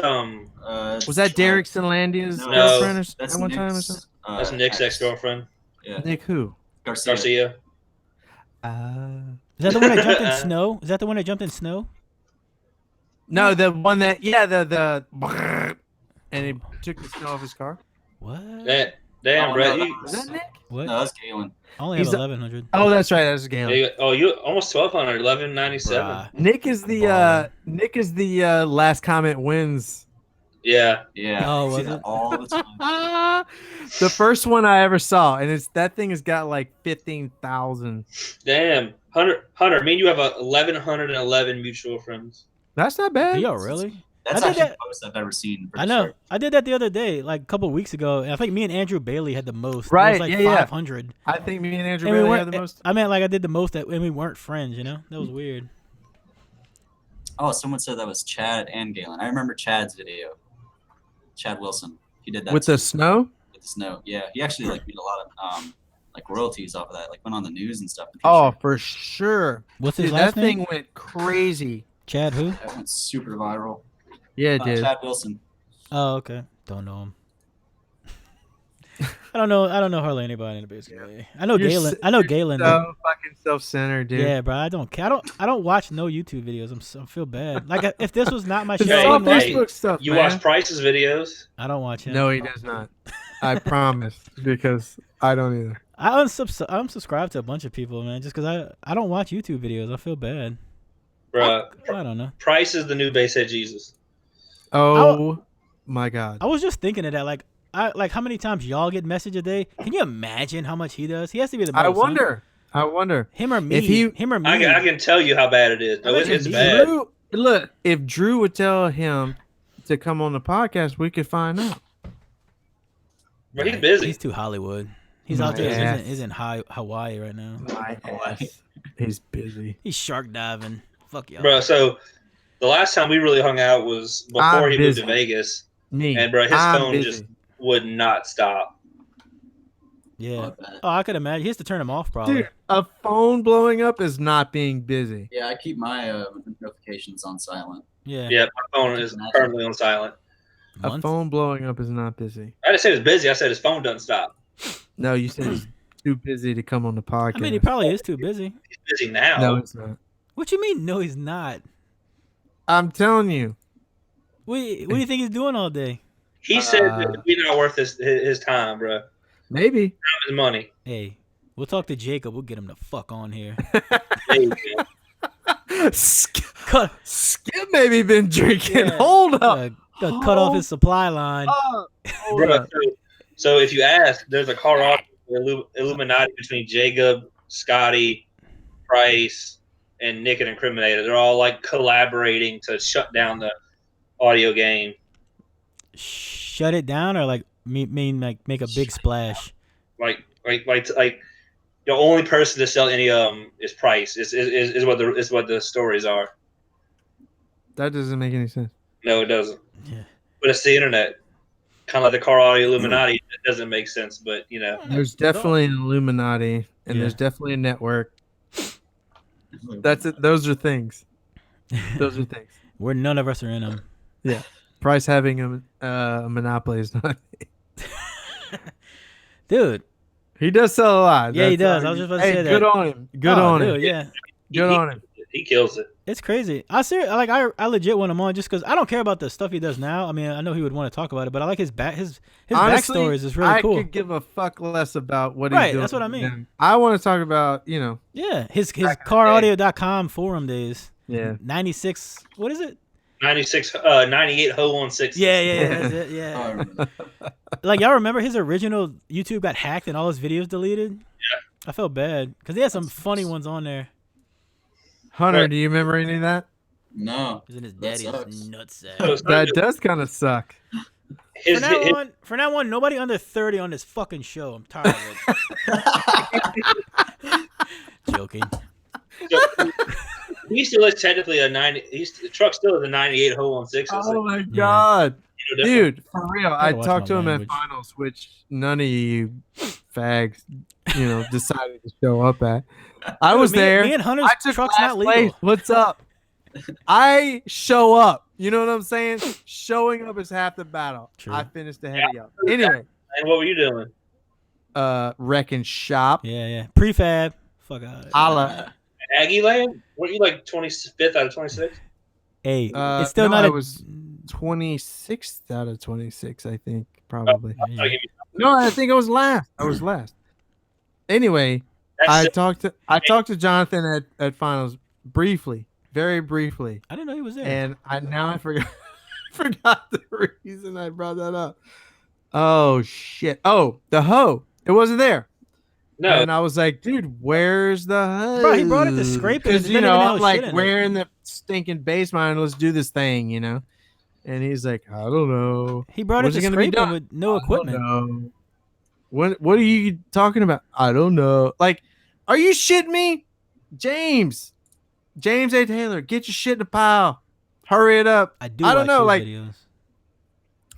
was that Derek Sinlandia's No, girlfriend that's at one time or Nick's, something? that's Nick's ex. ex-girlfriend, Yeah, Nick who? Garcia. Garcia. Is that the one that jumped in snow? Is that the one that jumped in snow? No, the one that the and he took the snow off his car. What? Damn, Oh, Brett. no, You, Is that Nick? What? No, that's Galen. I only have He's the- 1100. Oh, that's right. That's Galen. you almost 1,200, 1,197. Bruh. Nick is the last comment wins. Yeah, Yeah, Oh, I see was that it? all the time. The first one I ever saw, and that thing has got like 15,000. damn. Hunter, me and you have 1,111 mutual friends. That's not bad. Do y'all really? That's I did actually that- the most I've ever seen. I know. I did that the other day, like a couple weeks ago. And I think me and Andrew Bailey had the most. Right, It was like yeah. 500. I think me and Andrew And we Bailey weren't. have the most. I meant like I did the most, and we weren't friends. You know, that was weird. Oh, someone said that was Chad and Galen. I remember Chad's video. Chad Wilson. He did that With too, the snow? with the snow. Yeah, he actually like made a lot of like royalties off of that. Like went on the news and stuff. Oh, for sure. What's his Dude, last that name? thing went crazy. Chad who? that went super viral. Yeah, it did. Chad Wilson. Oh, okay. Don't know him. I don't know hardly anybody in the basically. I know You're Galen. s- I know Galen. So fucking self-centered, dude. Yeah, bro. I don't care. I don't watch no YouTube videos. I feel bad. Like if this was not my It's show, I Hey, all wouldn't watch it. Facebook stuff, You man. watch Price's videos? I don't watch him. No, he does not. I promise, because I don't either. I unsubscribed to a bunch of people, man, just because I don't watch YouTube videos. I feel bad. Bruh, I don't know. Price is the new basehead Jesus. Oh my God. I was just thinking of that. Like how many times y'all get message a day? Can you imagine how much he does? He has to be the most. I huh? wonder. Him or me. If he- him or me. I can tell you how bad it is. No, Imagine it's me. bad. Look, if Drew would tell him to come on the podcast, we could find out. Bro, he's busy. He's too Hollywood. He's My out there. ass. He's in Hawaii right now. My ass. He's busy. He's shark diving. Fuck y'all. Bro, so the last time we really hung out was before I'm he moved busy. to Vegas, Me. and bro, his I'm phone busy. just would not stop. Yeah. Oh, Oh, I could imagine. He has to turn him off probably. Dude, a phone blowing up is not being busy. Yeah, I keep my notifications on silent. Yeah. Yeah, my phone is currently on silent. A Months? phone blowing up is not busy. I didn't say it was busy. I said his phone doesn't stop. No, you said he's too busy to come on the podcast. I mean, he probably is too busy. He's busy now. No, it's not. What you mean? No, he's not. I'm telling you. What do you think he's doing all day? He said that we're not worth his time, bro. Maybe. His money. Hey, we'll talk to Jacob. We'll get him the fuck on here. There you go. Cut. Skip maybe been drinking. Yeah. Hold up. Cut off his supply line. Hold Bro, up. so if you ask, there's a car off Illuminati between Jacob, Scotty, Price, and Nick and Incriminator. They're all like collaborating to shut down the audio game. Shut it down, or like mean like make a big splash. Like the only person to sell any of them is Price. Is what the stories are. That doesn't make any sense. No, it doesn't. Yeah. But it's the internet. kind of like the car audio Illuminati. It doesn't make sense, but you know, There's definitely an Illuminati, and there's definitely a network. That's it. Those are things. Those are things. Where none of us are in them. Yeah. Price having a monopoly is not. Dude. He does sell a lot. Yeah, he does. I was just about to say that. Good on him. Good on him. Yeah. Good on him. He kills it. It's crazy. I legit want him on just because I don't care about the stuff he does now. I mean, I know he would want to talk about it, but I like his Honestly, backstories is really cool. I could give a fuck less about what he's doing. That's what I mean. I want to talk about, Yeah, his caraudio.com forum days. Yeah. 96. What is it? 98 Ho 16. Yeah. That's it. Yeah. Like y'all remember his original YouTube got hacked and all his videos deleted? Yeah. I felt bad because he had some funny ones on there. Hunter, do you remember any of that? No. He was in his That daddy's sucks. nutsack. That does kind of suck. For now on, nobody under 30 on this fucking show. I'm tired of it. Joking. He still is technically a 90. The truck still is a 98 Ho 16. Oh my god, dude, for real! I watch talked to my him language. at finals, which none of you fags, decided to show up at. I was there. Me and Hunter's I took truck's last not legal. place. What's up? I show up. You know what I'm saying? Showing up is half the battle. True. I finished ahead of y'all. Anyway, And what were you doing? wrecking shop. Yeah. Prefab. Fuck out. Holla. Aggie Land? Weren't you like 25th out of 26? Hey, it's still no, not I a. was 26th out of 26, I think, probably. Yeah. No, I think I was last. Anyway, I talked to Jonathan at finals briefly, very briefly, I didn't know he was there. and I forgot the reason I brought that up. Oh shit! Oh, the hoe. It wasn't there. No. And I was like, dude, where's the hoe? Bro, he brought it to scrape it. Because It's better than I'm his like, shit in it. we're in the stinking base mine. Let's do this thing, And he's like, I don't know. He brought When's it it to gonna be scrape done? with no I don't equipment. know. What are you talking about? I don't know. Like, are you shitting me? James A. Taylor, get your shit in the pile. Hurry it up. I do. I don't know, watch like- his videos.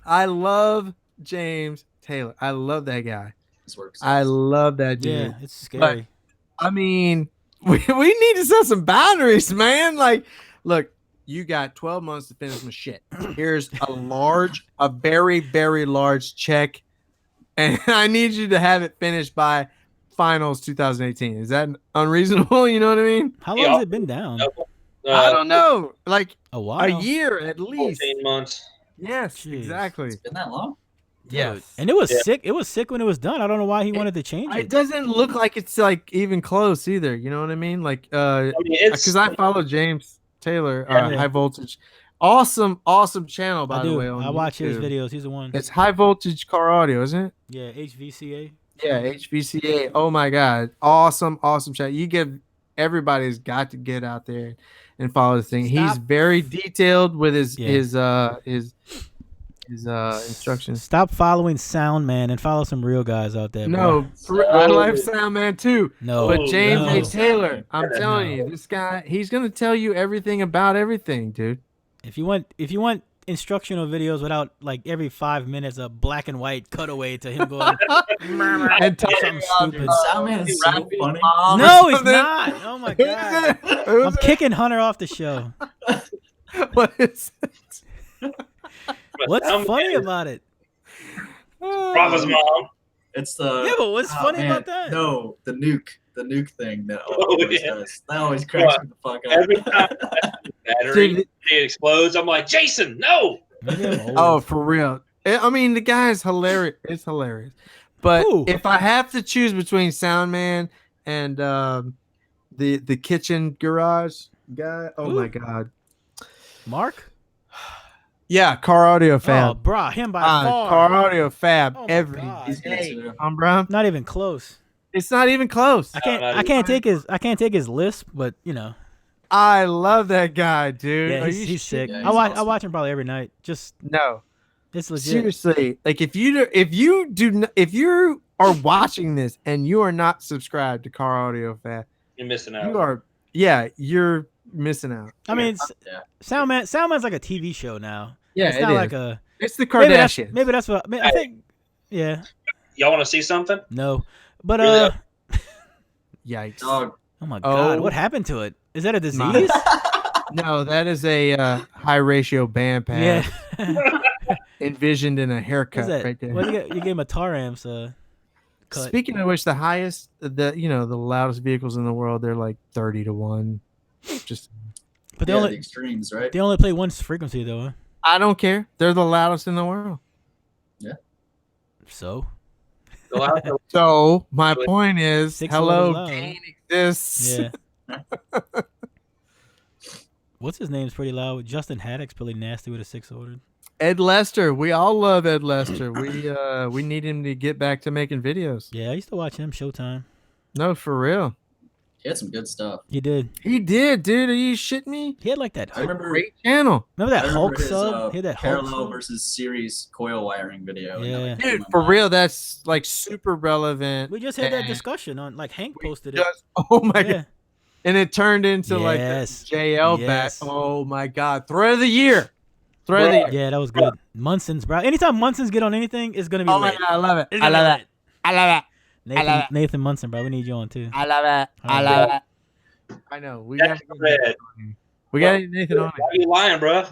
I love James Taylor. I love that guy. This works. I love that dude. Yeah, it's scary. I mean, we need to set some boundaries, man. Like, look, you got 12 months to finish my shit. Here's a very, very large check, and I need you to have it finished by finals 2018. Is that unreasonable? You know what I mean? How long has it been down? I don't know. Like A while. a year at least. 14 months. Yes, Jeez. exactly. It's been that long? Yes. And it was Yeah. sick. It was sick when it was done. I don't know why he wanted to change It it. doesn't look like it's like even close either. You know what I mean? Like, I mean, it's because I follow James Taylor, Yeah. High Voltage. Awesome channel, by I the do. way. On I watch his YouTube. videos. He's the one. It's High Voltage Car Audio, isn't it? Yeah, HVCA. Yeah, HVCA. Oh my God, awesome chat. You give everybody's got to get out there and follow this thing. He's Stop. very detailed with his Yeah. instructions. Stop following Sound Man and follow some real guys out there. No, bro. I love Soundman too. No. But James no. A. Taylor, I'm No. telling you, this guy, he's gonna tell you everything about everything, dude. If you want instructional videos without like every 5 minutes a black and white cutaway to him going And talk something about, stupid. Soundman is so rapping funny. mom or No, he's something. not. Oh my Who's god. it? Who's I'm it? kicking Hunter off the show. What is it? What's Sound funny Man, about it? Prophet's mom. It's the Yeah, but what's oh, funny man, about that? No, the nuke thing that Oh, always yeah. does. That always cracks me the fuck up. Every time battery Dude, it explodes, I'm like, Jason, no. Maybe I'm old. oh, for real. I mean, the guy is hilarious. It's hilarious. But Who? if I have to choose between Soundman and the kitchen garage guy, oh Who? my God. Mark? Yeah, car audio Oh, fab. bruh, him by far. Car audio fab Oh my every God. He's good day. too. Bro. Not even close. It's not even close. I can't. not I can't even- take his lisp, but you know. I love that guy, dude. Yeah, Are he's you sick. Yeah, I he's watch. I awesome. watch him probably every night. Just No, it's legit. seriously. Like if you are watching this and you are not subscribed to Car Audio Fab, You're missing out. you're missing out. I mean, Yeah. Soundman's like a TV show now. Yeah, it's it not is. like a. It's the Maybe Kardashians. that's what I think. Yeah. Y'all want to see something? No. But Really? Yikes. Dog. oh my God, Oh. what happened to it? Is that a My- disease? No, that is a high ratio band Yeah. pass envisioned in a What's haircut that? right there. Well, you gave him a Tarams cut. Speaking of which, the highest, the loudest vehicles in the world, they're like 30-1. Just But they The only extremes, right? play one frequency though. Huh? I don't care. They're the loudest in the world. So The last one- So my point is, 6 hello, orders loud. gain exists. yeah. What's his name's pretty loud. Justin Haddock's pretty nasty with a 6 ordered. Ed Lester, we all love Ed Lester. We need him to get back to making videos. Yeah, I used to watch him Showtime. No, for real. He had some good stuff. He did. He did, dude. Are you shitting me? He had like that. I remember. Great channel. Remember I that remember Hulk his, sub? He had that Hulk parallel sub. versus series coil wiring video. and that, Yeah. like, blew Dude, my for mind. real, that's like super relevant. We just had that And discussion on like Hank we posted it. just- oh my Yeah. god. And it turned into like Yes. the JL Yes. back. Oh my god. Thread of the year. Thread of the year. Yeah, that was good. Munson's, bro. Anytime Munson's get on anything, it's gonna be Oh my lit. god, I love it. It's I gonna love be it. I love it. Nathan, love it. Nathan Munson, bro. We need you on too. I love it. I Alright. love it. I know. We That's got red. Nathan on Why are you lying, bro?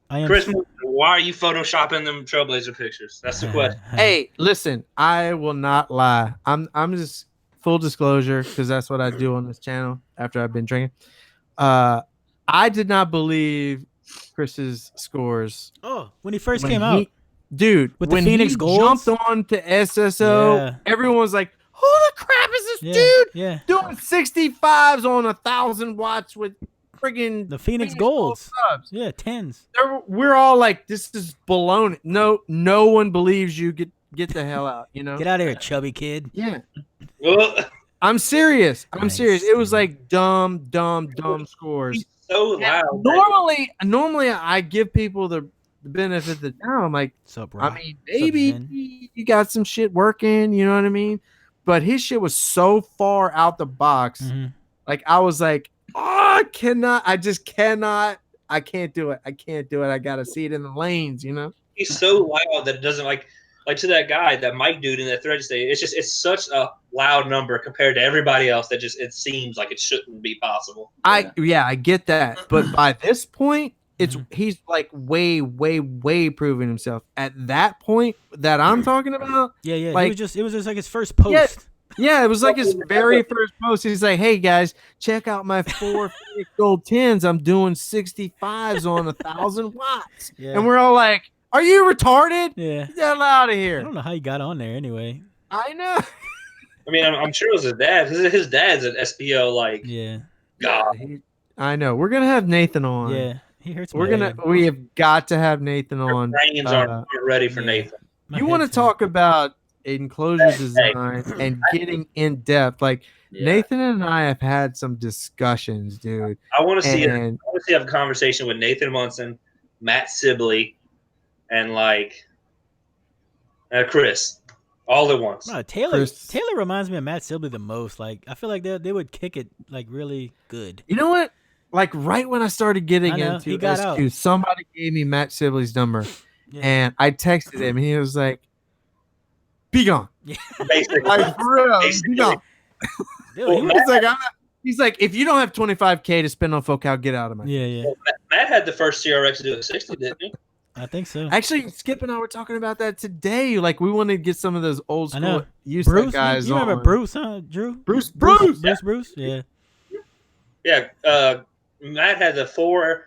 I am. Chris, why are you photoshopping them Trailblazer pictures? That's the question. Hey, listen, I will not lie. I'm just full disclosure because that's what I do on this channel after I've been drinking. I did not believe Chris's scores Oh, when he first when came he- out. Dude, With the when Phoenix he Golds? jumped on to SSO, Yeah. everyone was like, "Who the crap is this Yeah. dude Yeah. doing 65s on 1,000 watts with friggin' The Phoenix Gold Golds. subs?" Yeah, 10s. We're all like, "This is baloney." No one believes you. Get the hell out. You know. Get out of here, chubby kid. Yeah. Well, I'm serious. Nice. It was like dumb scores. he's so loud. Normally I give people the benefit of the doubt. I'm like, What's up, bro? I mean, What's up, maybe Zen? you got some shit working, you know what I mean? But his shit was so far out the box. Mhm. Like I was like, oh, I just cannot. I can't do it. I gotta see it in the lanes, you know? He's so loud that it doesn't like to that guy, that Mike dude in that thread today. It's such a loud number compared to everybody else that just it seems like it shouldn't be possible. I get that. But by this point, Mhm. he's like way proving himself. At that point that I'm talking about, Yeah. It like- was just like his first post. yeah, it was like his very first post. He's like, "Hey guys, check out my 4 Phoenix Gold 10s. I'm doing 65s on 1,000 watts." Yeah. And we're all like, "Are you retarded? Yeah. Get the hell out of I here!" don't know how he got on there anyway. I know. I mean, I'm sure it was his dad because his dad's an SPO. Like, Yeah. God, I know. We're gonna have Nathan on. Yeah. He hurts my head. We have got to have Nathan on. brains aren't ready for yeah. Nathan. My You want to head's talk about enclosure design and getting in depth? Like Yeah. Nathan and I have had some discussions, dude. I want to see And have a conversation with Nathan Munson, Matt Sibley, and like Chris, all at once. No, Taylor Chris- reminds me of Matt Sibley the most. Like I feel like they would kick it like really good. you know what? Like right when I started getting I know, he into got SQ, out. somebody gave me Matt Sibley's number, Yeah. and I texted him, and he was like, "Be gone." Basically, Like for real, be Basically. gone. Dude, Well, he was- He's like, he's like, if you don't have 25K to spend on Focal, get out of my. yeah. Matt had the first CRX to do it 60, didn't he? I think so. Actually, Skip and I were talking about that today. Like, we wanted to get some of those old I know. school used Bruce, guys you remember on. Bruce, huh, Drew? Bruce. Bruce. Yeah. Yeah. Matt had the 4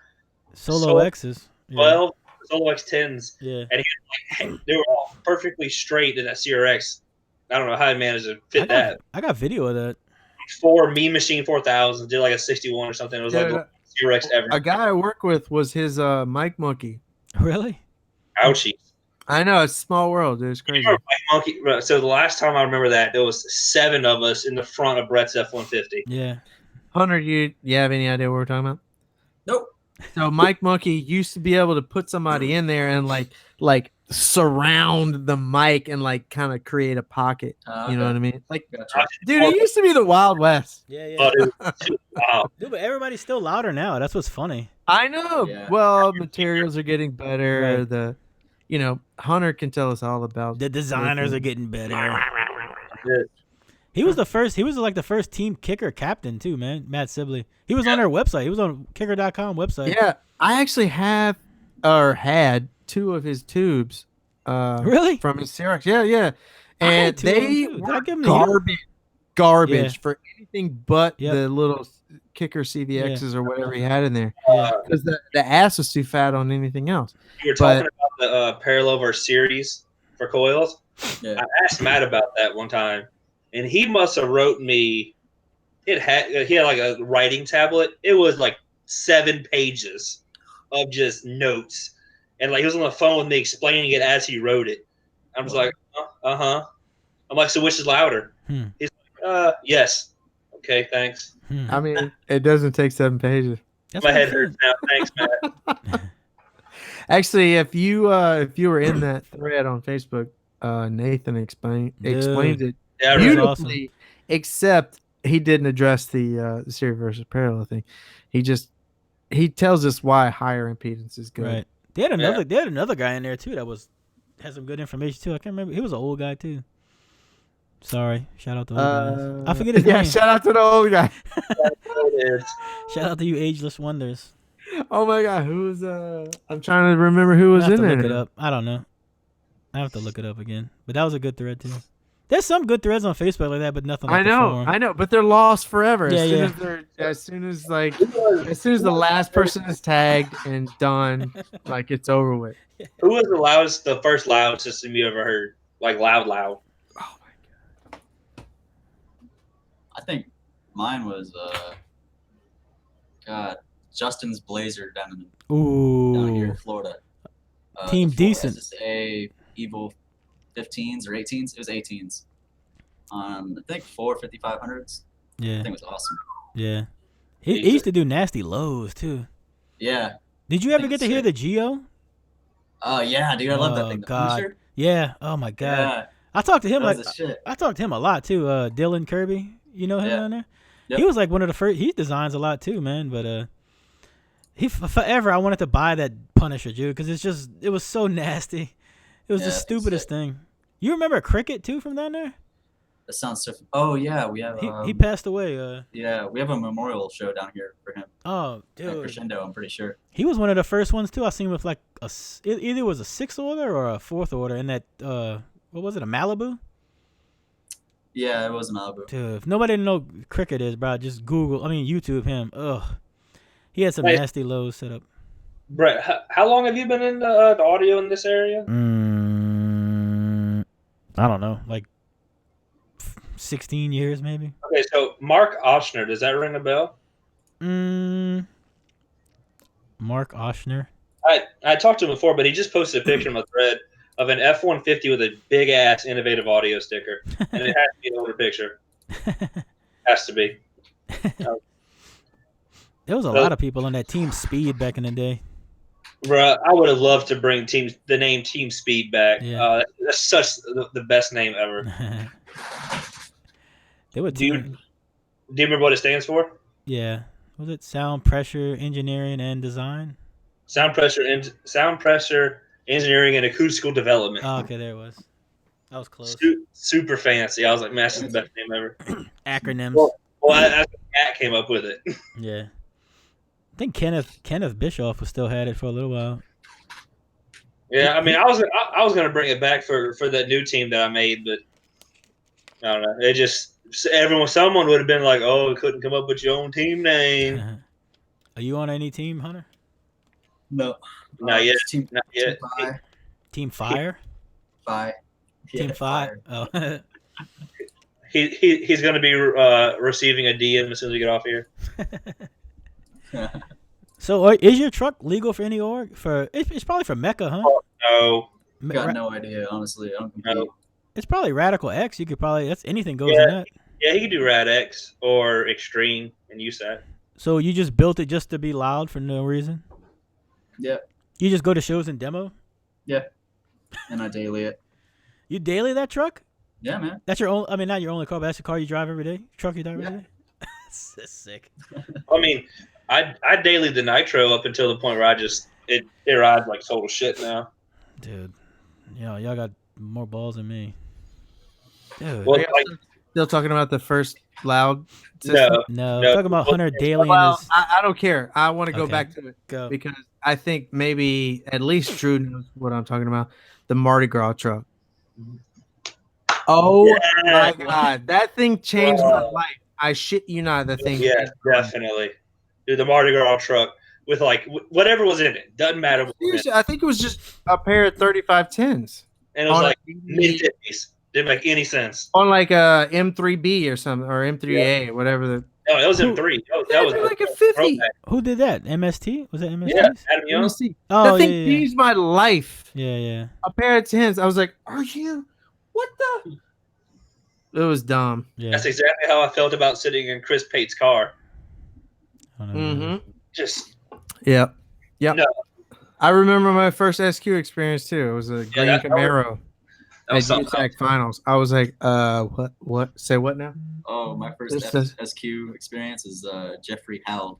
Solo Solo- X's. Yeah. 12 Solo X10s. Yeah. They were all perfectly straight in that CRX. I don't know how he managed to fit that. I got video of that. 4 Mean Machine 4000 did like a 61 or something. It was like Dude, the CRX ever. a guy I work with was his Mike Monkey. Really? Ouchie. I know, it's a small world, dude. It's crazy. Remember Mike Monkey? So the last time I remember that, there was 7 of us in the front of Brett's F-150. Yeah. Hunter, you have any idea what we're talking about? Nope. So Mike Monkey used to be able to put somebody in there and like surround the mic and like kind of create a pocket. You know what I mean? Like, Gotcha. dude, it used to be the Wild West. Yeah. Oh, dude, wow. Dude, but everybody's still louder now. That's what's funny. I know. Yeah. Well, materials are getting better. Right. The Hunter can tell us all about The designers are getting better. Yeah. He was the first. He was like the first team kicker captain too, man. Matt Sibley. He was on their website. He was on kicker.com website. Yeah, I actually had 2 of his tubes. Really? From his Xerox. Yeah. I had And 2 of them, they too. Did I were give them to you? garbage Yeah. for anything but Yep. the little kicker CVXs or whatever he had in there. Yeah. Because the ass was too fat on anything else. You were talking about the parallel versus series for coils. Yeah. I asked Matt about that one time, and he must have wrote me. He had like a writing tablet. It was like 7 pages of just notes, and like he was on the phone with me explaining it as he wrote it. I'm just like, uh-huh. I'm like, so which is louder? He's like, yes. Okay, thanks. I mean, it doesn't take 7 pages. That's My what I'm head hurts saying. now. Thanks, Matt. Actually, if you were in that thread on Facebook, Nathan explains it Yeah, I That was read it. awesome. beautifully. Except he didn't address the series versus parallel thing. He tells us why higher impedance is good. Right. They had another guy in there too that had some good information too. I can't remember. He was an old guy too. Sorry. Shout out to old guys. I forget his Yeah, name. shout out to the old guy. Shout out to you ageless wonders. Oh my god, who's I'm trying to remember who was I have in to there. look it up. I don't know. I have to look it up again. But that was a good thread too. There's some good threads on Facebook like that, but nothing like the forum. I know, but they're lost forever. Yeah, As soon as the last person is tagged and done, like it's over with. Who was the first loud system you ever heard? Like loud. Oh my god. I think mine was Justin's Blazer down here in Florida. Team the Decent. SSA Evil 15s or 18s. It was 18s. I think 4 5500s. Yeah. I think it was awesome. Yeah. He used to do nasty lows too. Yeah. Did you ever get to hear the Geo? Oh yeah, dude, I love that thing. The God. Punisher? Yeah. Oh my God. Yeah. I talked to him That was the shit. I talked to him a lot too. Dylan Kirby, you know him down there. Yep. He was like one of the first. He designs a lot too, man. But he forever I wanted to buy that Punisher, dude, because it was so nasty. It was the stupidest thing. You remember Cricket too from down there? That sounds so. Oh yeah, we have. He passed away. Yeah, we have a memorial show down here for him. Oh, At dude. Crescendo, I'm pretty sure. He was one of the first ones too. I seen him with like either was a 6th order or a 4th order in that what was it, a Malibu? Yeah, it was Malibu. Dude, if nobody know Cricket is, bro, just YouTube him. Ugh. He had some nasty lows set up. Brett, how long have you been in the audio in this area? I don't know, like 16 years maybe. Okay, so Mark Oshner, does that ring a bell? Mark Oshner. I talked to him before, but he just posted a picture on a thread of an F-150 with a big ass innovative audio sticker, and it has to be an older picture. Has to be. There was a lot of people on that Team Speed back in the day. Bruh, I would have loved to bring the name Team Speed back. Yeah. That's such the best name ever. They were Do you remember what it stands for? Yeah. Was it Sound Pressure Engineering and Design? Sound pressure, engineering, and acoustical development. Oh, okay, there it was. That was close. Super fancy. I was like, man, that's the best name ever. Acronyms. Well, that's Matt came up with it. Yeah. I think Kenneth Bischoff still had it for a little while. Yeah, I mean, I was gonna bring it back for that new team that I made, but I don't know. It just someone would have been like, "Oh, couldn't come up with your own team name." Are you on any team, Hunter? No. Not yet. Team Fi. Team Fire? Fi. Team Yeah, Fire? Oh. He's going to be receiving a DM as soon as we get off here. So is your truck legal for any org? It's probably for Mecca, huh? No. Got no idea, honestly. I don't compete. No. It's probably Radical X. You could probably anything goes in that. Yeah, he could do Rad X or Extreme and use that. So you just built it just to be loud for no reason? Yeah. You just go to shows and demo? Yeah. And I daily it. You daily that truck? Yeah, man. That's your own. I mean, not your only car, but that's the car you drive every day. Truck you drive every day. That's sick. I mean, I daily the Nitro up until the point where it rides like total shit now. Dude, y'all got more balls than me. Dude, Well, Are you still talking about the first loud system? no, no, talking about Hunter Daly and Well, his. I don't care. I want to go Okay. back to it Go. because I think maybe at least Drew knows what I'm talking about. The Mardi Gras truck. Oh my God, that thing changed my life. I shit you not. The thing. yeah, changed my life. definitely. Dude, the Mardi Gras truck with like whatever was in it, doesn't matter what was in it. Seriously, I think it was just a pair of 3510s And it was on like a mid-50s. Didn't make any sense. on like a M3B or something or M3A or whatever. No, it was Who- M3. Yeah, That was they're like a 50. throwback. Who did that? MST? Was that MST? Yeah, Adam Let Young. me see. Oh, That thing yeah. changed my life. Yeah. A pair of 10s. I was like, are you? What the? It was dumb. Yeah. That's exactly how I felt about sitting in Chris Pate's car. I don't know. Mm-hmm. Just Yep. No. I remember my first SQ experience too. It was a green that Camaro that was at something UTAC else. finals. I was like, what? Say what now? Oh, my first This is- SQ experience is Jeffrey Howell.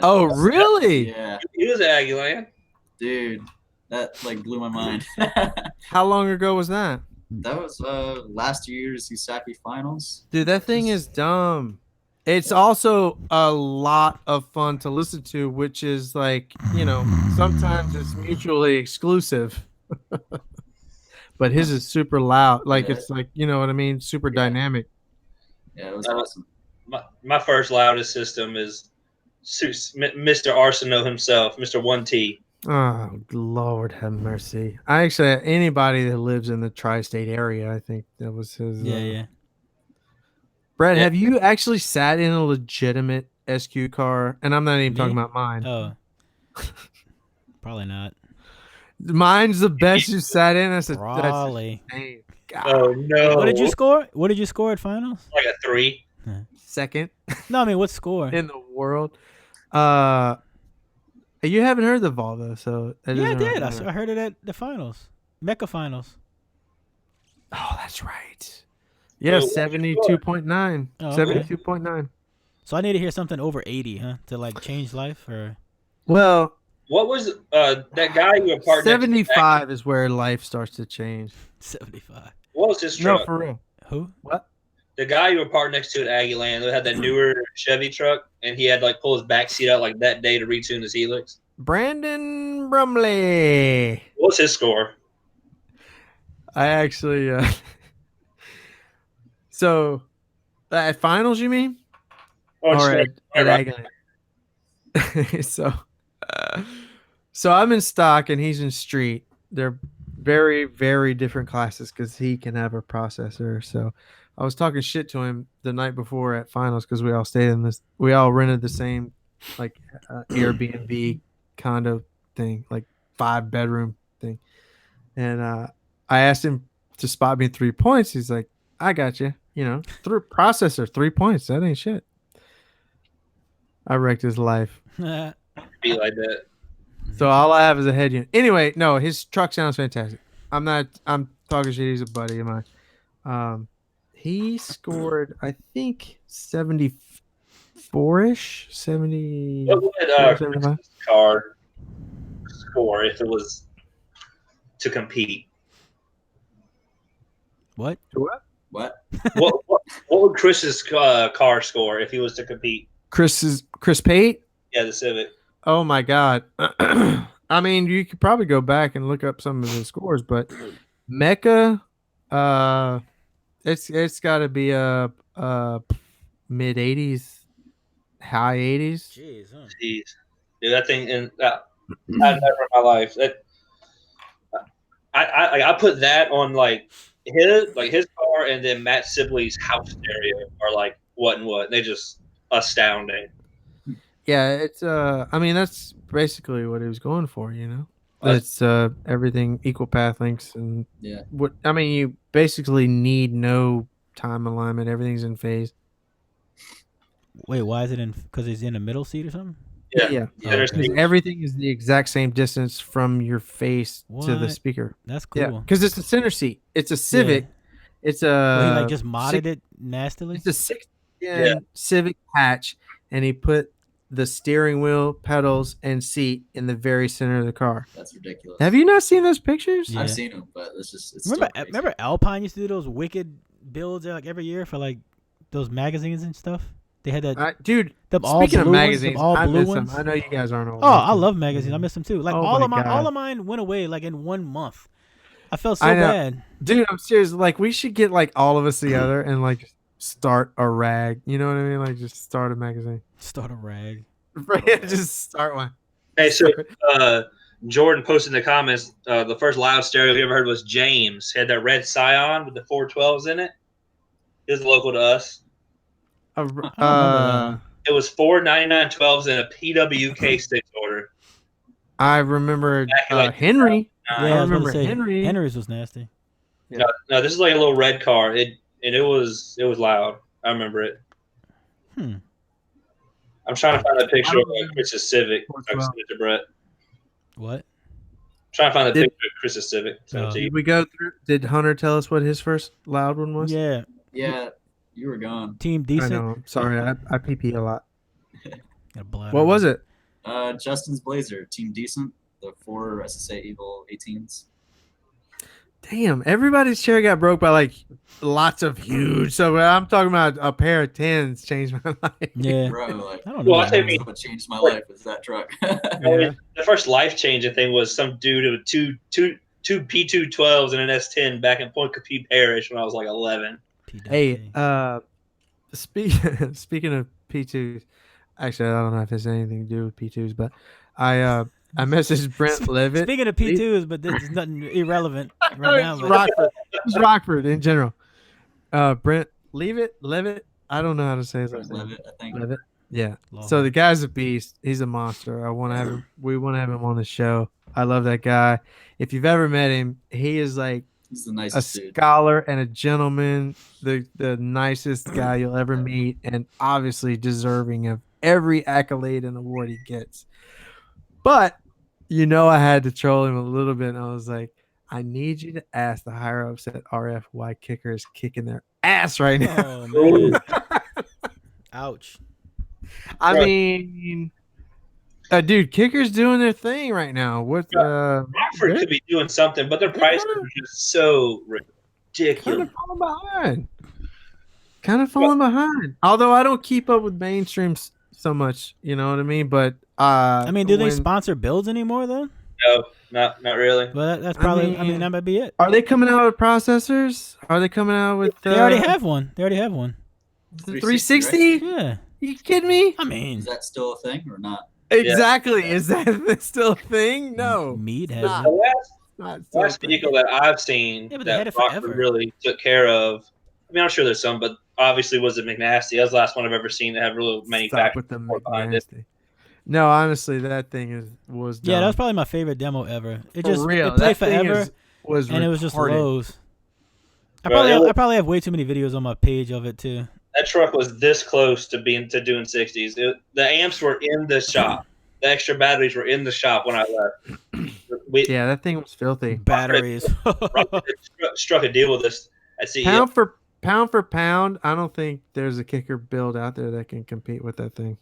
Oh, really? Yeah, He was at Aggieland. dude, that like blew my mind. How long ago was that? That was last year's USAPI finals. Dude, that thing is dumb. It's also a lot of fun to listen to, which is like, sometimes it's mutually exclusive. But his is super loud. Like, Yeah. it's like, you know what I mean? Super dynamic. Yeah, it was That was- awesome. My first loudest system is Mr. Arsenault himself, Mr. 1T. Oh, Lord have mercy. Anybody that lives in the tri-state area, I think that was his. Yeah. Brad, Yeah. have you actually sat in a legitimate SQ car? And I'm not even talking Me? about mine. Oh. Probably not. Mine's the best you sat in. That's Probably. insane. God. Oh no! What did you score? What did you score at finals? Like a 3. Second No, I mean, what score? in the world. You haven't heard the Volvo, so that Yeah, I doesn't did. really I matter. heard it at the finals. Mecca finals. Oh, that's right. Yeah, Wait, what 72.9. Oh, okay. 72.9. So I need to hear something over 80, huh? To like change life or Well, What was that guy you were part next to? 75 is where life starts to change. 75. What was his No, truck? for real. Who? What? The guy you were part next to at Aggieland that had that newer Chevy truck, and he had like pull his back seat out like that day to retune his Helix. Brandon Brumley. What's his score? I actually so at finals you mean? Oh, Or just at right. Aggieland. So I'm in stock and he's in street. They're very, very different classes because he can have a processor. So I was talking shit to him the night before at finals because we all rented the same like Airbnb condo thing, like 5-bedroom thing. And I asked him to spot me 3 points. He's like, I got you. Through processor, 3 points. That ain't shit. I wrecked his life. Be like that. So all I have is a head unit. Anyway, no, his truck sounds fantastic. I'm talking shit. He's a buddy of mine. He scored, I think, 74-ish, 70. What would 75? Chris's car score if it was to compete? What? What? What? what would Chris's car score if he was to compete? Chris Pate? Yeah, the Civic. Oh my God. I mean, you could probably go back and look up some of the scores, but Mecca, it's got to be a mid 80s, high 80s. Jeez, huh? Jeez, dude, that thing in I've never in my life that I put that on like his car and then Matt Sibley's house stereo are like what and what. They just astounding. Yeah, it's I mean that's basically what he was going for, It's everything equal path links and Yeah. what I mean you basically need no time alignment, everything's in phase. Wait, why is it in? Because it's in the middle seat or something? Yeah. Yeah. Oh, There's okay. Because everything is the exact same distance from your face to the What? speaker. That's cool. Yeah, because it's a center seat. It's a Civic. It's a. Well, he just modded it nastily. It's a 6th Yeah. Civic hatch, and he put the steering wheel, pedals, and seat in the very center of the car. That's ridiculous. Have you not seen those pictures? Yeah. I've seen them, but it's Remember, still crazy. remember Alpine used to do those wicked builds like every year for like those magazines and stuff. They had that. Dude, Them all speaking of blue ones, magazines, them all I blue miss them. ones. I know you guys aren't old. Oh, I love magazines. I miss them too. Like Oh all my all God. of mine went away like in 1 month. I felt so I know. bad. Dude, I'm serious. Like, we should get like all of us together and like start a rag. You know what I mean? Like, just start a magazine. Start a rag. Just start one. Hey, so Jordan posted in the comments, the first loud stereo we ever heard was James. He had that red Scion with the 412s in it. He was local to us. I don't remember that one. It was 49912s in a PWK 6 order. I remember Back in, like, Henry. Yeah, I I was about remember to say Henry. Henry's was nasty. Yeah. No, this is like a little red car. It was loud. I remember it. I'm trying to find a picture of Chris's Civic. I can send it to Brett. What? I'm trying to find a picture of Chris's Civic. Send it to you. Did we go through? Did Hunter tell us what his first loud one was? Yeah. Yeah, you were gone. Team I Decent. know. I'm sorry, I PP a lot. Got a bladder. What was it? Justin's Blazer, Team Decent, the 4 SSA Evil 18s. Damn, everybody's chair got broke by like lots of huge. So I'm talking about a pair of 10s changed my life. Yeah. Bro, like, I don't know. Well, I that think one. that's what changed my life was that truck. Yeah. The first life changing thing was some dude with two P212s and an S10 back in Point Coupee Parish when I was like 11. Hey, speaking of P2s, actually, I don't know if it's anything to do with P2s, but I messaged Brent Levitt. Speaking of P2s, but this is nothing irrelevant right now. It's but- Rockford. It's Rockford in general. Brent Levitt. I don't know how to say his last name. Levitt, I think. Levitt. Yeah. Love So him. the guy's a beast. He's a monster. I want to have him. We want to have him on the show. I love that guy. If you've ever met him, he is like He's the a nicest dude. scholar and a gentleman, the nicest guy you'll ever meet, and obviously deserving of every accolade and award he gets. But I had to troll him a little bit, and I was like, I need you to ask the higher ups at RF why Kicker is kicking their ass right now. Oh man. Ouch. I mean, dude, Kicker's doing their thing right now. What? Rockford could be doing something, but their prices are just so kind ridiculous. of falling behind. Although I don't keep up with mainstream so much, you know what I mean? But I mean, do they sponsor builds anymore though? No, not really. Well, that's probably. I mean, that might be it. Are they coming out with processors? Are they coming out with? They already have one. the 360. Yeah. You kidding me? I mean, Is that still a thing or not? Exactly. Is that still a thing? No. Mead has not. The it. Not still a last thing. vehicle that I've seen Yeah, but they had that it Rockford forever. really took care of. I mean, I'm sure there's some, but obviously was it McNasty. That was the last one I've ever seen that had real Stop manufacturing with the support behind it. McNasty. No, honestly, that thing was dumb. Yeah, that was probably my favorite demo ever. It For just real. it played That thing forever, was and it was just retarded. lows. I Well, probably have way too many videos on my page of it too. That truck was this close to doing 60s. The amps were in the shop. The extra batteries were in the shop when I left. Yeah, that thing was filthy. Batteries. Rockford struck a deal with us at CES. Pound for pound, I don't think there's a Kicker build out there that can compete with that thing.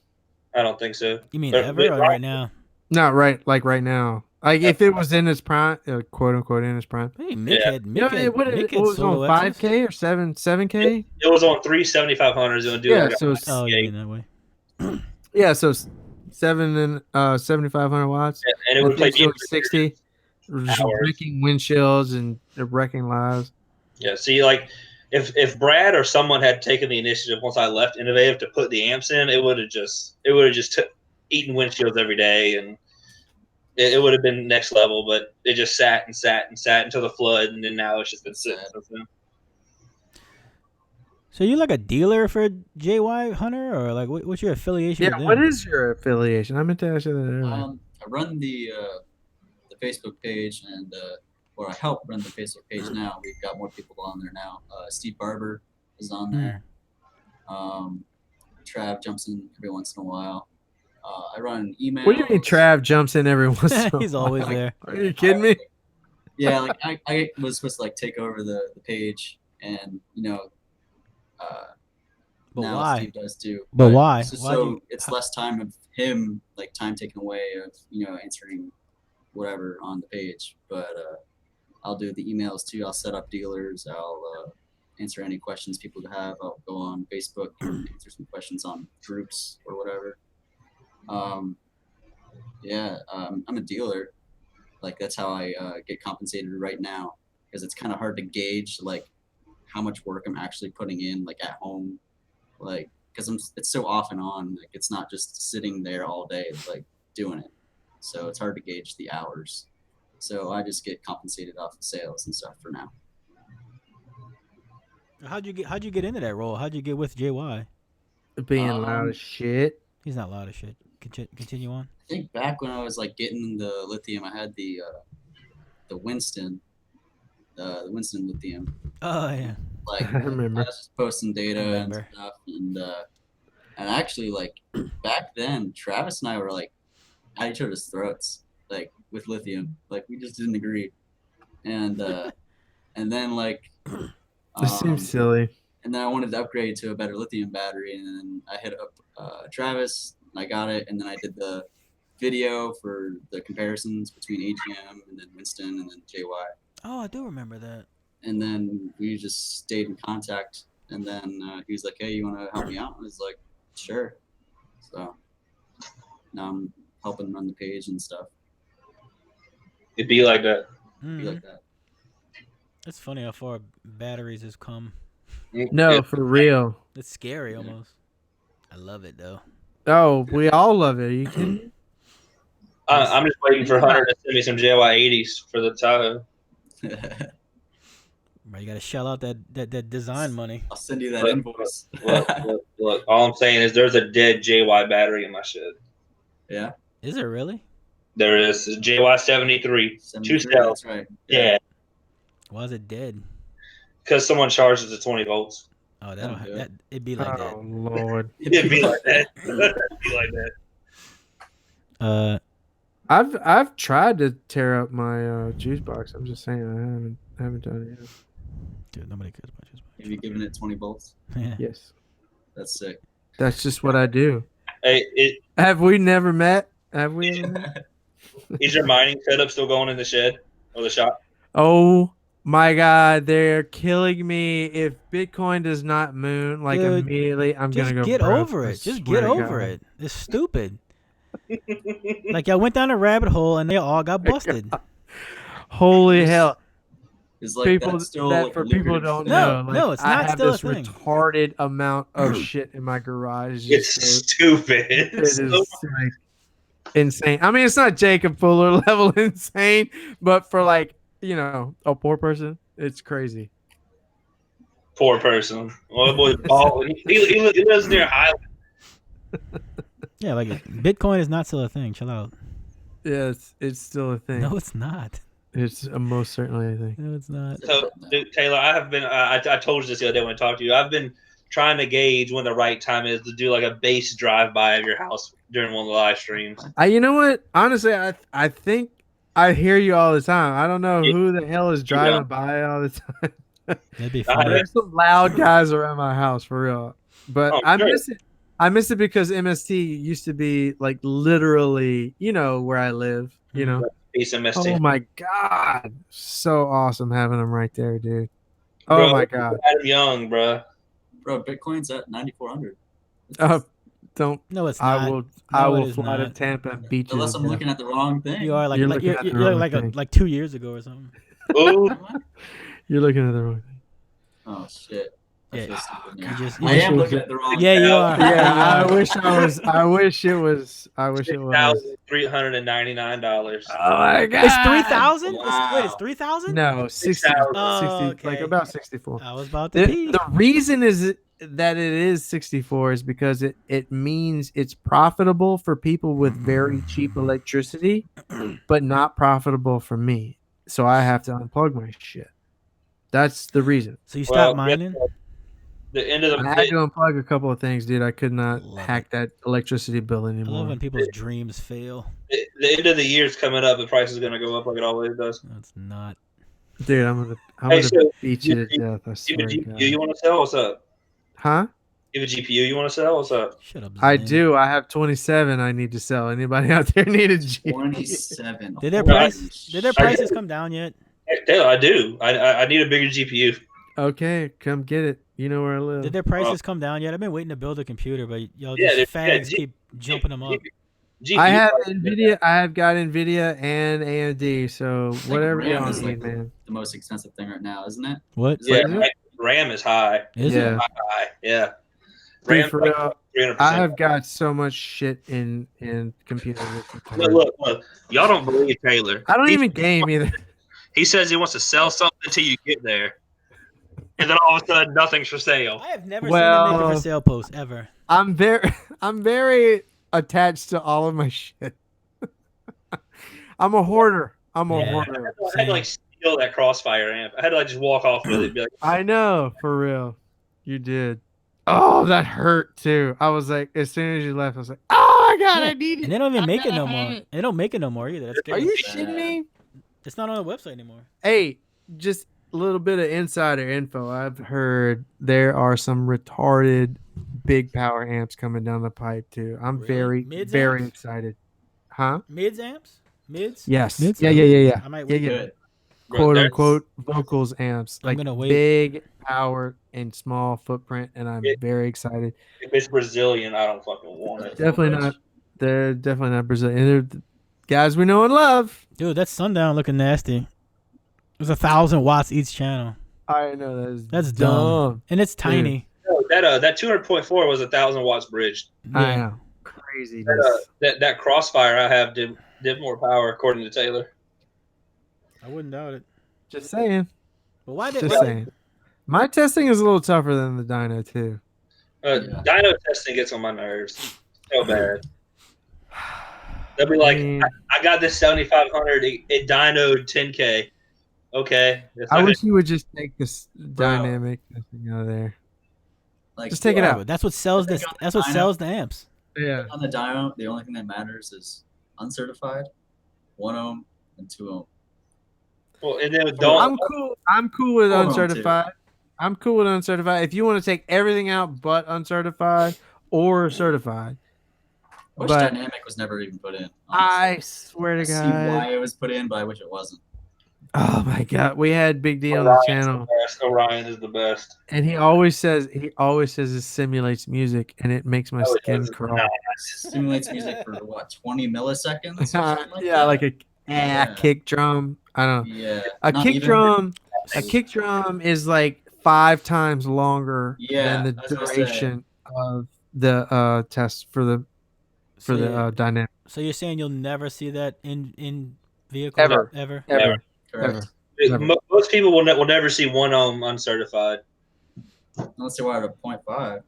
I don't think so. You mean But ever or right now? Not right, like right now. Like if it was in its prime, quote unquote, in its prime. Hey, Mick Yeah. had You know, Mick had it was on solo X's. 5K or 7K. It was on 3 7500s. It would do Yeah, like so a it's- Oh, you 68. mean that way? Yeah, so 7,500 watts. And it would play That thing's doing 60, just hours. wrecking windshields and wrecking lives. Yeah, see, like if Brad or someone had taken the initiative once I left Innovative to put the amps in, it would have just eaten windshields every day, and it would have been next level. But it just sat and sat and sat until the flood, and then now it's just been sitting. since then. So you like a dealer for JY Hunter, or like what's your affiliation with Yeah, them? what is your affiliation? I meant to ask you that earlier. I run the Facebook page, and or I help run the Facebook page now. We've got more people on there now. Steve Barber is on there. Trav jumps in every once in a while. I run an email. What do you mean Trav jumps in every once in a while? He's always there. Are you kidding me? Yeah, like I was supposed to like take over the page, and But now why? Steve does too. But why? So, Why'd you- it's less time of him like time taken away of answering whatever on the page. But I'll do the emails too. I'll set up dealers. I'll answer any questions people have. I'll go on Facebook and answer some questions on groups or whatever. I'm a dealer. Like that's how I get compensated right now, because it's kind of hard to gauge like how much work I'm actually putting in like at home, like because it's so off and on. Like it's not just sitting there all day like doing it, so it's hard to gauge the hours. So I just get compensated off of sales and stuff for now. How'd you get into that role? How'd you get with JY? Being loud as shit. He's not loud as shit. Continue on. I think back when I was like getting the lithium, I had the Winston lithium. Oh yeah. Like I remember. I was just posting data and stuff, and actually like back then, Travis and I were like at each other's throats, like with lithium. Like we just didn't agree, and then like This seems silly. and then I wanted to upgrade to a better lithium battery, and then I hit up Travis, and I got it, and then I did the video for the comparisons between AGM and then Winston and then JY. Oh, I do remember that. And then we just stayed in contact, and then he was like, "Hey, you want to help me out?" I was like, "Sure." So now I'm helping run the page and stuff. It'd be like that. Be like that. It's funny how far batteries has come. No, for real. It's scary almost. I love it though. Oh, we all love it. Are you kidding me? I'm just waiting for Hunter to send me some JY 80s for the Tahoe. Right, you got to shell out that design money. I'll send you that invoice. Look, all I'm saying is there's a dead JY battery in my shed. Yeah. Is it really? There is a JY 73. 2 cells. That's right. Yeah. Why is it dead? Because someone charges at 20 volts. Oh, That'll do it. it'd be like Oh Lord. It'd be like that. It'd be like that. I've tried to tear up my juice box. I'm just saying I haven't done it yet. Dude, nobody cares about juice box. Have you given it 20 volts? Yeah. Yes. That's sick. That's just what I do. Hey, Have we never met? Have we ever met? is your mining setup still going in the shed or the shop? Oh my God, they're killing me. If Bitcoin does not moon, like Dude, immediately, I'm Just gonna go get broke. over I it. Just swear get to over God. it. It's stupid. Like y'all went down a rabbit hole and they all got busted. Holy hell. Is like People that's still that like for a people lucrative don't thing. No, know. no, it's I not have still a this thing. retarded amount of shit in my garage. It's stupid. It is like insane. I mean, it's not Jacob Fuller level insane, but for like a poor person, it's crazy. Poor person. Well, boy, he lives near Highland. Yeah, like Bitcoin is not still a thing. Chill out. Yeah, it's still a thing. No, it's not. It's most certainly a thing. No, it's not. So, dude, Taylor, I have been. I told you this the other day when I talked to you. I've been trying to gauge when the right time is to do like a base drive-by of your house during one of the live streams. You know what? Honestly, I think I hear you all the time. I don't know who the hell is driving by all the time. That'd be funny. There's some loud guys around my house for real. But Oh, I sure. miss it. I miss it because MST used to be like literally, where I live. Peace MST. Oh my God, so awesome having them right there, dude. Bro, Oh my God. Adam Young, bro. Bro, Bitcoin's at 9,400. Don't. No, it's I not. will. No, I it will is fly to not. Tampa and beat you. Unless to I'm death. looking at the wrong thing. You are like You're like looking you're, at the you're wrong like thing. like 2 years ago or something. Ooh, You're looking at the wrong thing. Oh shit. I Yeah. feel stupid You now. just- I you am just- looking at the wrong Yeah, thing. you are. Yeah, Yeah. I wish I was. I wish it was. $399. Oh my God. It's 3,000. Wow. Wait, it's 3,000. No, 60, 6,000. 60 Oh, like okay. about 64. I was about to pee. The reason is that it is 64 is because it means it's profitable for people with very cheap electricity, but not profitable for me. So I have to unplug my shit. That's the reason. So you stopped mining? The end of I had to unplug a couple of things, dude. I could not Love hack that electricity bill I anymore. love when people's dreams fail. the end of the year is coming up. The price is going to go up like it always does. No, it's not. Dude, I'm Hey, gonna so beat you to death. I swear to God. You want to sell? What's up? Huh? You have a GPU you want to sell? What's up? Shut up. I Zen. do. I have 27. I need to sell. Anybody out there need a GPU? 27. Did their Right. prices come down yet? Hey, Taylor, I do. I need a bigger GPU. Okay, come get it. You know where I live. Did their prices come down yet? I've been waiting to build a computer, but y'all Yeah, just yeah, fags keep jumping them up. GPU I have prices- Nvidia. I have got Nvidia and AMD. So think whatever RAM y'all is need, like man. the most expensive thing right now, isn't it? What? Is Yeah, What is RAM is high. Is Yeah. it? High. Yeah. Dude, RAM for like real, 300%. I have got so much shit in computers. It's retarded. Look. Y'all don't believe Taylor. I don't even game either. He says he wants to sell something until you get there, and then all of a sudden, nothing's for sale. I have never seen them make a Well- for sale post ever. I'm very attached to all of my shit. I'm a hoarder. I'm a Yeah. hoarder. I had to like steal that Crossfire amp. I had to like just walk off with it. And be like, I know, for real. You did. Oh, that hurt too. I was like, as soon as you left, I was like, oh my god, Yeah, I need it. And they don't even I make it gotta no have more. it. They don't make it no more either. That's Are scary. you shitting me? It's not on the website anymore. Hey, just a little bit of insider info. I've heard there are some retarded big power amps coming down the pipe too. I'm Really? very, Mids very amps? excited. Huh? Mids amps? Mids? Yes. Mids? Yeah. I might Yeah, wait. yeah. Good. Quote There's- unquote vocals amps, I'm like gonna wait. big power and small footprint, and I'm very excited. If it's Brazilian, I don't fucking want it. Definitely not. They're definitely not Brazilian. They're the guys we know and love. Dude, that sundown looking nasty. There's 1,000 watts each channel. I know That's dumb. And it's tiny. No, that 200.4 was 1,000 watts bridged. I Yeah. know. Craziness. That Crossfire I have did more power according to Taylor. I wouldn't doubt it. Just saying. But why did Just saying. My testing is a little tougher than the dyno too. Yeah. Dyno testing gets on my nerves so bad. They'll be like, mean, I got this 7500. It dynoed 10K. Okay. It's I not wish you would just take this dynamic testing out of there. Like, Just take it out. That's what sells this. That's what sells the amps. Yeah. on the dyno, the only thing that matters is uncertified, 1 ohm, and 2 ohm. well, and then I'm cool. I'm cool with Hold on, uncertified. I'm cool with uncertified. If you want to take everything out but uncertified or certified. I wish But dynamic was never even put in. I honestly. swear to I see God. why it was put in, but I wish it wasn't. Oh my God. We had Big D on the channel. Orion is the best. And he always says it simulates music and it makes my skin crawl. Simulates music for what, 20 milliseconds? Or something like Yeah, that? like a Yeah. kick drum. I don't know. Yeah. A not kick even- drum. A kick drum is like 5 times longer Yeah, than the I was gonna say. duration of the test for the dynamic. So you're saying you'll never see that in vehicles Ever. ever? Ever. Correct. Never. Most people will never see 1 ohm uncertified Unless they wire to 0.5.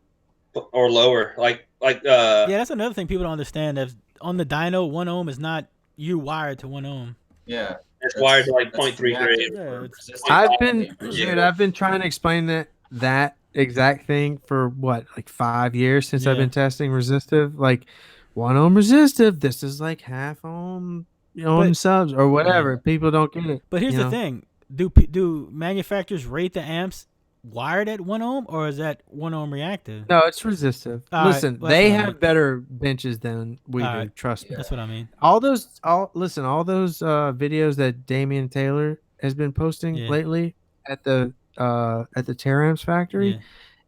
or lower. Yeah, that's another thing people don't understand. That on the dyno, 1 ohm is not you wired to 1 ohm. Yeah. it's wired to like that's 0.33. reactive Yeah, or it's- resistive. I've been trying to explain that exact thing for what, like 5 years since I've Yeah. been testing resistive. Like 1 ohm resistive, this is like half ohm But- subs or whatever. People don't get it. But here's you the know? thing: do manufacturers rate the amps wired at 1 ohm, or is that 1 ohm reactive? No, it's resistive. All right, Listen, well, they that's fine. have better benches than we All do. right. Trust me. That's what I mean. All those videos that Damian Taylor has been posting Yeah. lately at the Teramps factory,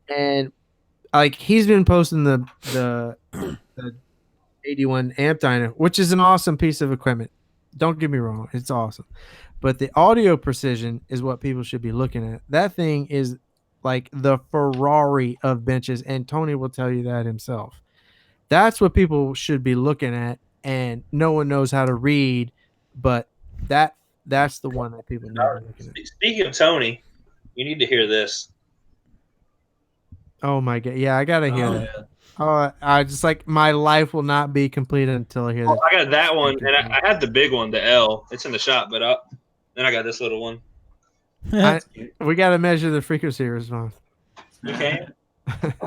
Yeah. and like he's been posting the 81 amp dyno, which is an awesome piece of equipment. Don't get me wrong, it's awesome. But the audio precision is what people should be looking at. That thing is like the Ferrari of benches, and Tony will tell you that himself. That's what people should be looking at, and no one knows how to read, but that's the one that people need to be looking at. Speaking of Tony, you need to hear this. Oh my God. Yeah, I gotta hear Oh, that. yeah. Oh, I just like my life will not be complete until I hear that. I got that one, and I had the big one, the L. It's in the shop, but then I got this little one. We got to measure the frequency response. You can.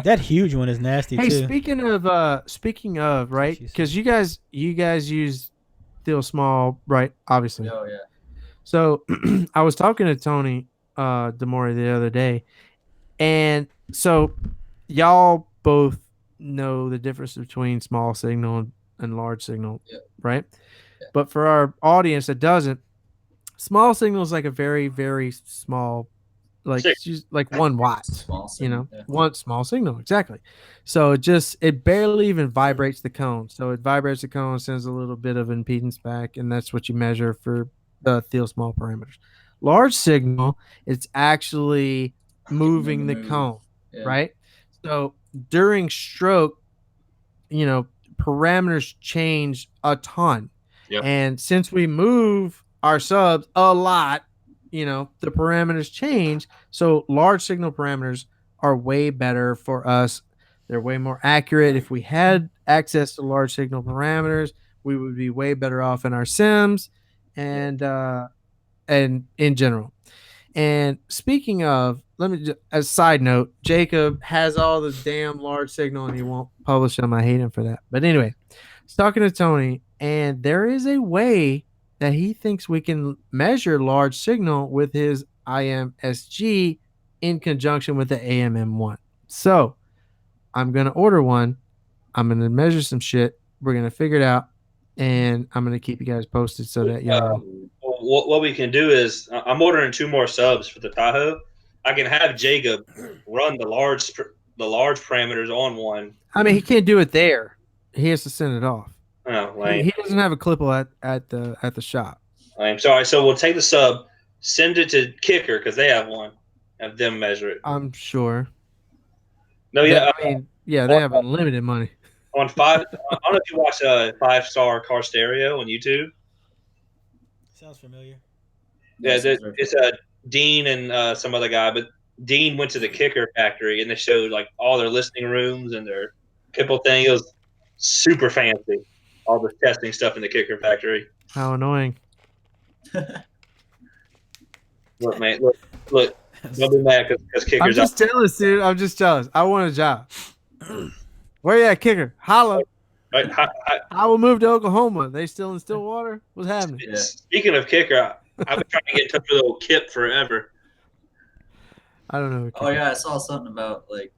That huge one is nasty Hey, too. speaking of, right? Jesus. Because you guys use Steel Small, right? Obviously. Oh, yeah. So I was talking to Tony Demore the other day, and so y'all both know the difference between small signal and large signal, Yeah. right? Yeah. But for our audience that doesn't, small signal is like a very, very small, like Sick. just like 1 watt, Small signal, yeah. one small signal, exactly. So it barely even vibrates the cone. So it vibrates the cone, sends a little bit of impedance back, and that's what you measure for the Thiel small parameters. Large signal, it's actually moving the move. cone, Yeah. right? So during stroke, parameters change a ton. Yep. And since we move our subs a lot, the parameters change. So large signal parameters are way better for us. They're way more accurate. If we had access to large signal parameters, we would be way better off in our sims and in general. And speaking of, let me just, as a side note, Jacob has all the damn large signal and he won't publish them. I hate him for that. But anyway, I was talking to Tony, and there is a way that he thinks we can measure large signal with his IMSG in conjunction with the AMM1. So I'm going to order one. I'm going to measure some shit. We're going to figure it out. And I'm going to keep you guys posted so that y'all. What we can do is I'm ordering 2 more subs for the Tahoe. I can have Jacob run the large parameters on one. I mean, he can't do it there. He has to send it off. Oh, lame. He doesn't have a clipple at the shop. Lame. Sorry. So we'll take the sub, send it to Kicker because they have one, have them measure it. I'm sure. No, yeah. They have unlimited money. On 5, I don't know if you watch 5-Star Car Stereo on YouTube. Sounds familiar. Yeah, it's Dean and some other guy, but Dean went to the Kicker factory and they showed like all their listening rooms and their Pipple thing. It was super fancy. All the testing stuff in the Kicker factory. How annoying. Look, man, look. Don't be mad because I'm Kicker's just jealous, dude. I'm just jealous. I want a job. Where you at, Kicker? Holla. Right, I will move to Oklahoma. They still in Stillwater? What's happening? Yeah. Speaking of Kicker, I've been trying to get in touch with old Kip forever. I don't know. Oh yeah, I saw something about you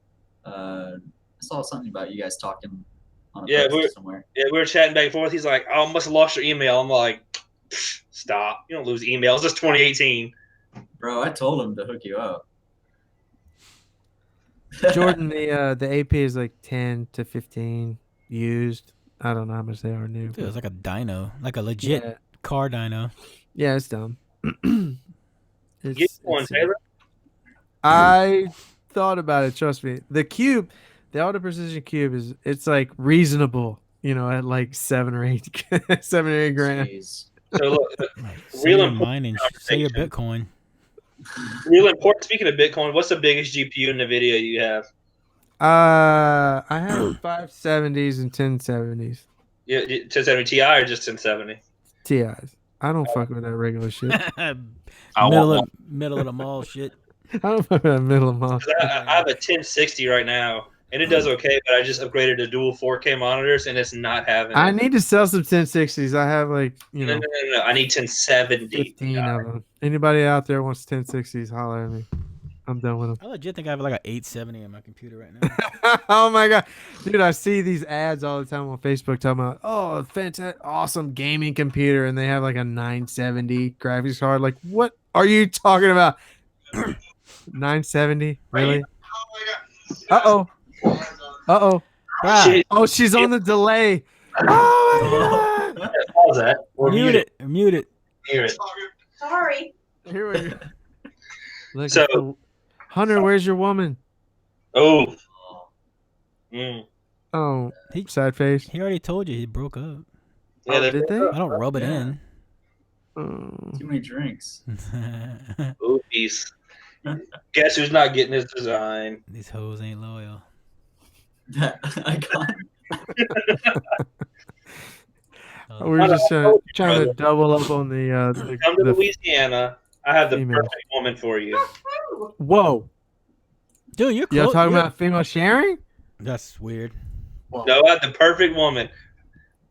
guys talking on a post somewhere. Yeah, we were chatting back and forth. He's like, "Oh, I must have lost your email." I'm like, "Stop! You don't lose emails. It's 2018." Bro, I told him to hook you up. Jordan, the AP is like 10 to 15 used. I don't know how much they are new. Dude, it's like a dyno, like a legit car dyno. Yeah, it's dumb. Get one, Taylor. I thought about it. Trust me. The cube, the Auto Precision Cube it's like reasonable. At like 7 or 8 grand. Jeez. So look, Sell your mining, sell your Bitcoin. Real important. Speaking of Bitcoin, what's the biggest GPU in NVIDIA you have? I have 570s and 1070s. Yeah, 1070 Ti or just 1070? TIs. I don't fuck with that regular shit. Middle of the mall shit. I don't fuck with that middle of the mall. I have a 1060 right now, and it does okay, but I just upgraded to dual 4K monitors, and it's not having it. I need to sell some 1060s. I have like, No. I need 1070. 15 of them. Anybody out there wants 1060s, holler at me. I'm done with them. I legit think I have like an 870 in my computer right now. Oh my god, dude! I see these ads all the time on Facebook talking about, oh, fantastic, awesome gaming computer, and they have like a 970 graphics card. Like, what are you talking about? 970, really? Uh oh. Oh, she's on the delay. Oh my god! Pause that. Or Mute it. Mute it. Hear it. Sorry. Here we go. Look, So- Hunter, where's your woman? Oh. Mm. Oh, sad face. He already told you he broke up. Yeah, Oh, did they? I don't rub it in. Oh. Too many drinks. Oopies. Guess who's not getting his design? These hoes ain't loyal. That icon. We're just trying to double up on the Come to Louisiana. I have the female. perfect woman for you. Whoa. Dude, you're Y'all close. talking about female sharing? That's weird. No, I have the perfect woman.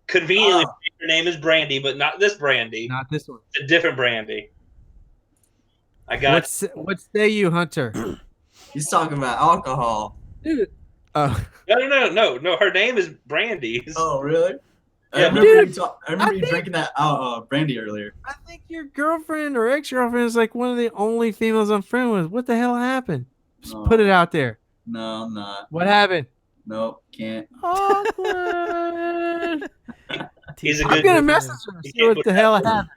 Conveniently, her name is Brandy, but not this Brandy. Not this one. A different Brandy. I got What say you, Hunter? He's talking about alcohol. Dude. No. Her name is Brandy. Oh, really? I Yeah, remember dude, you drinking that brandy earlier. I think your girlfriend or ex-girlfriend is like one of the only females I'm friends with. What the hell happened? Just put it out there. No, I'm not. What happened? Nope, can't. Awkward. He's a I'm good. gonna message her. You See can't what put the that- hell happened.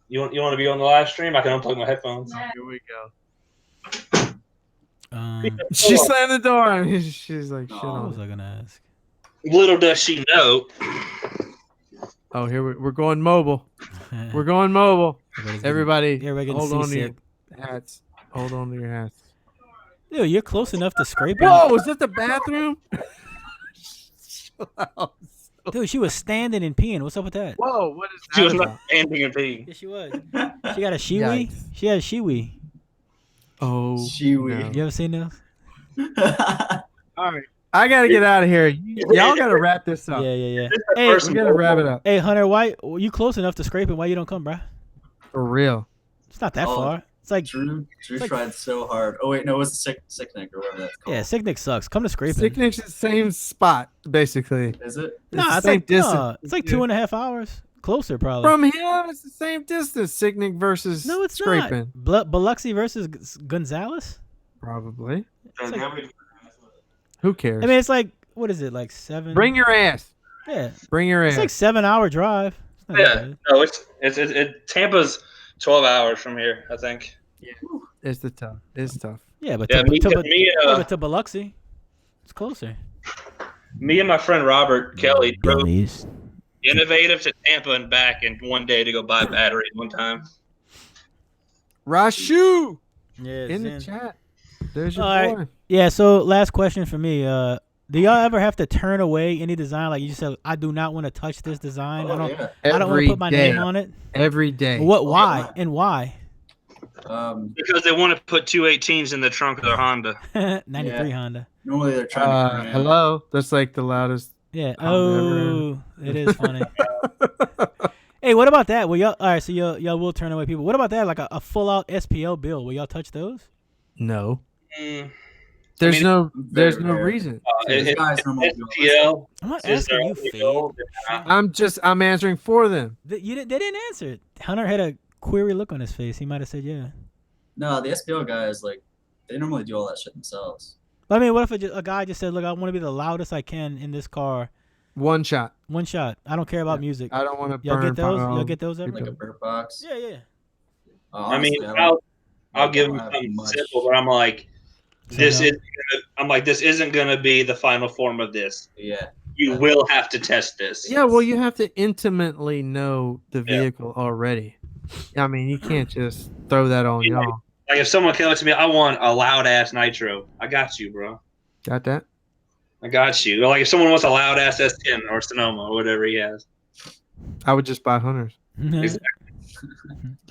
You want to be on the live stream? I can unplug my headphones. Here we go. What She slammed the door. I mean, she's like, shit Oh, on was it. I gonna ask? Little does she know. Oh, here we're going mobile. We're going mobile. Everybody's getting- Everybody, everybody getting hold on to your seasick. hats. Hold on to your hats. Dude, you're close enough to scrape it. Whoa, is that the bathroom? Dude, she was standing and peeing. What's up with that? Whoa, what is She that was about? not standing and peeing. Yeah, she was. She got a shiwi. Yikes. She has shiwi. Oh, Shiwi. no. You ever seen those? All right, I gotta get out of here. Y'all gotta wrap this up. Yeah. This is the Hey, first We gotta wrap it up Hey, Hunter, why you close enough to scrape it? Why you don't come, bruh? for real. It's not that Oh, far. It's like, Drew like- tried so hard. Oh wait, no, it was the sicknick or whatever that's called. yeah, Sicknick sucks. Come to scraping. Sicknick's the same spot, basically. Is it? Nah, the it's same like distance. it's like 2.5 hours. Closer, probably. From here, it's the same distance. Sicknick versus no, it's scraping. not. Biloxi versus Gonzalez. Probably. It's like- Who cares? I mean, it's like what is it? Like 7? Bring your ass. Yeah, Bring your it's ass. like 7-hour drive. It's not that Yeah, bad. no, it's Tampa's 12 hours from here, I think. It's tough. It's tough. Yeah, but Yeah, to, me, to, me, but to Biloxi, it's closer. me and my friend Robert Kelly drove Dummies. Innovative to Tampa and back in one day to go buy batteries one time. Rashu Yeah, in the chat. There's your All boy. right. Yeah. So last question for me. Do y'all ever have to turn away any design? Like you said, I do not want to touch this design. Oh, yeah. I don't want to Every put my day. name on it. Every day. What? Why? And why? Because they want to put 218s in the trunk of their Honda. 93 Honda. Normally they're trying to. Hello. That's like the loudest. Yeah. Honda Oh, it is funny. Hey, what about that? Well, y'all. All right. So y'all will turn away people. What about that? Like a full out SPL bill. Will y'all touch those? No. Mm, There's mean, there's no very- reason. it- guys normally do SPL I'm not is asking their you, only Fade. goal. I'm answering for them. They didn't answer it. Hunter had a query look on his face. He might have said yeah. No, the SPL guys they normally do all that shit themselves. But I mean, what if a guy just said, "Look, I want to be the loudest I can in this car. One shot. One shot. I don't care about music." I don't want to Y'all burn. get those? power. Y'all get those ever? Like a bird box. Yeah. I mean, Honestly, I'll give don't them have something much. simple, but I'm like, this So, isn't gonna be the final form of this. Yeah. You will have to test this. Yeah, well, you have to intimately know the Yeah. vehicle already. I mean, you can't just throw that on Yeah. y'all. Like if someone came up to me, I want a loud ass nitro. I got you, bro. Got that? I got you. Or like if someone wants a loud ass S10 or Sonoma or whatever he has. I would just buy Hunters. Exactly.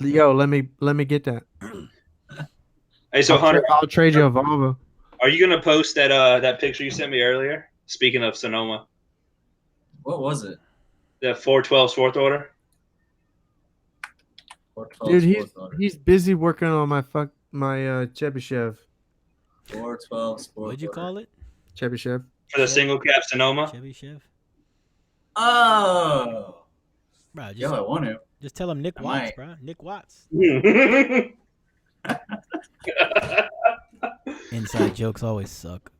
Yo, let me get that. Hey, so Hunter, I'll trade you a Volvo. are you gonna post that picture you sent me earlier? Speaking of Sonoma, What was it? the 412's fourth order. 412 Dude, sports motor. he's busy working on my Chevy Chev. 412 sports. What'd you call it? Chevy Chev. For the single cab Sonoma. Chevy Chef. Oh. Bro, Yeah, I want to. just tell him Nick I Watts, might. bro. Nick Watts. That's Inside jokes always suck.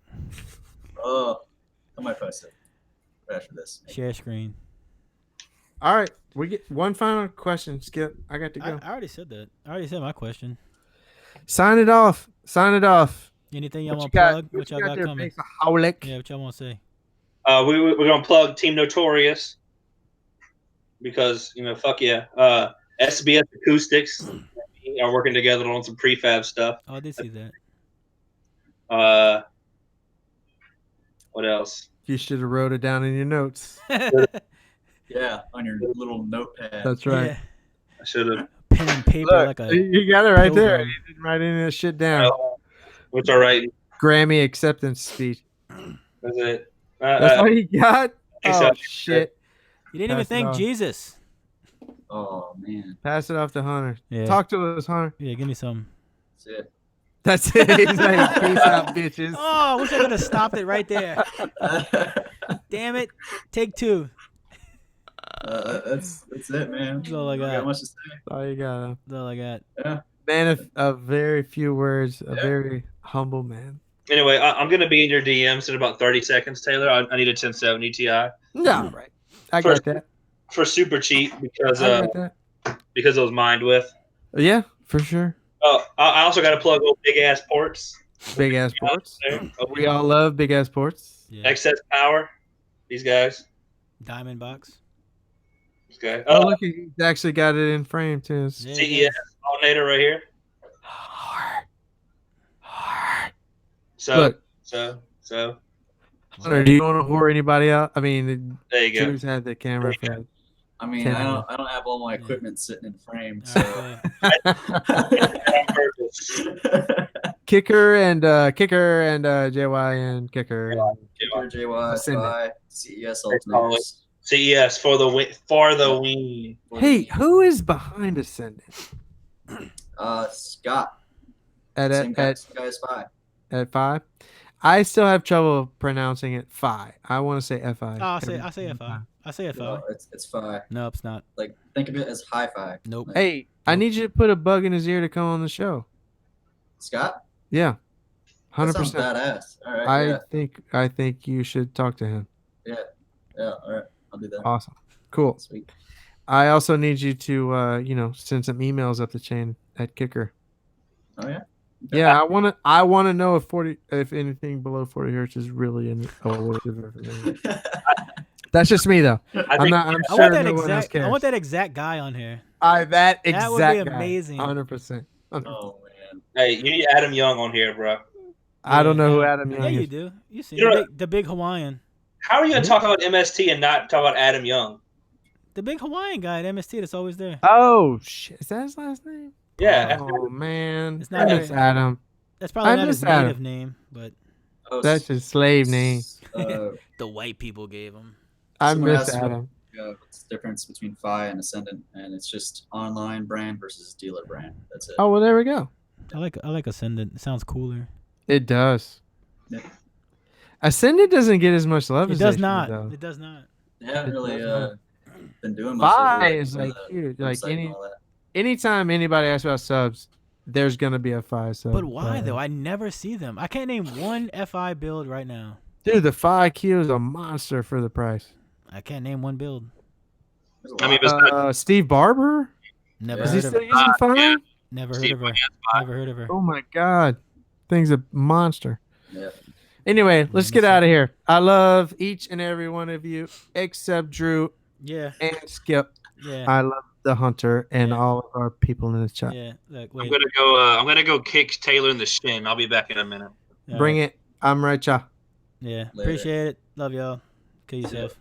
Oh, I might post it right after this. Share screen. All right, we get one final question. Skip, I got to go. I already said that. I already said my question. Sign it off. Sign it off. Anything y'all What want you to got? plug? What y'all got there, coming? Bassahaulic? Yeah, what y'all want to say? we're gonna plug Team Notorious because fuck yeah. SBS Acoustics are working together on some prefab stuff. Oh, I did see that. What else? You should have wrote it down in your notes. Yeah, on your little notepad. That's right. Yeah. I should have. Pen and paper Look, like a. you got it right there. pilgrim. You didn't write any of this shit down. What's all right? Grammy acceptance speech. That's it. That's all you got? think Oh, so. shit. You didn't even Pass it thank off. Jesus. Oh man, Pass it off to Hunter. Yeah. Talk to us, Hunter. Yeah, give me some. that's it. That's it. He's like, peace out, bitches. Oh, I wish I could have stopped it right there. Damn it. Take 2. That's it, man. That's all I Don't got. much to say. Oh, you got That's all I got. Yeah. man of very few words, a Yeah. very humble man. Anyway, I'm going to be in your DMs in about 30 seconds, Taylor. I need a 1070 Ti No, right. I First- got that. for super cheap because I got that. it was mined with. Yeah, for sure. Oh, I also got to plug old big ass ports. Big ass ports. There. Oh, We all love big ass ports. Yeah. Excess power. These guys. Diamond box. This guy. Oh, look, he's actually got it in frame too. Yeah, it CES is. alternator right here. So Look, so Hunter, do you want to whore anybody out? I mean, there you go. Drew's had the camera for I mean, 10 I don't have all my equipment sitting in frame, All so. right, On purpose. kicker and JY and kicker. And Kicker, JY, Ascendant. Spy, CES They call it. alternators. CES for the win. For the win. hey, who is behind Ascendant? Scott. At Same guy, at, same guy as Spy. at 5? I still have trouble pronouncing it Phi. I want to say Fi. Oh, I say FI. I say FI. No, it's Phi. No, it's not. Like, think of it as hi-fi. Nope. Like, Hey, I need you to put a bug in his ear to come on the show. Scott? Yeah, That sounds 100%. badass. All right. I think you should talk to him. Yeah. All right. I'll do that. Awesome, cool. Sweet. I also need you to send some emails up the chain at Kicker. Oh, yeah? Yeah, I wanna know if anything below 40 hertz is really in information. That's just me though. I'm I sure want that no one else exact. cares. I want that exact guy on here. That That exact would be amazing. 100%. Oh, man. Hey, you need Adam Young on here, bro. I don't know who Adam Young Yeah, you is. do. You see You know the big Hawaiian, How are you going to talk about MST and not talk about Adam Young? the big Hawaiian guy at MST that's always there. Oh shit! Is that his last name? Yeah. Oh man, It's I not miss Adam. That's probably I not his miss Adam. native name, but Oh, That's his slave name. the white people gave him. I Someone miss asked Adam. what's the difference between Phi and Ascendant, and it's just online brand versus dealer brand. That's it. Oh well, there we go. I like Ascendant. It sounds cooler. It does. Yeah. Ascendant doesn't get as much love It as does they should, not. though. It does not. They haven't It really does been doing much. Phi lately, is for like the huge. Like website and all that. anytime anybody asks about subs, there's gonna be a Phi sub. But why though? I never see them. I can't name one FI build right now. Dude, the Phi Q is a monster for the price. I can't name one build. There's a I mean, lot. besides- Steve Barber? Never Is Is he heard of still her. using Phi? yeah. Never heard Steve of her. Never heard of her. Oh my god, thing's a monster. Yeah. Anyway, let's get Missing. out of here. I love each and every one of you except Drew Yeah. and Skip. Yeah. I love the Hunter and Yeah. all of our people in the chat. Yeah. Look, I'm wait. gonna go kick Taylor in the shin. I'll be back in a minute. All Bring right. it. I'm right, y'all. Yeah. Later. Appreciate it. Love y'all. Kill yourself.